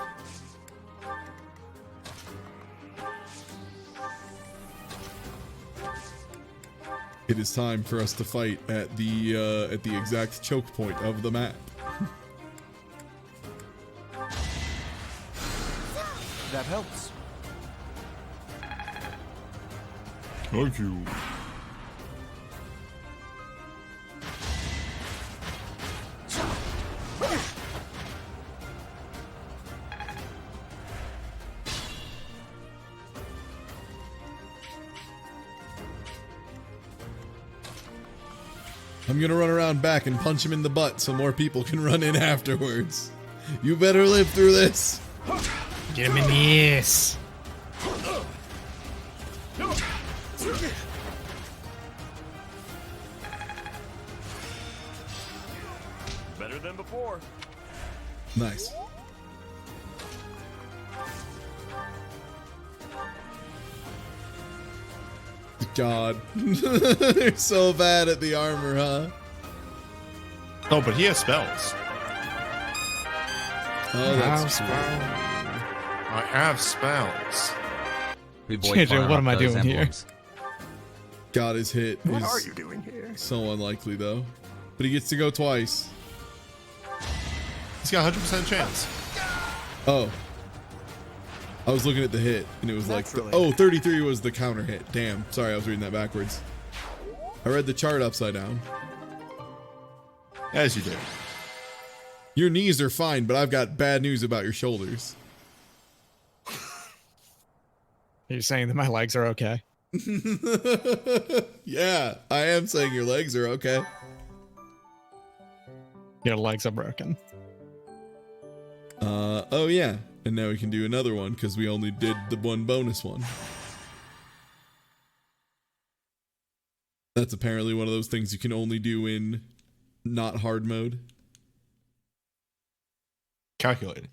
It is time for us to fight at the exact choke point of the map. That helps. Thank you. I'm gonna run around back and punch him in the butt so more people can run in afterwards. You better live through this. Get him in the ass. Better than before. Nice. God. They're so bad at the armor, huh? Oh, but he has spells. Oh, that's true. I have spells. JJ, what am I doing here? God, his hit What is are you doing here? so unlikely, though. But he gets to go twice. He's got 100% chance. Oh. I was looking at the hit, and it was like, oh, 33 was the counter hit. Damn. Sorry, I was reading that backwards. I read the chart upside down. As you do. Your knees are fine, but I've got bad news about your shoulders. Are you saying that my legs are okay? Yeah, I am saying your legs are okay. Your legs are broken. Oh yeah. And now we can do another one because we only did the one bonus one. That's apparently one of those things you can only do in not hard mode. Calculating.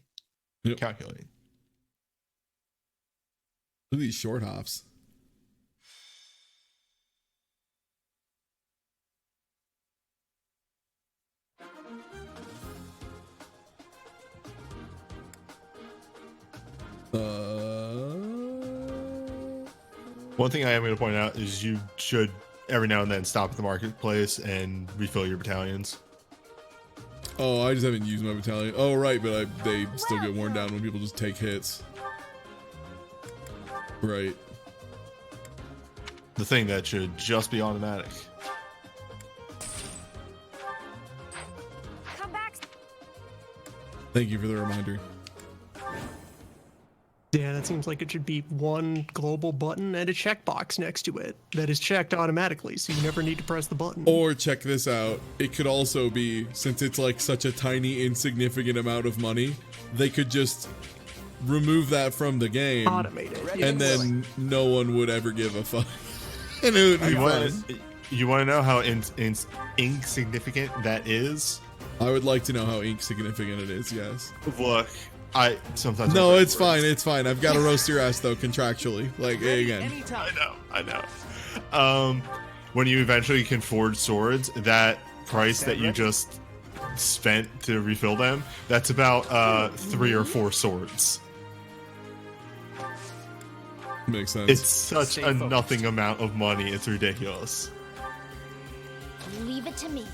Yep. Calculating. Look at these short hops. One thing I am going to point out is you should every now and then stop at the marketplace and refill your battalions. Oh, I just haven't used my battalion. Oh, right, but they still get worn down when people just take hits. Right. The thing that should just be automatic. Come back. Thank you for the reminder. Yeah, that seems like it should be one global button and a checkbox next to it that is checked automatically, so you never need to press the button. Or check this out. It could also be, since it's like such a tiny, insignificant amount of money, they could just remove that from the game. Automate it. And then no one would ever give a fuck. And it would be fun. You want to know how insignificant that is? I would like to know how insignificant it is, yes. Look, I sometimes... No, it's fine, it's fine. I've got to roast your ass, though, contractually. Like, again. I know. When you eventually can forge swords, that price that you just spent to refill them, that's about 3 or 4 swords. Makes sense. It's such a nothing amount of money. It's ridiculous. Leave it to me.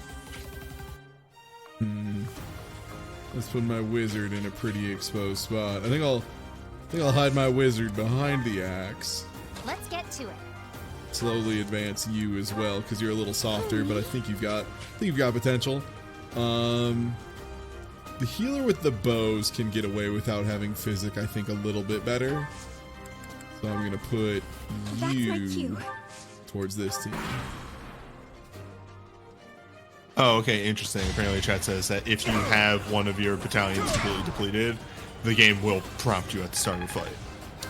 Let's put my wizard in a pretty exposed spot. I think I'll hide my wizard behind the axe. Let's get to it. Slowly advance you as well because you're a little softer, but I think you've got potential. The healer with the bows can get away without having physic, I think, a little bit better. So I'm gonna put you towards this team. Oh, okay, interesting. Apparently chat says that if you have one of your battalions completely depleted, the game will prompt you at the start of the fight.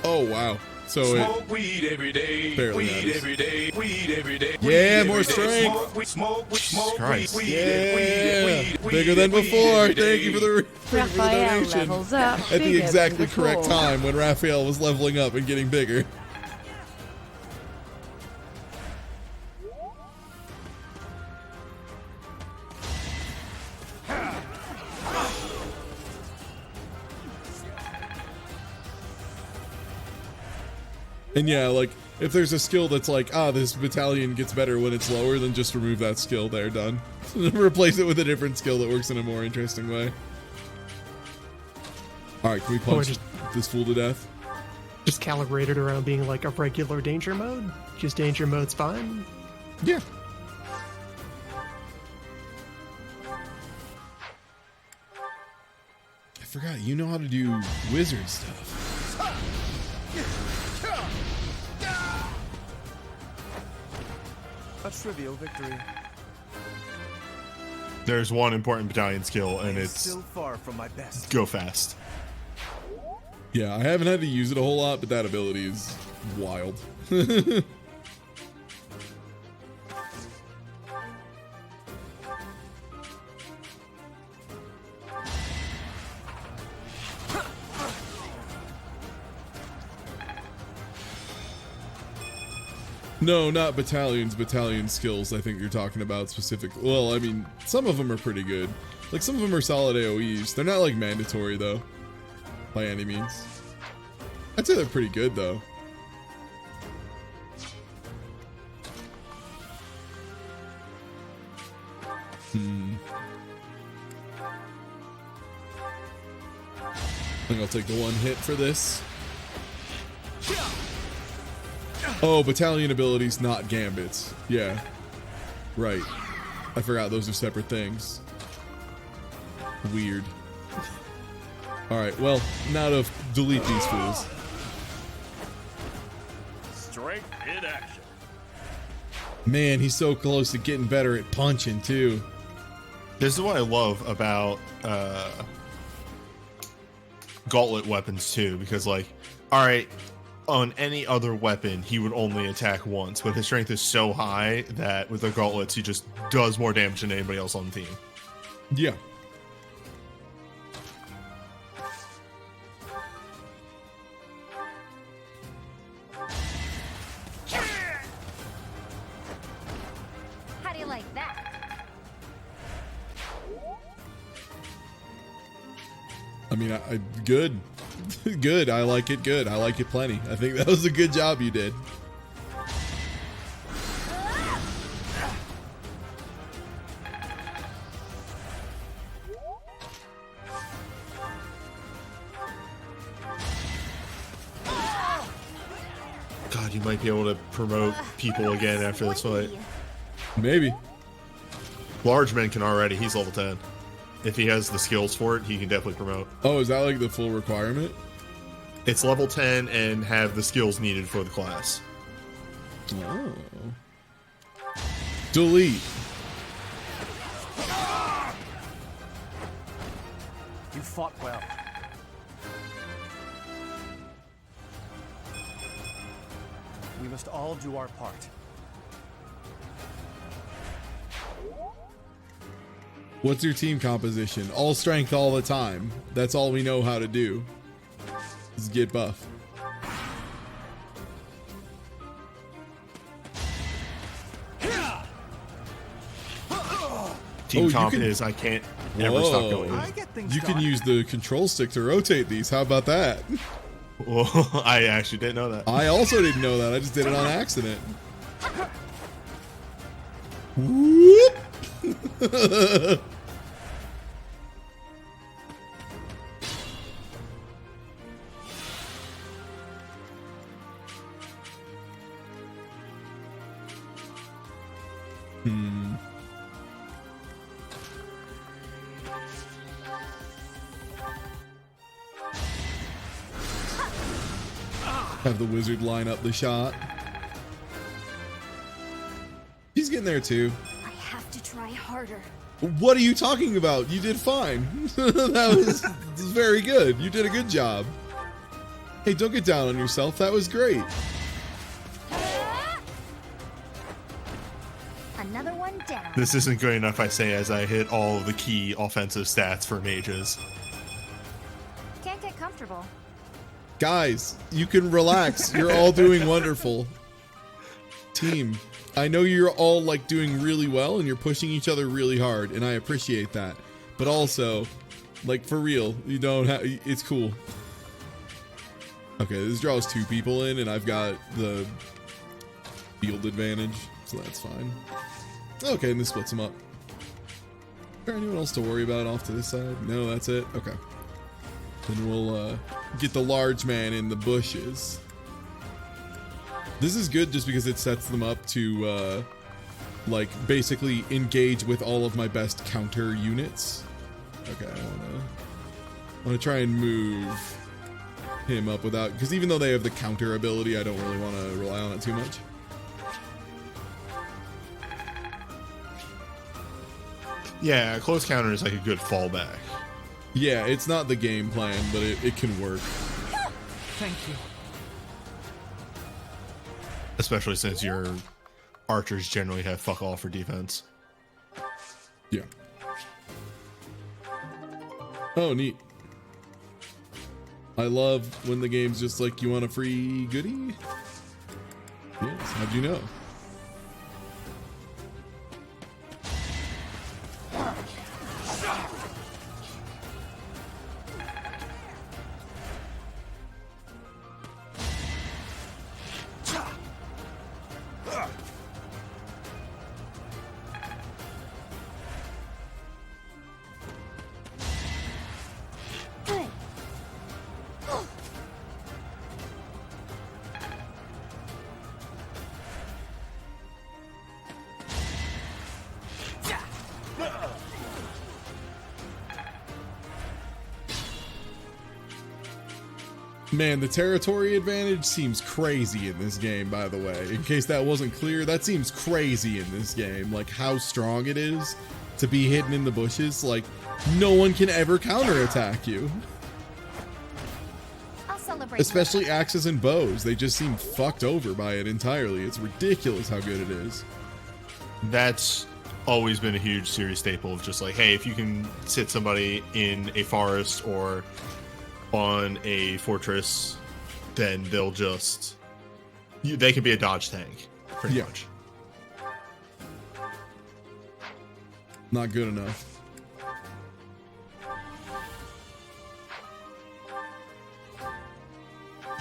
Oh, wow. So Smoke weed every day, barely weed matters. every day, weed every day. Yeah, weed more every day. strength. Smoke Christ. weed, Yeah, weed, bigger than weed before. every Thank you for the Raphael donation. levels up At the bigger exactly than correct before. time when Raphael was leveling up and getting bigger. And yeah, like, if there's a skill that's like, this battalion gets better when it's lower, then just remove that skill. They're done. Replace it with a different skill that works in a more interesting way. Alright, can we punch this fool to death? Just calibrate it around being like a regular danger mode. Just danger mode's fine. Yeah. I forgot, you know how to do wizard stuff. A trivial victory. There's one important battalion skill, and it's Still far from my best. go fast. Yeah, I haven't had to use it a whole lot, but that ability is wild. No, not battalions, battalion skills. I think you're talking about specific. Well, I mean, some of them are pretty good. Like, some of them are solid AoEs. They're not, like, mandatory, though. By any means. I'd say they're pretty good, though. I think I'll take the one hit for this. Oh, battalion abilities, not gambits. Yeah. Right. I forgot those are separate things. Weird. Alright, well, now to delete these fools. Strength in action. Man, he's so close to getting better at punching, too. This is what I love about gauntlet weapons, too, because, like, alright, on any other weapon, he would only attack once, but his strength is so high that with the gauntlets, he just does more damage than anybody else on the team. Yeah. How do you like that? I mean, good. Good. I like it good. I like it plenty. I think that was a good job you did. God, you might be able to promote people again after this fight. Maybe. Large man can already. He's level 10. If he has the skills for it, he can definitely promote. Oh, is that like the full requirement? It's level 10 and have the skills needed for the class. Oh. Delete. You fought well. We must all do our part. What's your team composition? All strength all the time. That's all we know how to do. Is get buff. Team comp is I can't ever stop going. You can use the control stick to rotate these. How about that? Well, I actually didn't know that. I also didn't know that. I just did it on accident. Whoop! Have the wizard line up the shot. He's getting there too. I have to try harder. What are you talking about? You did fine. That was very good. You did a good job. Hey, don't get down on yourself. That was great. Another one down. This isn't good enough, I say, as I hit all of the key offensive stats for mages. Can't get comfortable. Guys, you can relax. You're all doing wonderful. Team, I know you're all like doing really well and you're pushing each other really hard, and I appreciate that. But also, like for real, you don't have, it's cool. Okay, this draws 2 people in and I've got the field advantage, so that's fine. Okay, and this splits them up. Is there anyone else to worry about off to this side? No, that's it? Okay. Then we'll get the large man in the bushes. This is good just because it sets them up to like basically engage with all of my best counter units. Okay, I wanna try and move him up without, because even though they have the counter ability, I don't really want to rely on it too much. Yeah, close counter is like a good fallback. Yeah, it's not the game plan, but it can work. Thank you. Especially since your archers generally have fuck all for defense. Yeah. Oh, neat. I love when the game's just like, you want a free goodie? Yes, how'd you know? Man, the territory advantage seems crazy in this game, by the way. In case that wasn't clear, that seems crazy in this game. Like, how strong it is to be hidden in the bushes. Like, no one can ever counterattack you. I'll celebrate. Especially axes and bows. They just seem fucked over by it entirely. It's ridiculous how good it is. That's always been a huge series staple of just like, hey, if you can sit somebody in a forest or on a fortress, then they'll just they can be a dodge tank pretty much. Not good enough.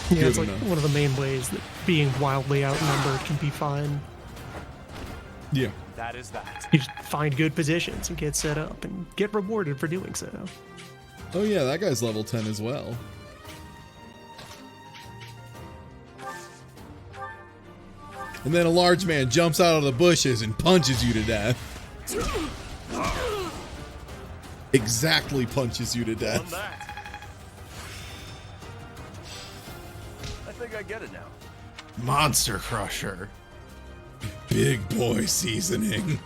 Yeah, it's like one of the main ways that being wildly outnumbered can be fun. Yeah. That is that. You just find good positions and get set up and get rewarded for doing so. Oh yeah, that guy's level 10 as well. And then a large man jumps out of the bushes and punches you to death. Exactly punches you to death. I think I get it now. Monster Crusher. Big boy seasoning.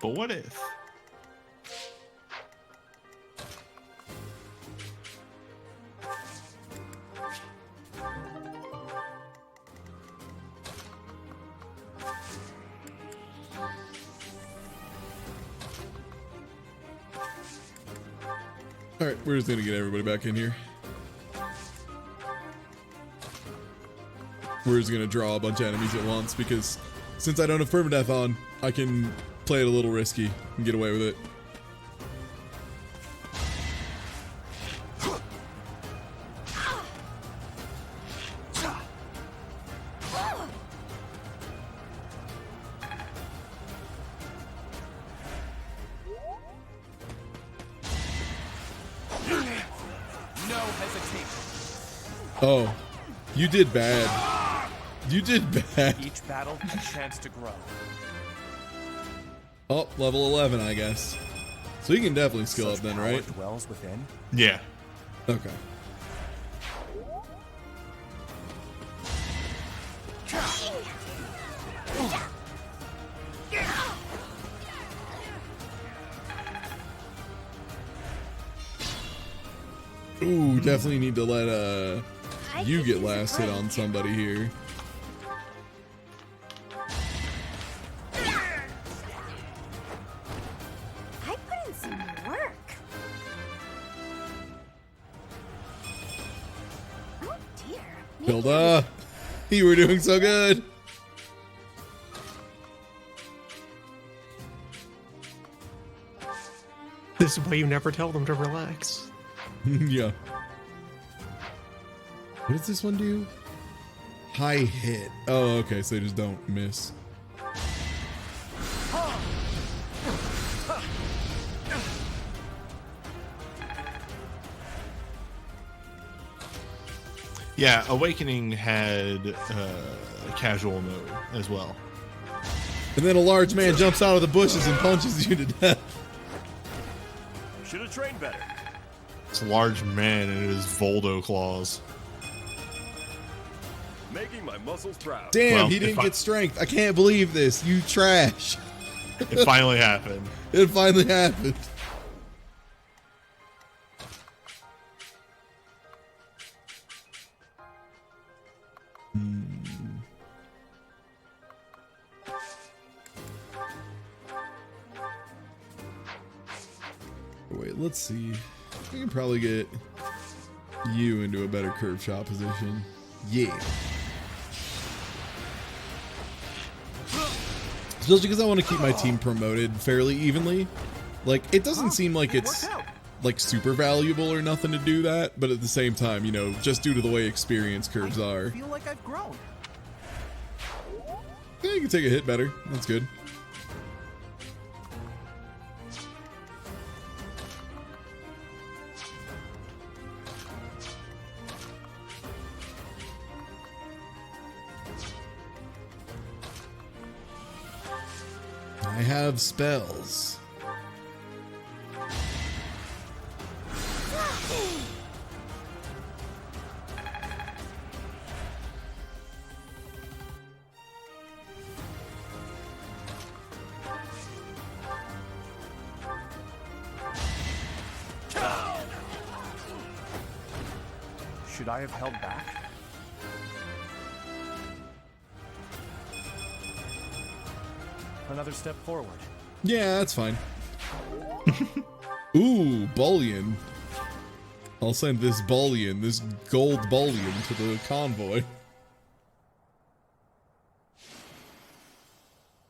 But what if? All right, we're just gonna get everybody back in here. We're just gonna draw a bunch of enemies at once because since I don't have permadeath on, I can play it a little risky and get away with it. No hesitation. Oh, you did bad. You did bad. Each battle a chance to grow. Oh, level 11, I guess. So you can definitely skill up then, right? Dwells within. Yeah. Okay. Ooh, definitely need to let you get last hit on somebody here. I put in some work. Oh dear. Hilda, you were doing so good. This is why you never tell them to relax. Yeah. What does this one do? High hit. Oh, okay, so they just don't miss. Yeah, Awakening had casual mode as well. And then a large man jumps out of the bushes and punches you to death. Should have trained better. It's a large man and it is Voldo claws. Making my muscles proud. Damn, Well, he didn't get strength. I can't believe this. You trash. It finally happened. It finally happened. Wait, let's see. We can probably get you into a better curve shot position. Yeah. Especially because I want to keep my team promoted fairly evenly. Like, it doesn't seem like it's like super valuable or nothing to do that, but at the same time, you know, just due to the way experience curves are. I feel like I've grown. Yeah, you can take a hit better. That's good. I have spells. Should I have held back? Another step forward. Yeah, that's fine. Ooh, bullion. I'll send this bullion, this gold bullion, to the convoy.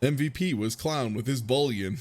MVP was Clown with his bullion.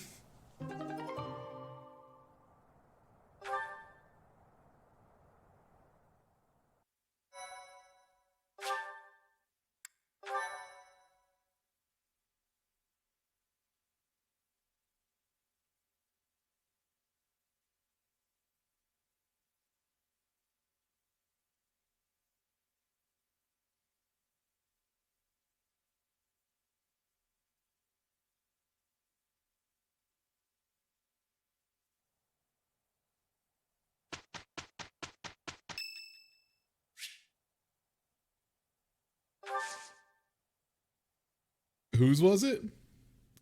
Whose was it?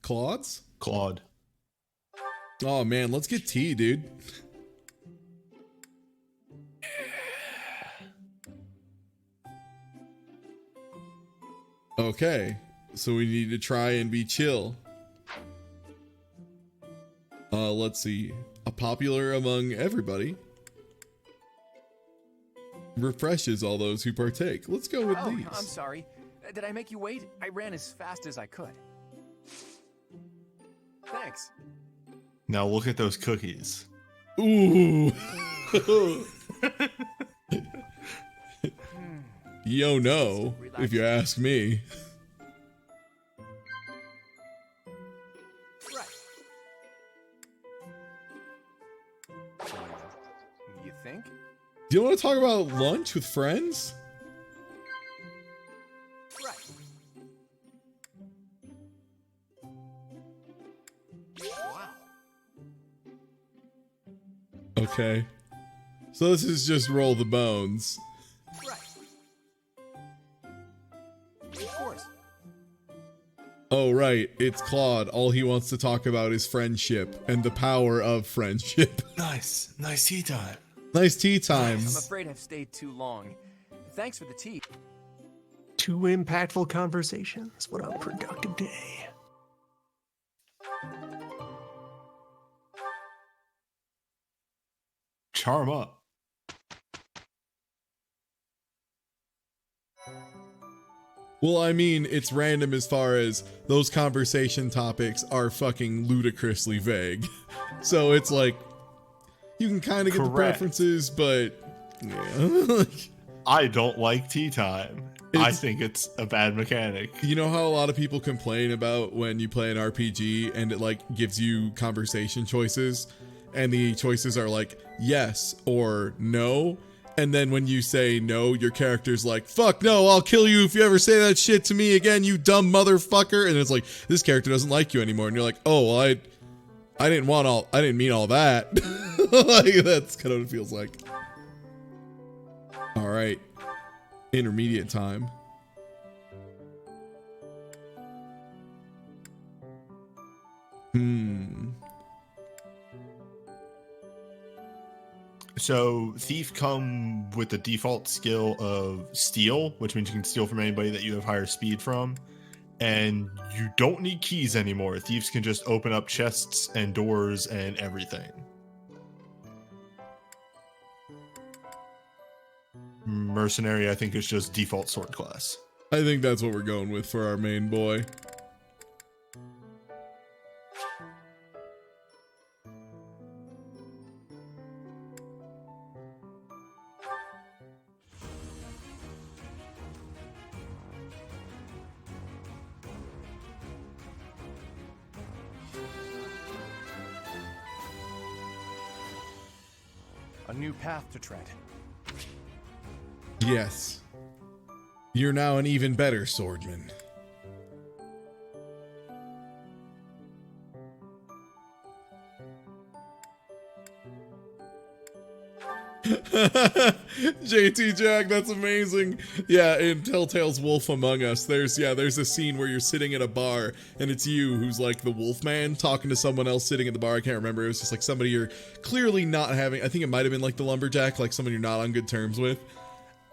Claude's? Claude. Oh man, let's get T, dude. Okay, so we need to try and be chill. Let's see. A popular among everybody. refreshes all those who partake. Let's go with Oh, these. I'm sorry. Did I make you wait? I ran as fast as I could. Thanks. Now look at those cookies. Ooh. Yo, no, if you ask me. You think? Do you want to talk about lunch with friends? Okay. So this is just roll the bones. Of course. Oh, right. It's Claude. All he wants to talk about is friendship and the power of friendship. Nice. Nice tea time. Nice tea I'm times. afraid I've stayed too long. Thanks for the tea. 2 impactful conversations. What a productive day. Charm up. Well, I mean, it's random as far as those conversation topics are fucking ludicrously vague. So it's like, you can kind of get the Correct. preferences, but yeah. I don't like tea time. I think it's a bad mechanic. You know how a lot of people complain about when you play an RPG and it like gives you conversation choices and the choices are like yes or no? And then when you say no, your character's like, fuck no, I'll kill you if you ever say that shit to me again, you dumb motherfucker. And it's like, this character doesn't like you anymore. And you're like, oh, well, I didn't mean all that. Like, that's kind of what it feels like. All right. Intermediate time. So Thief come with the default skill of steal, which means you can steal from anybody that you have higher speed from. And you don't need keys anymore. Thieves can just open up chests and doors and everything. Mercenary, I think, is just default sword class. I think that's what we're going with for our main boy. A new path to tread. Yes. You're now an even better swordsman. JT Jack, that's amazing. Yeah, in Telltale's Wolf Among Us, there's a scene where you're sitting at a bar and it's you who's like the wolf man talking to someone else sitting at the bar. I can't remember. It was just like somebody you're clearly not having, I think it might have been like the lumberjack, like someone you're not on good terms with.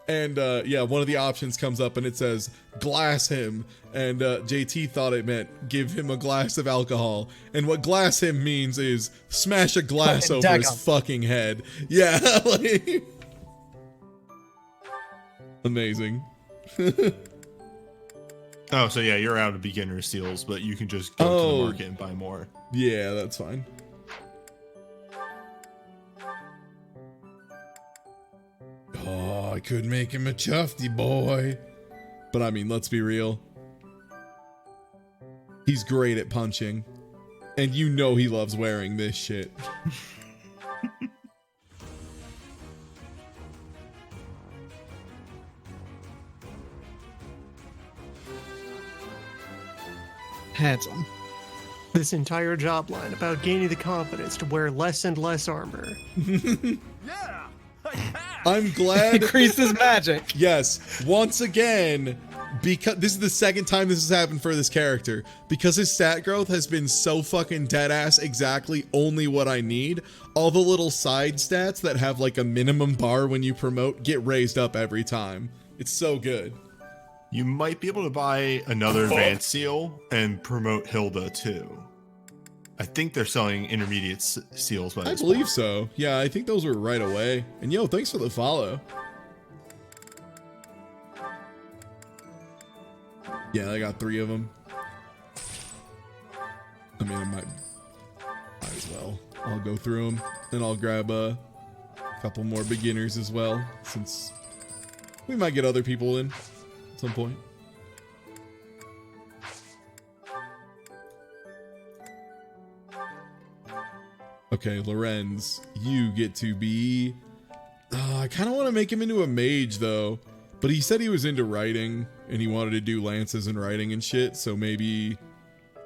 And yeah, one of the options comes up and it says glass him, and JT thought it meant give him a glass of alcohol, and what glass him means is smash a glass Fucking over deck his him. fucking head. Yeah, like, amazing. Oh, so yeah, you're out of beginner steals, but you can just go to the market and buy more. Yeah, that's fine. Oh, I could make him a chufty boy. But I mean, let's be real. He's great at punching. And you know he loves wearing this shit. Handsome. This entire job line about gaining the confidence to wear less and less armor. I'm glad. Increases magic. Yes. Once again, because this is the second time this has happened for this character, because his stat growth has been so fucking dead ass exactly only what I need. All the little side stats that have like a minimum bar when you promote get raised up every time. It's so good. You might be able to buy another advanced seal and promote Hilda too. I think they're selling intermediate seals by I this believe point. so. Yeah, I think those were right away. And yo, thanks for the follow. Yeah, I got 3 of them. I mean, I might as well. I'll go through them, and I'll grab a couple more beginners as well, since we might get other people in at some point. Okay, Lorenz, you get to be... I kind of want to make him into a mage, though. But he said he was into writing, and he wanted to do lances and writing and shit, so maybe...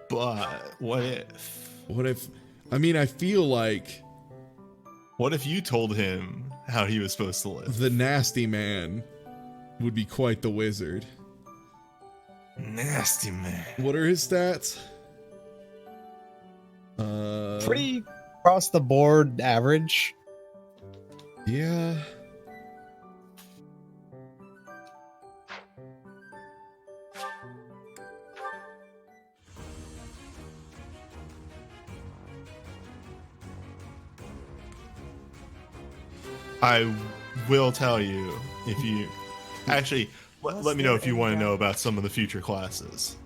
But what if? What if... I mean, I feel like... What if you told him how he was supposed to live? The nasty man would be quite the wizard. Nasty man. What are his stats? Pretty across the board average. Yeah. I will tell you if you... Actually, let me know if you want to know about some of the future classes.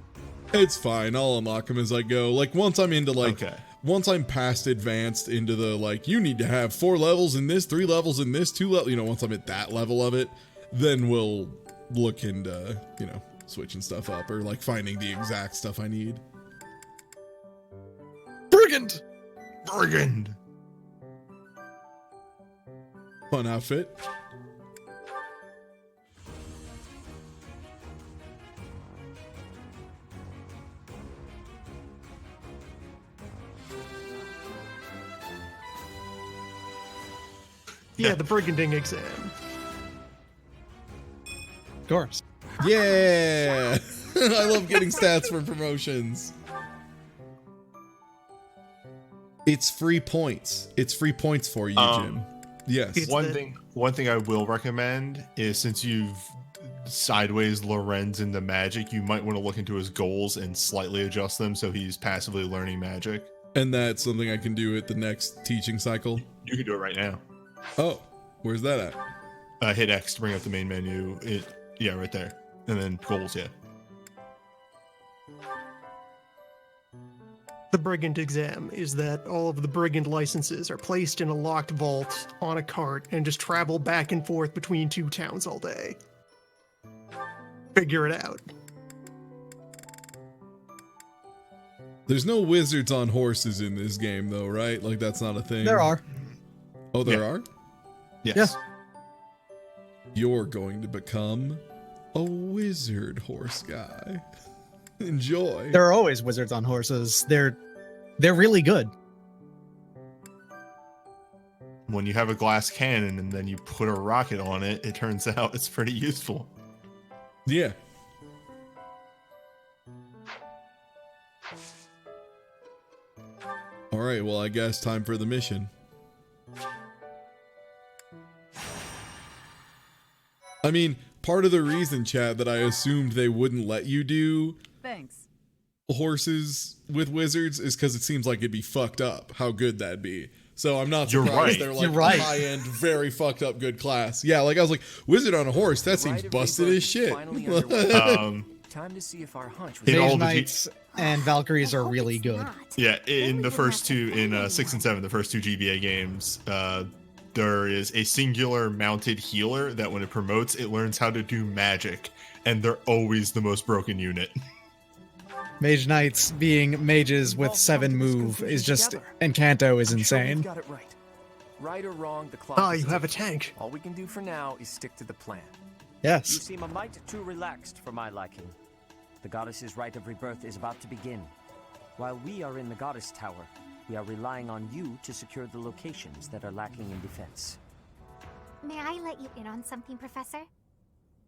It's fine. I'll unlock them as I go. Like, once I'm into, like... Okay. Once I'm past advanced into the, like, you need to have 4 levels in this, 3 levels in this, 2 levels... You know, once I'm at that level of it, then we'll look into, you know, switching stuff up or, like, finding the exact stuff I need. Brigand! Brigand! Fun outfit. Yeah, the briganding exam. Of course. Yeah! I love getting stats for promotions. It's free points. It's free points for you, Jim. Yes. One thing I will recommend is, since you've sideways Lorenz into magic, you might want to look into his goals and slightly adjust them so he's passively learning magic. And that's something I can do at the next teaching cycle? You can do it right now. Oh, where's that at? Hit X to bring up the main menu. Yeah, right there. And then goals, yeah. The brigand exam is that all of the brigand licenses are placed in a locked vault on a cart and just travel back and forth between 2 towns all day. Figure it out. There's no wizards on horses in this game, though, right? Like, that's not a thing. There are. Oh, there are? Yes. Yeah. You're going to become a wizard horse guy. Enjoy. There are always wizards on horses. They're really good. When you have a glass cannon and then you put a rocket on it, it turns out it's pretty useful. Yeah. All right, well, I guess time for the mission. I mean, part of the reason, Chad, that I assumed they wouldn't let you do Thanks. horses with wizards is because it seems like it'd be fucked up how good that'd be. So I'm not You're surprised right. they're like You're right. a high-end, very fucked up good class. Yeah, like I was like, wizard on a horse, that seems busted as shit. Time to see if our hunch was In all Mage the Knights and Valkyries are really good. Yeah, in the first two, in 6 and 7, the first 2 GBA games, there is a singular mounted healer that when it promotes, it learns how to do magic, and they're always the most broken unit. Mage Knights being mages with 7 move is just... Encanto is insane. Got it right. Right or wrong, the clock. You have a tank. All we can do for now is stick to the plan. Yes. You seem a mite too relaxed for my liking. The goddess's rite of rebirth is about to begin. While we are in the goddess tower, we are relying on you to secure the locations that are lacking in defense. May I let you in on something, Professor?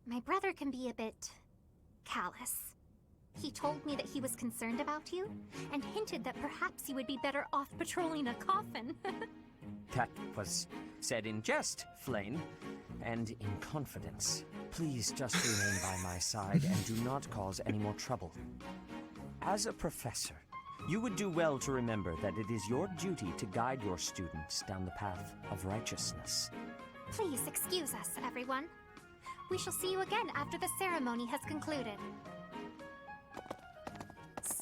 My brother can be a bit callous. He told me that he was concerned about you, and hinted that perhaps you would be better off patrolling a coffin. That was said in jest, Flame, and in confidence. Please just remain by my side and do not cause any more trouble. As a professor, you would do well to remember that it is your duty to guide your students down the path of righteousness. Please excuse us, everyone. We shall see you again after the ceremony has concluded.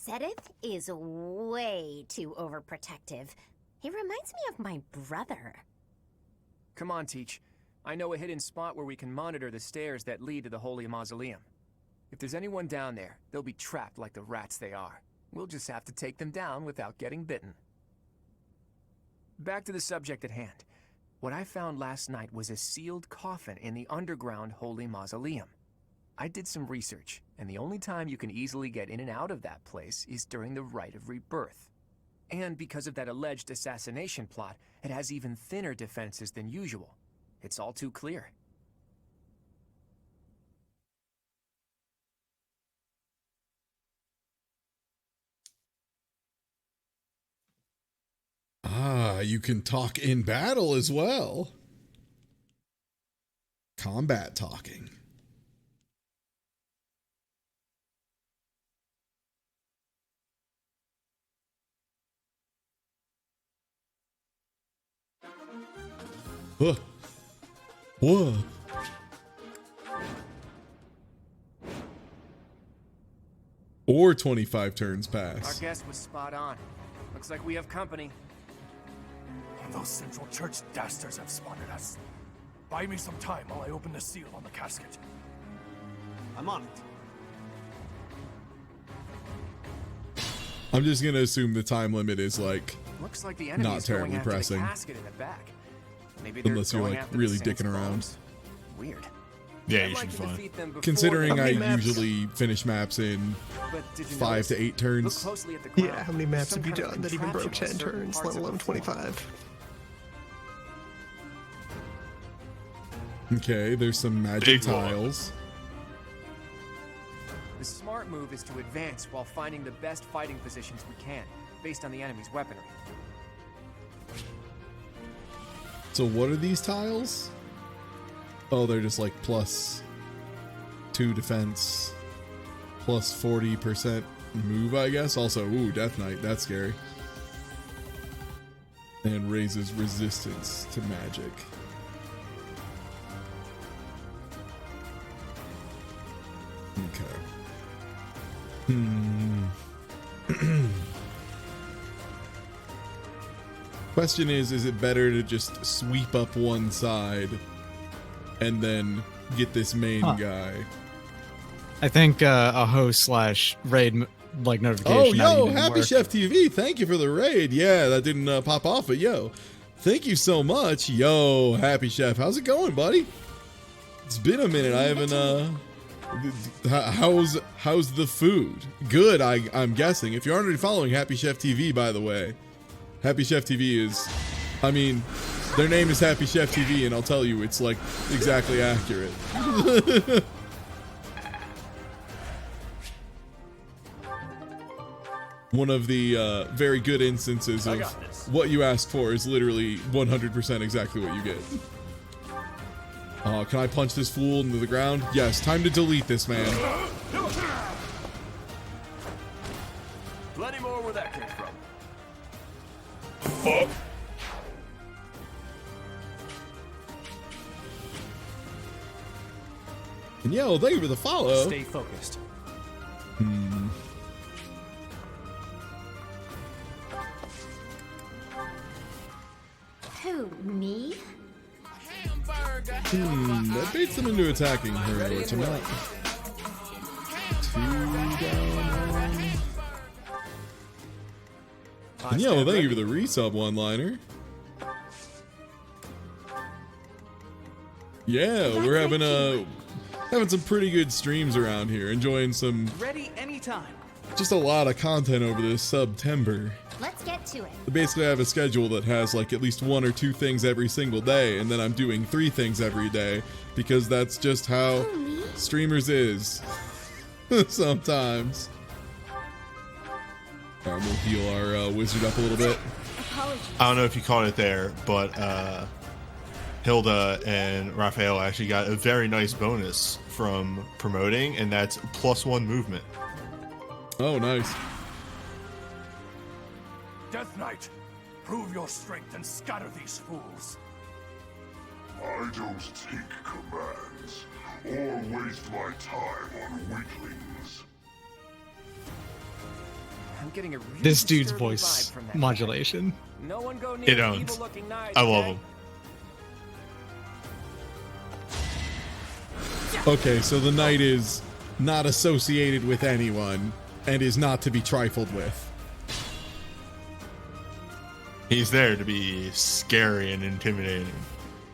Sedith is way too overprotective. He reminds me of my brother. Come on, Teach. I know a hidden spot where we can monitor the stairs that lead to the Holy Mausoleum. If there's anyone down there, they'll be trapped like the rats they are. We'll just have to take them down without getting bitten. Back to the subject at hand. What I found last night was a sealed coffin in the underground Holy Mausoleum. I did some research, and the only time you can easily get in and out of that place is during the Rite of Rebirth. And because of that alleged assassination plot, it has even thinner defenses than usual. It's all too clear. Ah, you can talk in battle as well. Combat talking. Huh. Whoa. Or 25 turns Our pass. guess was spot on. Looks like we have company. Those Central Church dastards have spotted us. Buy me some time while I open the seal on the casket. I'm on it. I'm just gonna assume the time limit is like Looks like the enemy's not terribly going after pressing, the casket in the back. Maybe they're unless you're going like after really the Saints' dicking around. bones. Weird. Yeah, I'd you like should to be fine. defeat them before Considering they- I many maps? usually finish maps in But did you 5 notice? to 8 Look turns. closely at the ground. Yeah, how many maps Some have you kind of done that even broke contraption 10 on certain turns, parts let of alone the floor. 25? Okay, there's some magic Big wall. tiles. The smart move is to advance while finding the best fighting positions we can, based on the enemy's weaponry. So what are these tiles? Oh, they're just like +2 defense, +40% move, I guess. Also, ooh, Death Knight, that's scary. And raises resistance to magic. Okay. Question is it better to just sweep up one side and then get this main guy? I think a host / raid notification. Oh, not yo, even Happy work. Chef TV, thank you for the raid. Yeah, that didn't pop off, but yo, thank you so much. Yo, Happy Chef, how's it going, buddy? It's been a minute. I haven't. How's the food? Good, I'm guessing. If you're already following Happy Chef TV, by the way, Happy Chef TV is, I mean, their name is Happy Chef TV, and I'll tell you, it's like exactly accurate. One of the very good instances of what you asked for is literally 100% exactly what you get. Can I punch this fool into the ground? Yes, time to delete this man. Plenty more where that came from. And yo, thank you for the follow. Stay focused. Who, me? That baits them into attacking her, which I'm not too down on. And yo, thank you for the resub one-liner. Yeah, we're having some pretty good streams around here. Enjoying some, Ready anytime. just a lot of content over this September. Let's get to it. Basically, I have a schedule that has like at least 1 or 2 things every single day, and then I'm doing 3 things every day because that's just how streamers is. Sometimes. Alright, we'll heal our wizard up a little bit. I don't know if you caught it there, but Hilda and Raphael actually got a very nice bonus from promoting, and that's +1 movement. Oh, nice. Death Knight, prove your strength and scatter these fools. I don't take commands or waste my time on weaklings. I'm getting a really This dude's disturbing voice vibe from that. modulation. No one go near It the owns. evil-looking knights, I love okay? him. Okay, so the knight is not associated with anyone and is not to be trifled with. He's there to be scary and intimidating.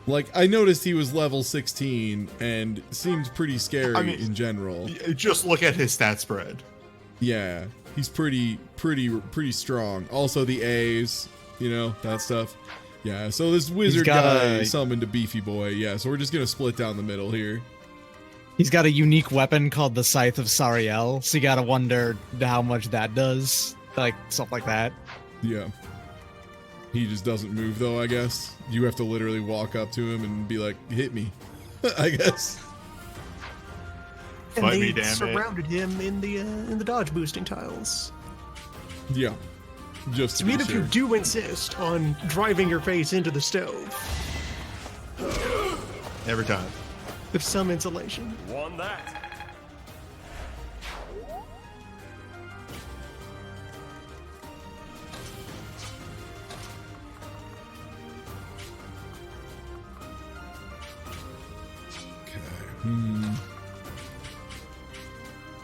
Like, I noticed he was level 16 and seems pretty scary in general. Just look at his stat spread. Yeah, he's pretty strong. Also the A's, you know, that stuff. Yeah, so this wizard got guy summoned a beefy boy. Yeah, so we're just gonna split down the middle here. He's got a unique weapon called the Scythe of Sariel, so you gotta wonder how much that does. Like, stuff like that. Yeah. He just doesn't move though, I guess. You have to literally walk up to him and be like, hit me. I guess. And Fight they me, damn it. surrounded him in the dodge boosting tiles. Yeah. Just to I mean, be if sure. you do insist on driving your face into the stove, Every time. with some insulation. Won that.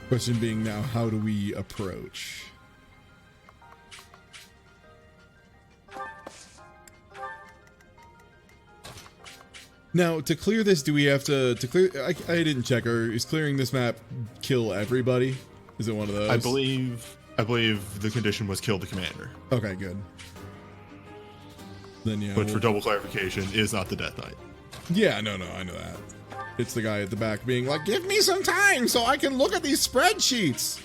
Question being now, how do we approach? Now, to clear this, do we have to clear? I didn't check. Is clearing this map kill everybody? Is it one of those? I believe the condition was kill the commander. Okay, good. Then yeah. But for double clarification, is not the Death Knight. Yeah, no, I know that. It's the guy at the back being like, give me some time so I can look at these spreadsheets.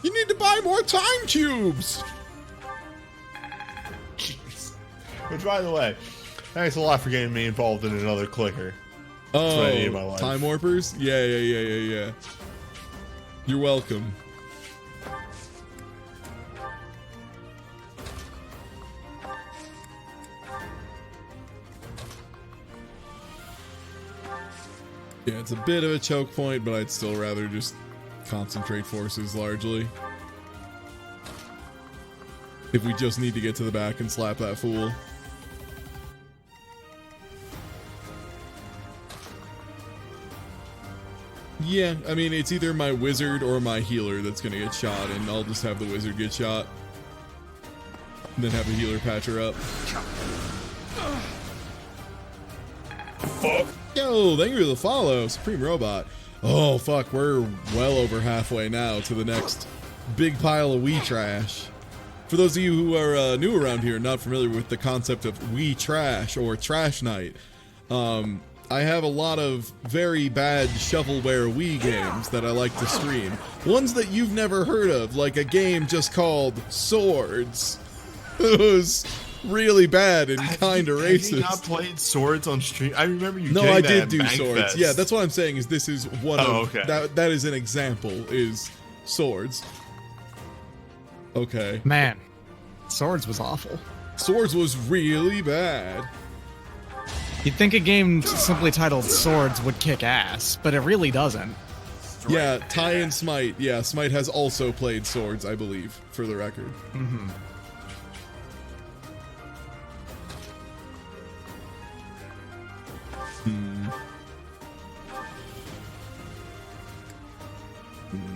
You need to buy more time cubes. Jeez. Which, by the way, thanks a lot for getting me involved in another clicker. That's what I need in my life. Time warpers? Yeah. You're welcome. Yeah, it's a bit of a choke point, but I'd still rather just concentrate forces largely. If we just need to get to the back and slap that fool. Yeah, I mean, it's either my wizard or my healer that's gonna get shot, and I'll just have the wizard get shot. And then have the healer patch her up. Fuck. Yo, thank you for the follow, Supreme Robot. Oh, fuck, we're well over halfway now to the next big pile of Wii trash. For those of you who are new around here, not familiar with the concept of Wii trash or trash night, I have a lot of very bad shovelware Wii games that I like to stream. Ones that you've never heard of, like a game just called Swords. It was really bad and kind of racist. Have you not played Swords on stream? I remember you. No, getting I that did at do Bang Swords. Fest. Yeah, that's what I'm saying. Is this is one of okay. that is an example. Is Swords. Okay. Man, Swords was awful. Swords was really bad. You'd think a game simply titled Swords would kick ass, but it really doesn't. Yeah, Ty and Smite. Yeah, Smite has also played Swords, I believe, for the record. Mm-hmm.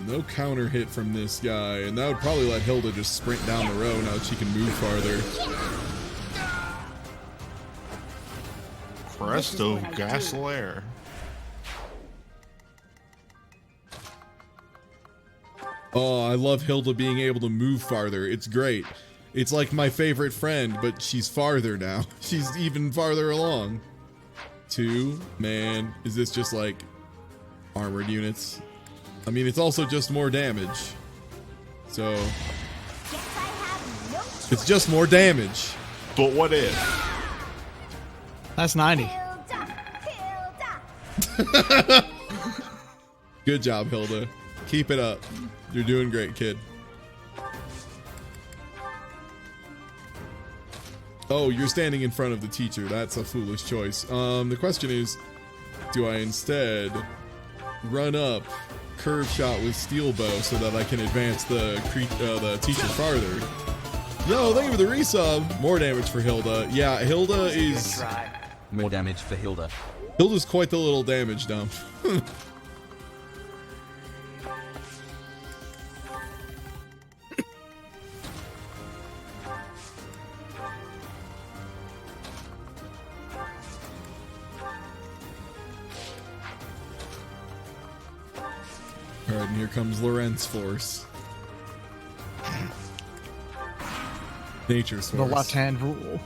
No counter hit from this guy, and that would probably let Hilda just sprint down the row now that she can move farther. Presto Gasolaire. Oh, I love Hilda being able to move farther. It's great. It's like my favorite friend, but she's farther now. She's even farther along. 2, man, is this just like armored units? I mean, it's also just more damage. So, it's just more damage. But what if? That's 90. Good job, Hilda. Keep it up. You're doing great, kid. Oh, you're standing in front of the teacher. That's a foolish choice. The question is, do I instead run up curve shot with steel bow so that I can advance the teacher farther. Yo, thank you for the resub. More damage for Hilda. Yeah, Hilda is... More damage for Hilda. Hilda's quite the little damage dump. Alright, and here comes Lorentz Force. Nature's Force. The left-hand rule.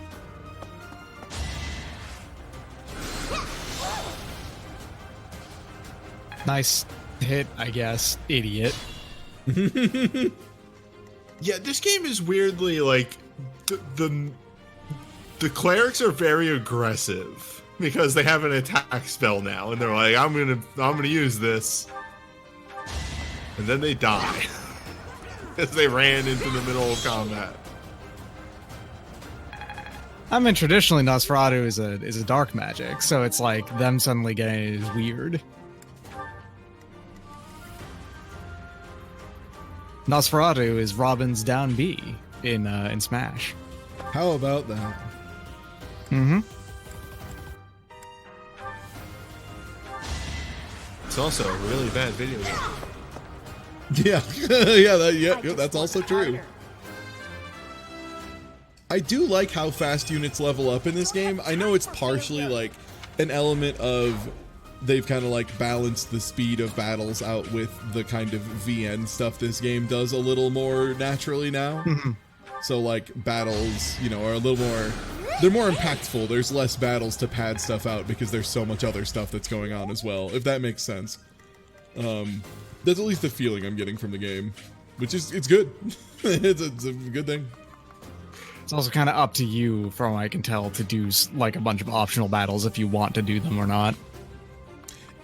Nice hit, I guess. Idiot. Yeah, this game is weirdly like the clerics are very aggressive because they have an attack spell now, and they're like, I'm gonna use this, and then they die as they ran into the middle of combat. I mean, traditionally Nosferatu is a dark magic, so it's like them suddenly getting it is weird. Nosferatu is Robin's down B in Smash. How about that? Mm-hmm. It's also a really bad video game. Yeah, that's also true. I do like how fast units level up in this game. I know it's partially like an element of they've kind of like balanced the speed of battles out with the kind of VN stuff this game does a little more naturally now. So like battles, you know, are a little more, they're more impactful. There's less battles to pad stuff out because there's so much other stuff that's going on as well, if that makes sense. That's at least the feeling I'm getting from the game, which is, it's good. it's a good thing. It's also kind of up to you, from what I can tell, to do like a bunch of optional battles if you want to do them or not.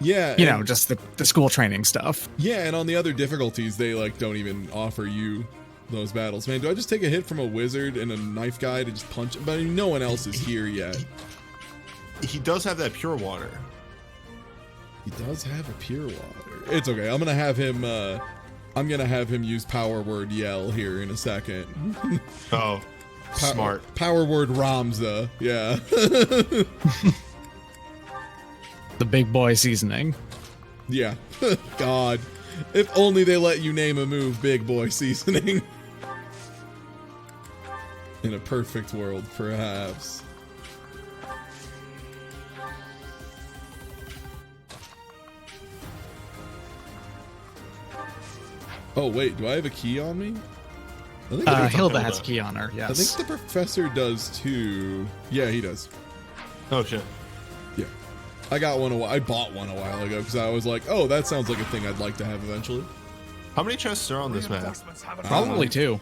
Yeah. You know, just the school training stuff. Yeah, and on the other difficulties, they like don't even offer you those battles. Man, do I just take a hit from a wizard and a knife guy to just punch him? But I mean, no one else is here yet. He does have that pure water. He does have a pure water. It's okay. I'm gonna have him use power word yell here in a second. Oh. Smart. Power word Ramza. Yeah. The big boy seasoning. Yeah. God. If only they let you name a move big boy seasoning. In a perfect world, perhaps. Oh, wait. Do I have a key on me? I think Hilda has a key on her, yes. I think the professor does too. Yeah, he does. Oh, shit. Yeah. I got one I bought one a while ago because I was like, oh, that sounds like a thing I'd like to have eventually. How many chests are on this map? Probably 2.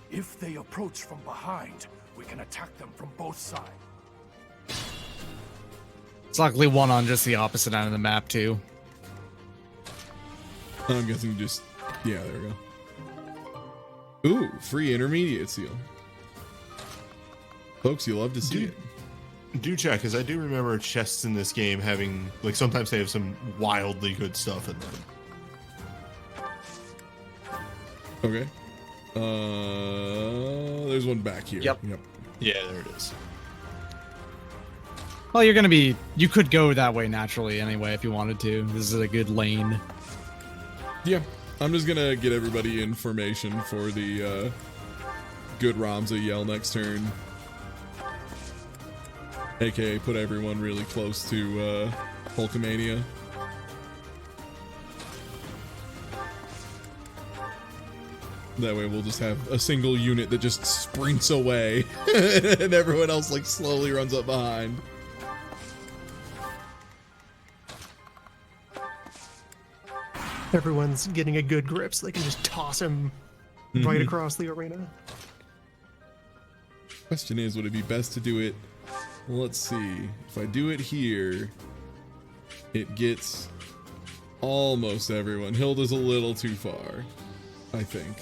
If they approach from behind, we can attack them from both sides. It's luckily one on just the opposite end of the map, too. I'm guessing just... Yeah, there we go. Ooh, free intermediate seal. Folks, you love to see it. Do check, because I do remember chests in this game having, like, sometimes they have some wildly good stuff in them. Okay. There's one back here. Yep. Yeah, there it is. Well, you could go that way naturally anyway if you wanted to. This is a good lane. Yeah. I'm just gonna get everybody information for the good Ramza yell next turn. AKA put everyone really close to Hulkamania. That way we'll just have a single unit that just sprints away and everyone else like slowly runs up behind. Everyone's getting a good grip so they can just toss him right across the arena. Question is, would it be best to do it? Well, let's see. If I do it here, it gets almost everyone. Hilda's a little too far, I think.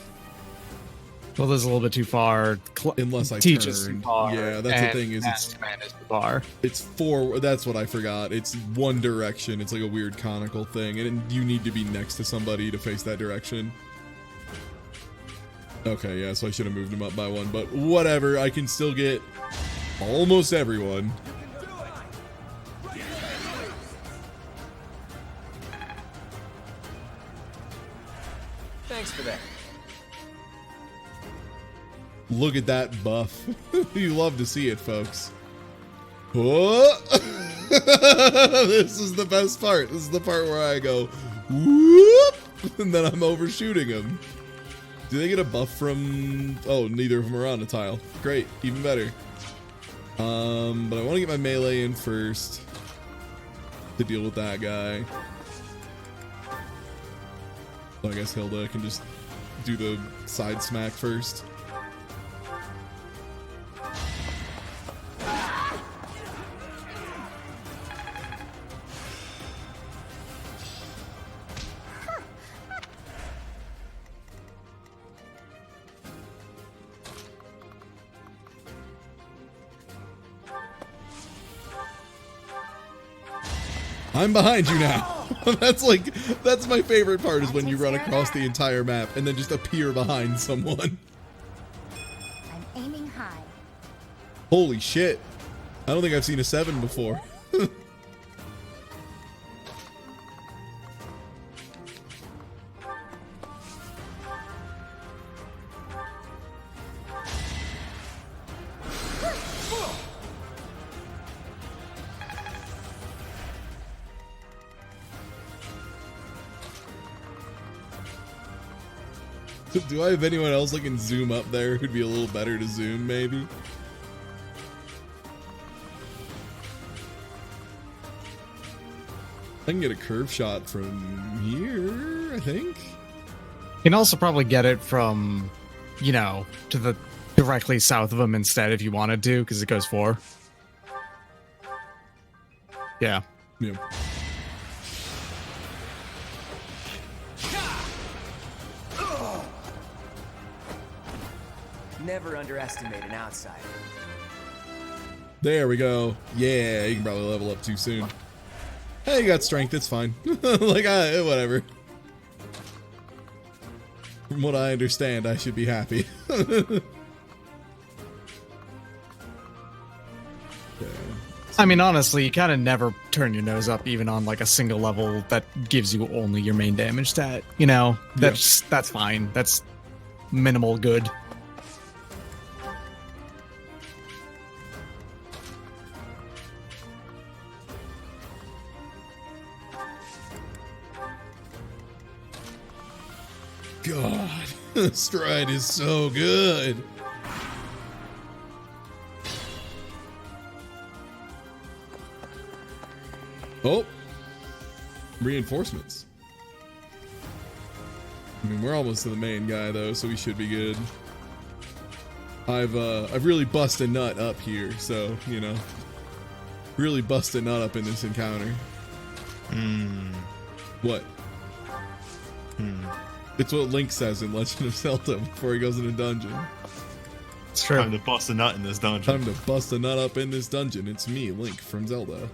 Well, this is a little bit too far. Unless I Teach is turn. too far. Yeah, that's the thing. Is Nasty Man is too far. It's four. That's what I forgot. It's one direction. It's like a weird conical thing, and you need to be next to somebody to face that direction. Okay, yeah. So I should have moved him up by one, but whatever. I can still get almost everyone. Thanks for that. Look at that buff. You love to see it, folks. Whoa. This is the best part. This is the part where I go, whoop, and then I'm overshooting them. Do they get a buff from... Oh, neither of them are on a tile. Great, even better. But I want to get my melee in first to deal with that guy. So I guess Hilda can just do the side smack first. I'm behind you now. That's my favorite part is when you run across the entire map and then just appear behind someone. I'm aiming high. Holy shit. I don't think I've seen a 7 before. Do I have anyone else that can zoom up there who'd be a little better to zoom, maybe? I can get a curve shot from here, I think. You can also probably get it from, you know, to the directly south of him instead if you wanted to, because it goes 4. Yeah. Yeah. Never underestimate an outsider. There we go. Yeah, you can probably level up too soon. Hey, you got strength. It's fine. Like, whatever. From what I understand, I should be happy. I mean, honestly, you kind of never turn your nose up even on like a single level that gives you only your main damage stat. You know, that's fine. That's minimal good. God, Stride is so good. Oh, reinforcements. I mean, we're almost to the main guy though, so we should be good. I've really busted a nut up here, so you know, really busted a nut up in this encounter. What? It's what Link says in Legend of Zelda before he goes in a dungeon. It's time to bust a nut in this dungeon. Time to bust a nut up in this dungeon. It's me, Link from Zelda.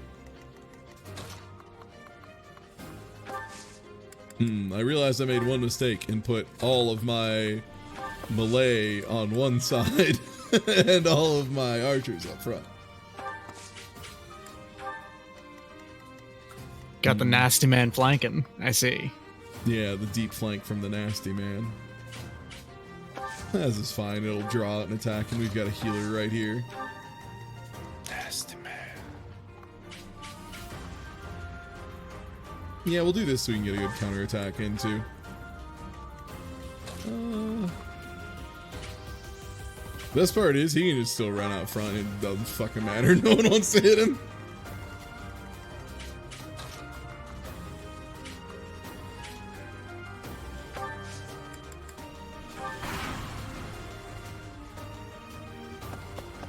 I realized I made one mistake and put all of my melee on one side and all of my archers up front. Got the nasty man flanking. I see. Yeah, the deep flank from the nasty man. This is fine. It'll draw an attack, and we've got a healer right here. Nasty man. Yeah, we'll do this so we can get a good counterattack in too. Best part is he can just still run out front. It doesn't fucking matter. No one wants to hit him.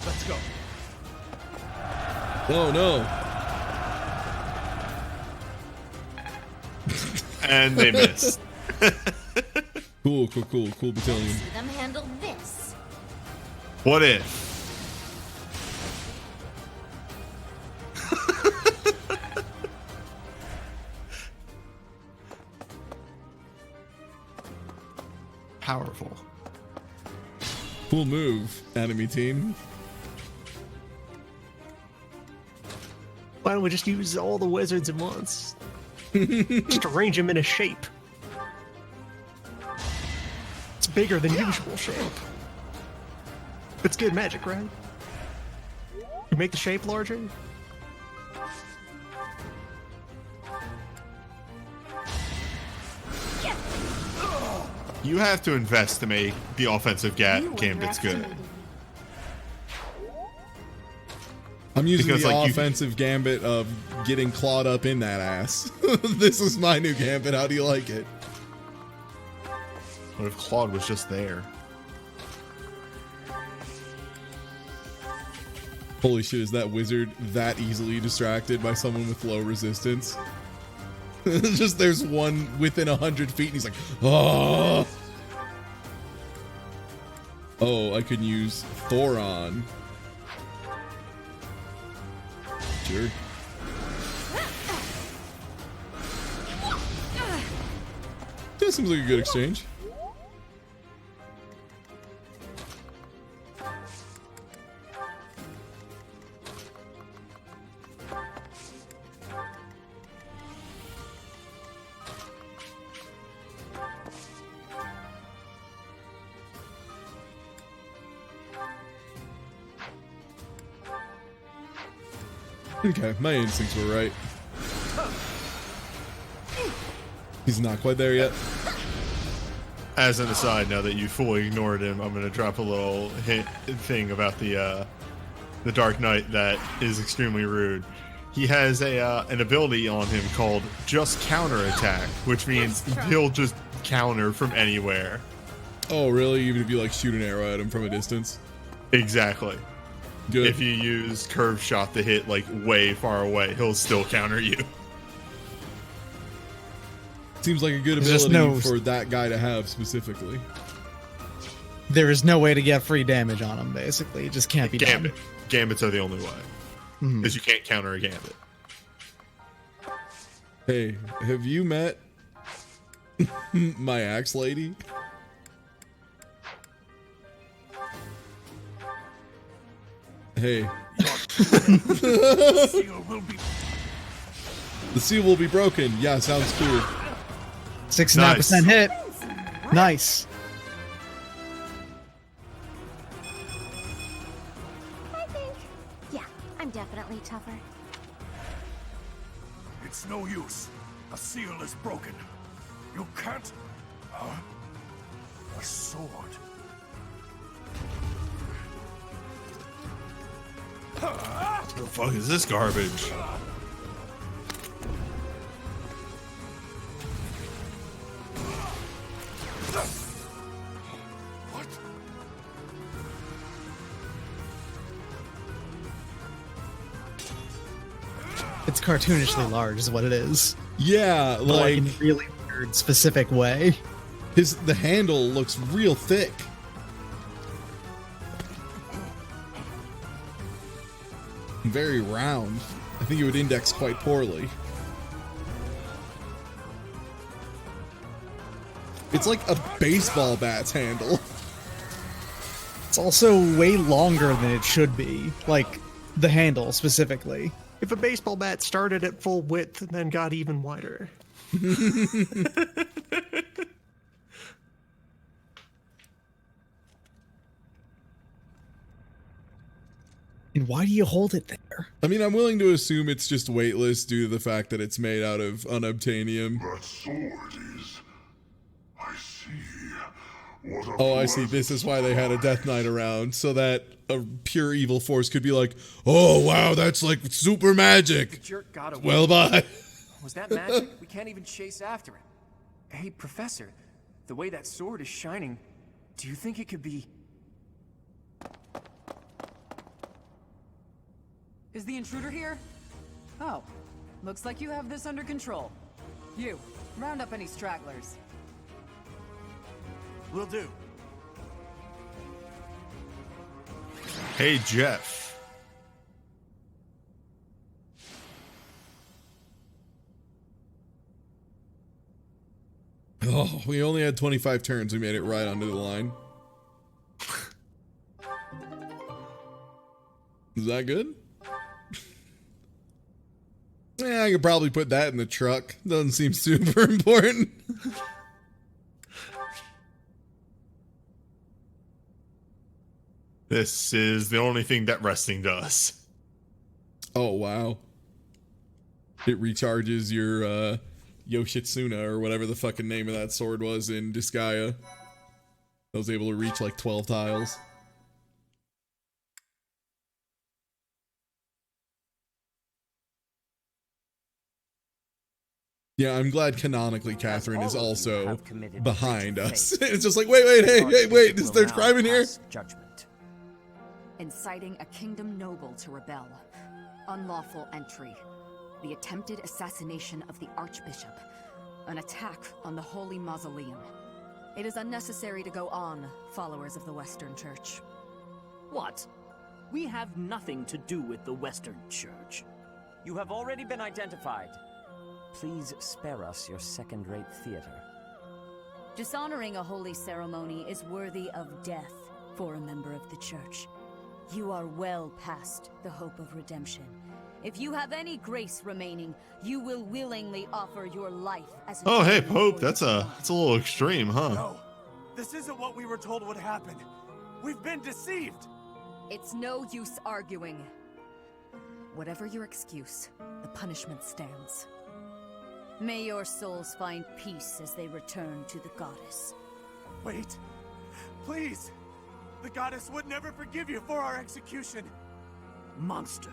Let's go. Oh no. And they missed. Cool battalion. See them handle this. What if? Powerful. Cool move, enemy team. Why don't we just use all the wizards at once? Just arrange them in a shape. It's bigger than usual shape. It's good magic, right? You make the shape larger? You have to invest to make the offensive gambits good. I'm using Because, the like, offensive gambit of getting clawed up in that ass. This is my new gambit. How do you like it? What if Claude was just there? Holy shit, is that wizard that easily distracted by someone with low resistance? Just there's one within 100 feet and he's like, oh! Oh, I could use Thoron. Sure. Yeah, seems like a good exchange. Okay, my instincts were right. He's not quite there yet. As an aside, now that you fully ignored him, I'm going to drop a little thing about the Dark Knight that is extremely rude. He has an ability on him called Just Counterattack, which means he'll just counter from anywhere. Oh, really? Even if you like shoot an arrow at him from a distance? Exactly. Good. If you use Curve Shot to hit like way far away, he'll still counter you. Seems like a good ability for that guy to have specifically. There is no way to get free damage on him, basically. It just can't be Gambit. done. Gambits are the only way. Because you can't counter a Gambit. Hey, have you met my axe lady? Hey. The seal will be broken. Yeah, sounds cool. 69% hit. Nice. I think, yeah, I'm definitely tougher. It's no use. The seal is broken. You can't... a sword. What the fuck is this garbage? It's cartoonishly large is what it is. Yeah, But, like in a really weird, specific way. The handle looks real thick. Very round. I think it would index quite poorly. It's like a baseball bat's handle. It's also way longer than it should be. Like, the handle, specifically. If a baseball bat started at full width and then got even wider. And why do you hold it there? I mean, I'm willing to assume it's just weightless due to the fact that it's made out of unobtainium. That sword is... I see. What a Oh, I see. This is why they had a Death Knight around, so that a pure evil force could be like, oh, wow, that's like super magic. Jerk got away. Well, bye. Was that magic? We can't even chase after it. Hey, Professor, the way that sword is shining, do you think it could be... Is the intruder here? Oh, looks like you have this under control. You, round up any stragglers. Will do. Hey, Jeff. Oh, we only had 25 turns. We made it right onto the line. Is that good? Yeah, I could probably put that in the truck. Doesn't seem super important. This is the only thing that resting does. Oh, wow. It recharges your Yoshitsuna or whatever the fucking name of that sword was in Disgaea. I was able to reach like 12 tiles. Yeah, I'm glad canonically Catherine is also behind us. It's just like, wait, hey, is there crime in here? Judgment. Inciting a kingdom noble to rebel. Unlawful entry. The attempted assassination of the Archbishop. An attack on the Holy Mausoleum. It is unnecessary to go on, followers of the Western Church. What? We have nothing to do with the Western Church. You have already been identified. Please spare us your second-rate theater. Dishonoring a holy ceremony is worthy of death for a member of the Church. You are well past the hope of redemption. If you have any grace remaining, you will willingly offer your life as Oh, hey, Pope, that's a little extreme, huh? No, this isn't what we were told would happen. We've been deceived. It's no use arguing. Whatever your excuse, the punishment stands. May your souls find peace as they return to the goddess. Wait, please. The goddess would never forgive you for our execution. Monster.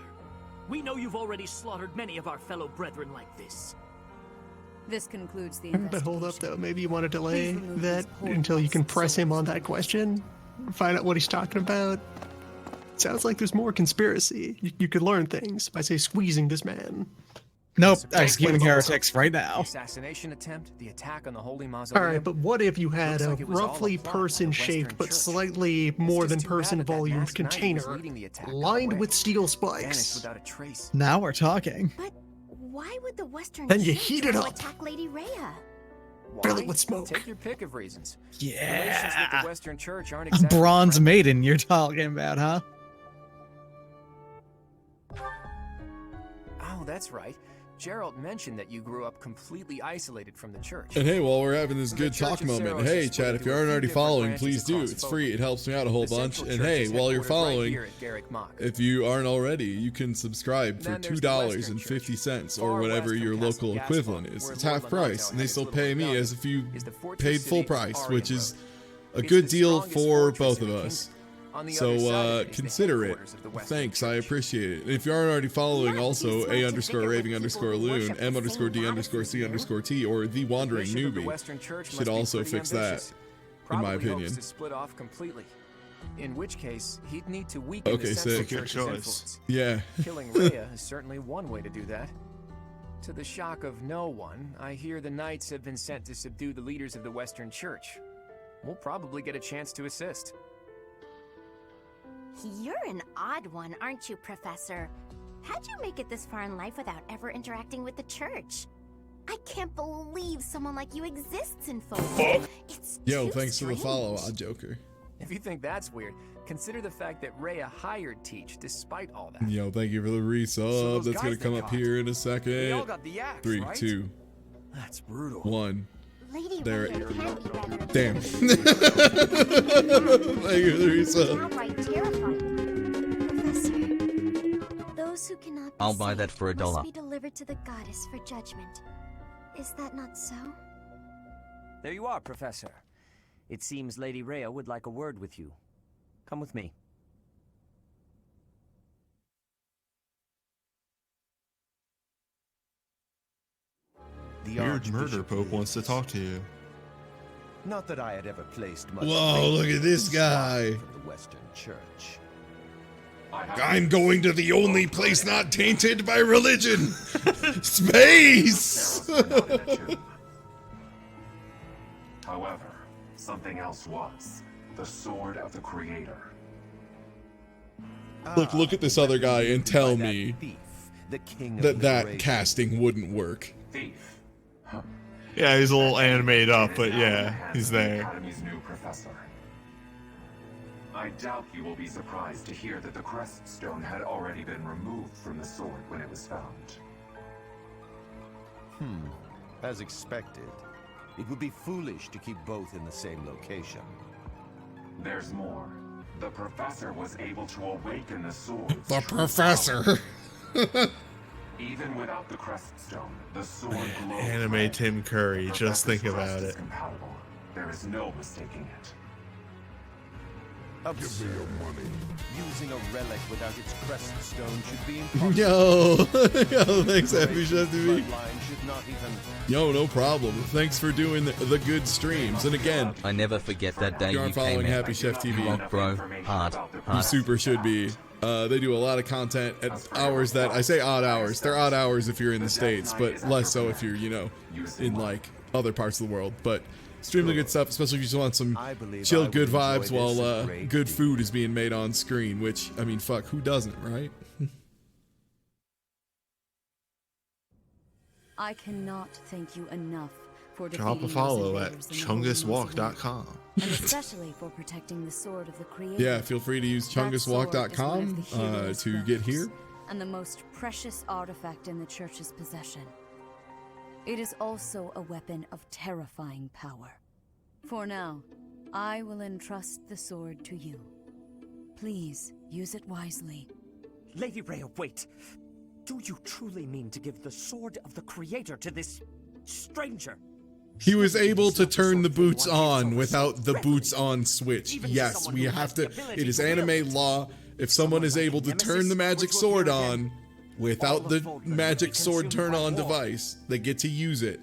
We know you've already slaughtered many of our fellow brethren like this. This concludes the But investigation. hold up, though. Maybe you want to delay Please remove that these poor until you can press him on that question. Find out what he's talking about. Sounds like there's more conspiracy. You could learn things by, say, squeezing this man. Nope, executing heretics right The now. assassination attempt, the attack on the Holy Mausoleum. Alright, but what if you had Looks a like it was all a roughly plot by the person-shaped Western but Church. slightly more than just too bad person that that volumed masked knight was container leading the attack lined away. with steel Vanished spikes? without a trace. Now we're talking. Why would the Western Then you Church heat it want up. to attack Lady Rhea? Fill it Why? with smoke. Take your pick of reasons. Yeah. Relations with the Western Church aren't A exactly bronze maiden you're talking about, huh? Oh, that's right. Gerald mentioned that you grew up completely isolated from the church. And hey, while we're having this The good Church talk of moment, Ceros hey, is split Chad, if into you a aren't few already different following, branches please do. across It's both. free. It helps me out a whole The bunch. Central And Church hey, is while you're headquartered right following, here at Garrick Mach. if you aren't already, you can subscribe for Then there's the Western $2.50 or far whatever west your from local Castle equivalent Gaspark, is. where It's Lord half price, Leonardo and they had still his little pay me rebellion, as if you is the fortress paid full city of price, Arian which is Road. a It's good the deal strongest for fortress both in of the us. kingdom. On the So other side of it is the consider it. headquarters of the Western Thanks, I Church. appreciate it. And if you aren't already following, also A_raving_loon, M_D_C_T, or The Wandering Bishop of the Newbie Western Church should must be also pretty fix ambitious. that, in my Probably hopes opinion. to split off completely. In which case, he'd need to weaken Okay, the Central sick. Good Church's choice. influence. Yeah. Killing Rhea is certainly one way to do that. To the shock of no one, I hear the Knights have been sent to subdue the leaders of the Western Church. We'll probably get a chance to assist. You're an odd one, aren't you, Professor? How'd you make it this far in life without ever interacting with the church? I can't believe someone like you exists in Folk. It's Yo, too thanks for the strange. follow, Odd Joker. If you think that's weird, consider the fact that Rhea hired Teach despite all that. Yo, thank you for the resub. So those That's gonna guys come they up caught, here in a They all second. got the axe, 3, right? 2, That's brutal. 1. Lady There Rhea it- can be rather Damn. intimidating. Thank you for the resub. Downright terrifying. Professor, those who cannot be I'll buy that saved for $1. must be delivered to the goddess for judgment. Is that not so? There you are, Professor. It seems Lady Rhea would like a word with you. Come with me. The Weird murder Pope wants to talk to you. Not that I had ever placed much Whoa, faith look at this in guy. from the Western Church. I'm going to the only place not tainted by religion. Space. However, something else was. The Sword of the Creator. Look at this other guy and tell me the king of that liberation. casting wouldn't work. Thief. Yeah, he's a little animated up, but yeah, he's there. Academy's new professor. I doubt you will be surprised to hear that the crest stone had already been removed from the sword when it was found. As expected. It would be foolish to keep both in the same location. There's more. The professor was able to awaken the sword. The professor. Even without the crest stone, the sword glows. Anime Tim Curry, just think about it. Compatible. There is no mistaking it. Absurd. Give me your money. Using a relic without its crest stone should be impossible. Yo, thanks, Happy Chef TV. Should not even... Yo, no problem. Thanks for doing the good streams. And again, I never forget that day if you you aren't came following in. Happy Chef TV, Rock, bro. Hard. you super should be. They do a lot of content at hours that I say odd hours. They're odd hours if you're in the States, but less so if you're, in like other parts of the world. But extremely good stuff, especially if you just want some chill, good vibes while good food is being made on screen. Which, I mean, fuck, who doesn't, right? I cannot thank you enough for Drop a defeating follow those at invaders in the Holy chunguswalk.com. and especially for protecting the sword of the Creator. Yeah, feel free to use chunguswalk.com to get here. And the most precious artifact in the Church's possession. It is also a weapon of terrifying power. For now, I will entrust the sword to you. Please use it wisely. Lady Rhea, wait. Do you truly mean to give the sword of the Creator to this stranger? He was able to turn the boots on without the boots on switch. Yes, we have to. It is anime law. If someone is able to turn the magic sword on without the magic sword turn on device, they get to use it.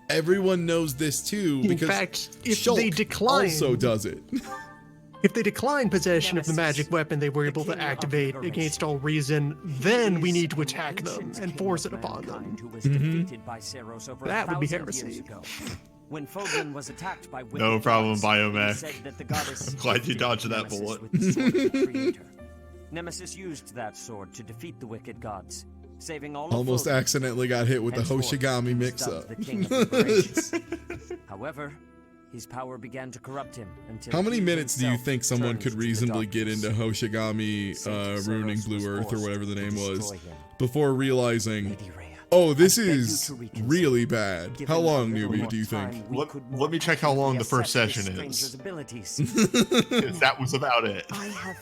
Everyone knows this too because in fact, if Shulk they decline, also does it. If they decline possession of the magic weapon they were able to activate against all reason, then we need to attack them and force it upon them. That would be heresy. When Foglan was attacked by No problem, he Biomech. said that the goddess I'm glad you gifted dodged that Nemesis bullet. with the sword of the Creator. Nemesis used that sword to defeat the wicked gods, saving all of Almost Foglan. accidentally got hit with the Henceforth, Hoshigami he was mix-up. dubbed the King of Liberation. However, his power began to corrupt him until How many he minutes do you himself think someone turned could to the reasonably get darkness. into Hoshigami Saint ruining Zeros was Blue Earth or forced whatever the to name was destroy him. before realizing, oh, this is really bad? How long, newbie, do you think? Let me check how long the first session is. Because that was about it.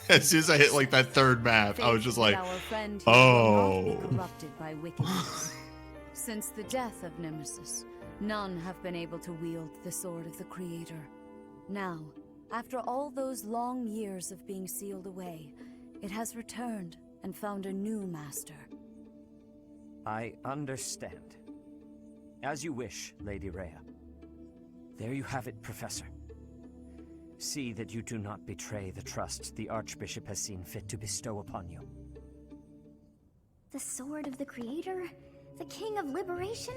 As soon as I hit like that third map, I was just like, oh. Corrupted by wickedness. Since the death of Nemesis, none have been able to wield the sword of the Creator. Now, after all those long years of being sealed away, it has returned and found a new master. I understand. As you wish, Lady Rhea. There you have it, Professor. See that you do not betray the trust the Archbishop has seen fit to bestow upon you. The sword of the Creator? The King of Liberation?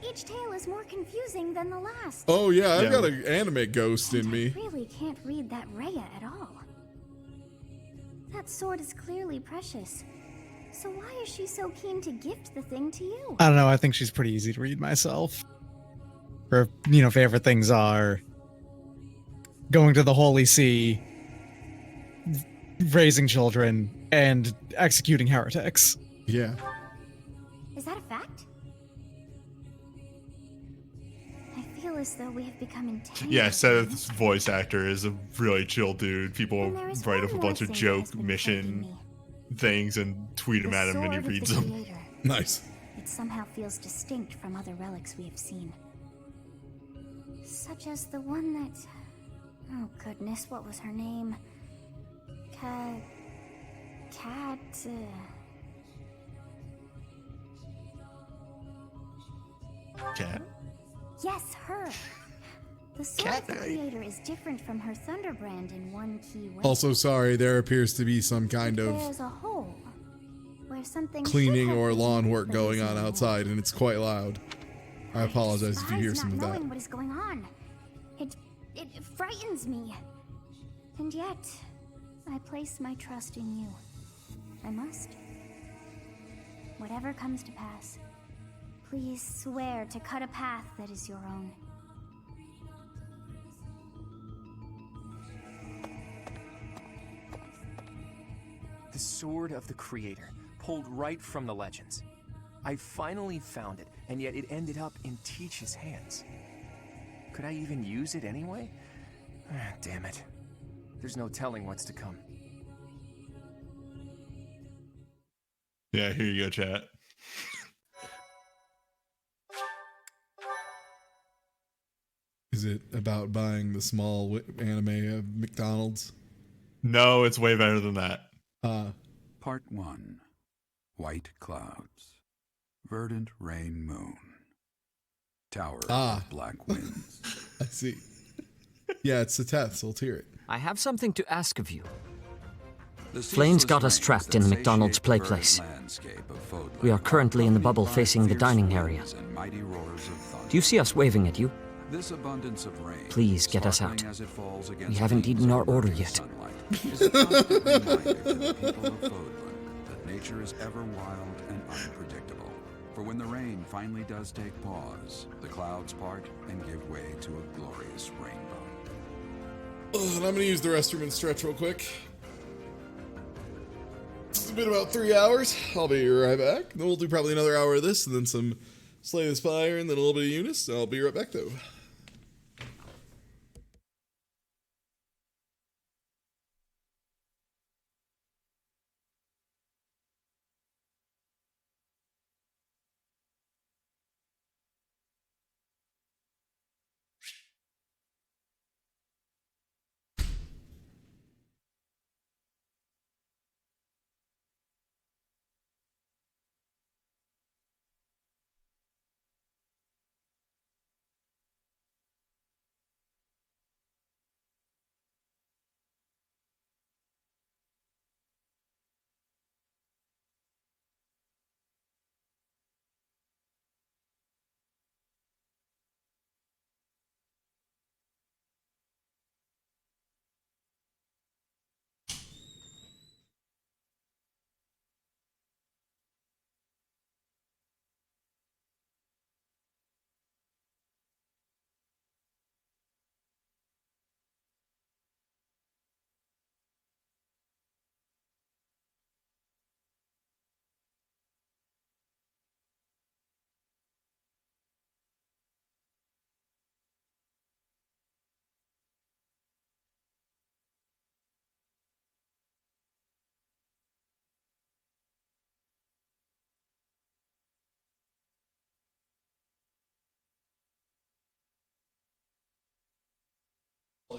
Each tale is more confusing than the last. Oh yeah, I've got an anime ghost in me. I really can't read that Rhea at all. That sword is clearly precious. So why is she so keen to gift the thing to you? I don't know. I think she's pretty easy to read myself. Her, favorite things are going to the Holy See, raising children, and executing heretics. Yeah. Is that a fact? I feel as though we have become entangled. Yeah, Seth's voice actor is a really chill dude. People write up a bunch of joke mission things and tweet them at him and he reads them. Nice. It somehow feels distinct from other relics we have seen. Such as the one that... Oh goodness, what was her name? Cat... Cat? Yes, her! The sword of the Creator is different from her Thunderbrand in one key way. Also, sorry, there appears to be some kind of There's a hole where something cleaning should have or been, lawn work but going is on no more. outside, and it's quite loud. I apologize if you hear Despise some of not that. knowing what is going on. It frightens me. And yet, I place my trust in you. I must. Whatever comes to pass, please swear to cut a path that is your own. The Sword of the Creator, pulled right from the legends. I finally found it, and yet it ended up in Teach's hands. Could I even use it anyway? Damn it. There's no telling what's to come. Yeah, here you go, chat. Is it about buying the small anime of McDonald's? No, it's way better than that. Part 1. White clouds. Verdant rain moon. Tower of black winds. I see. Yeah, it's the Teth, so let's hear it. I have something to ask of you. Flames got us trapped in the McDonald's play place. We are currently in the bubble facing the dining area. Do you see us waving at you? This abundance of rain, Please get us out. as it falls We against haven't eaten our order yet. is a constant reminder to the people of Fodlan that nature is ever wild and unpredictable. For when the rain finally does take pause, the clouds part and give way to a glorious rainbow. And I'm going to use the restroom and stretch real quick. It's been about 3 hours. I'll be right back. Then we'll do probably another hour of this, and then some Slay the Spire, and then a little bit of Eunice. I'll be right back, though.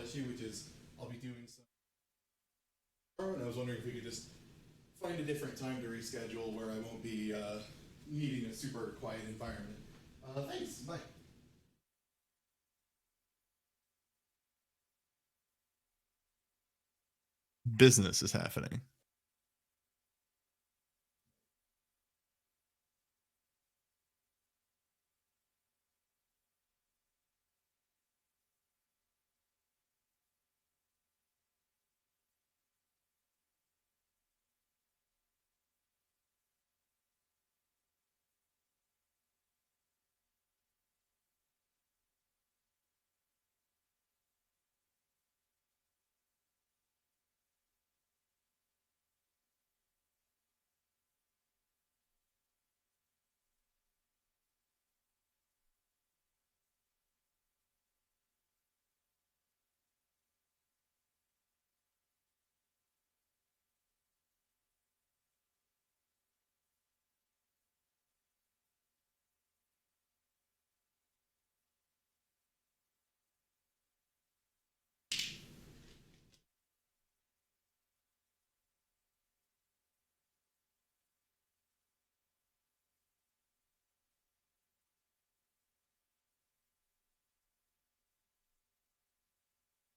Issue, which is I'll be doing some. And I was wondering if we could just find a different time to reschedule where I won't be needing a super quiet environment. Thanks. Bye. Business is happening.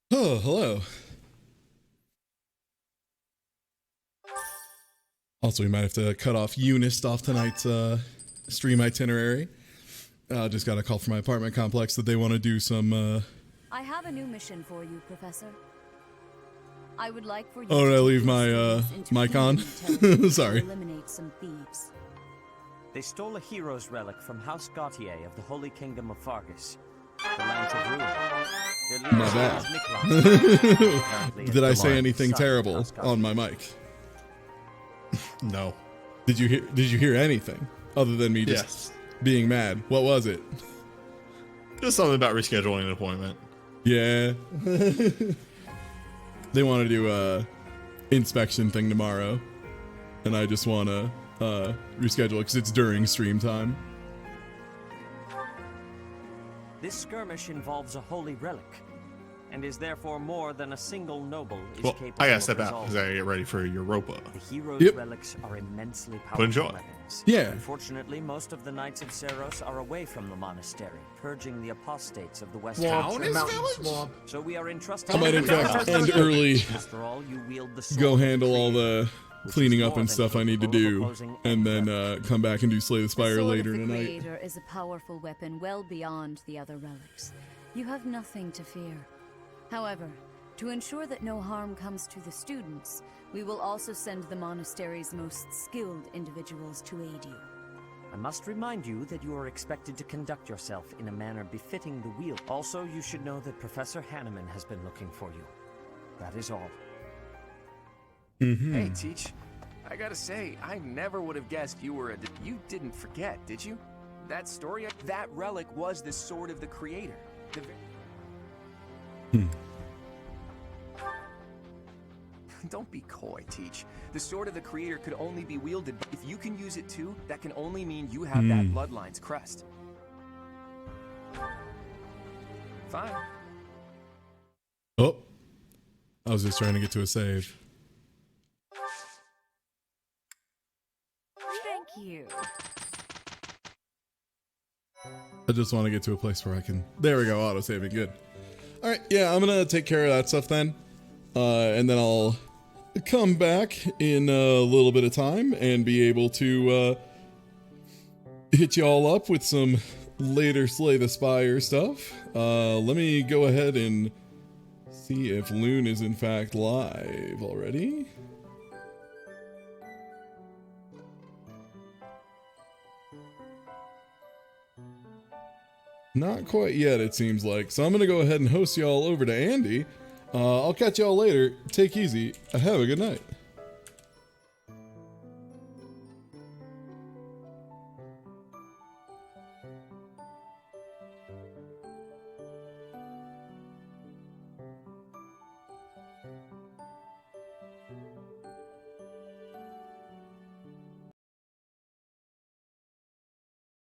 Oh, hello. Also, we might have to cut off Eunice off tonight's stream itinerary. Just got a call from my apartment complex that they want to do some. I have a new mission for you, Professor. I would like for you Oh, to did I take leave these my students into mic on? Kingdom territory Sorry. to eliminate some thieves. They stole a hero's relic from House Gautier of the Holy Kingdom of Fargus, the lands of ruin. Their leader My bad. is Miklas, apparently Did I the say Lord anything Son of terrible House on my mic? No. Did you hear anything other than me just being mad? What was it? Just something about rescheduling an appointment. Yeah. They want to do a inspection thing tomorrow, and I just want to reschedule it because it's during stream time. This skirmish involves a holy relic, and is therefore more than a single noble is Well, capable I gotta of step out resolving. because I gotta get ready for Europa. The hero's Yep. relics are immensely But powerful enjoy. weapons. Yeah. Unfortunately, most of the Knights of Seros are away from the monastery, purging the apostates of the West Swamp, Church. mountain swamp. So we are entrusted. I might in fact end early, After all, you wield the sword go of the handle all the which cleaning is up more and than stuff I need to capable of do, opposing and any then come back and do Slay the Spire the sword later of the tonight. Creator is a powerful weapon well beyond the other relics. You have nothing to fear. However, to ensure that no harm comes to the students, we will also send the monastery's most skilled individuals to aid you. I must remind you that you are expected to conduct yourself in a manner befitting the wield. Also, you should know that Professor Hanneman has been looking for you. That is all. Hey, Teach. I gotta say, I never would have guessed you were You didn't forget, did you? That story, that relic was the sword of the Creator. Don't be coy, Teach. The sword of the Creator could only be wielded. If you can use it too, that can only mean you have that bloodline's crest. Fine. Oh, I was just trying to get to a save. Thank you. I just want to get to a place where I can. There we go, auto saving. Good. All right, yeah, I'm gonna take care of that stuff then, and then I'll come back in a little bit of time and be able to hit you all up with some later Slay the Spire stuff. Let me go ahead and see if Loon is in fact live already. Not quite yet, it seems like. So I'm going to go ahead and host y'all over to Andy. I'll catch y'all later. Take easy. Have a good night.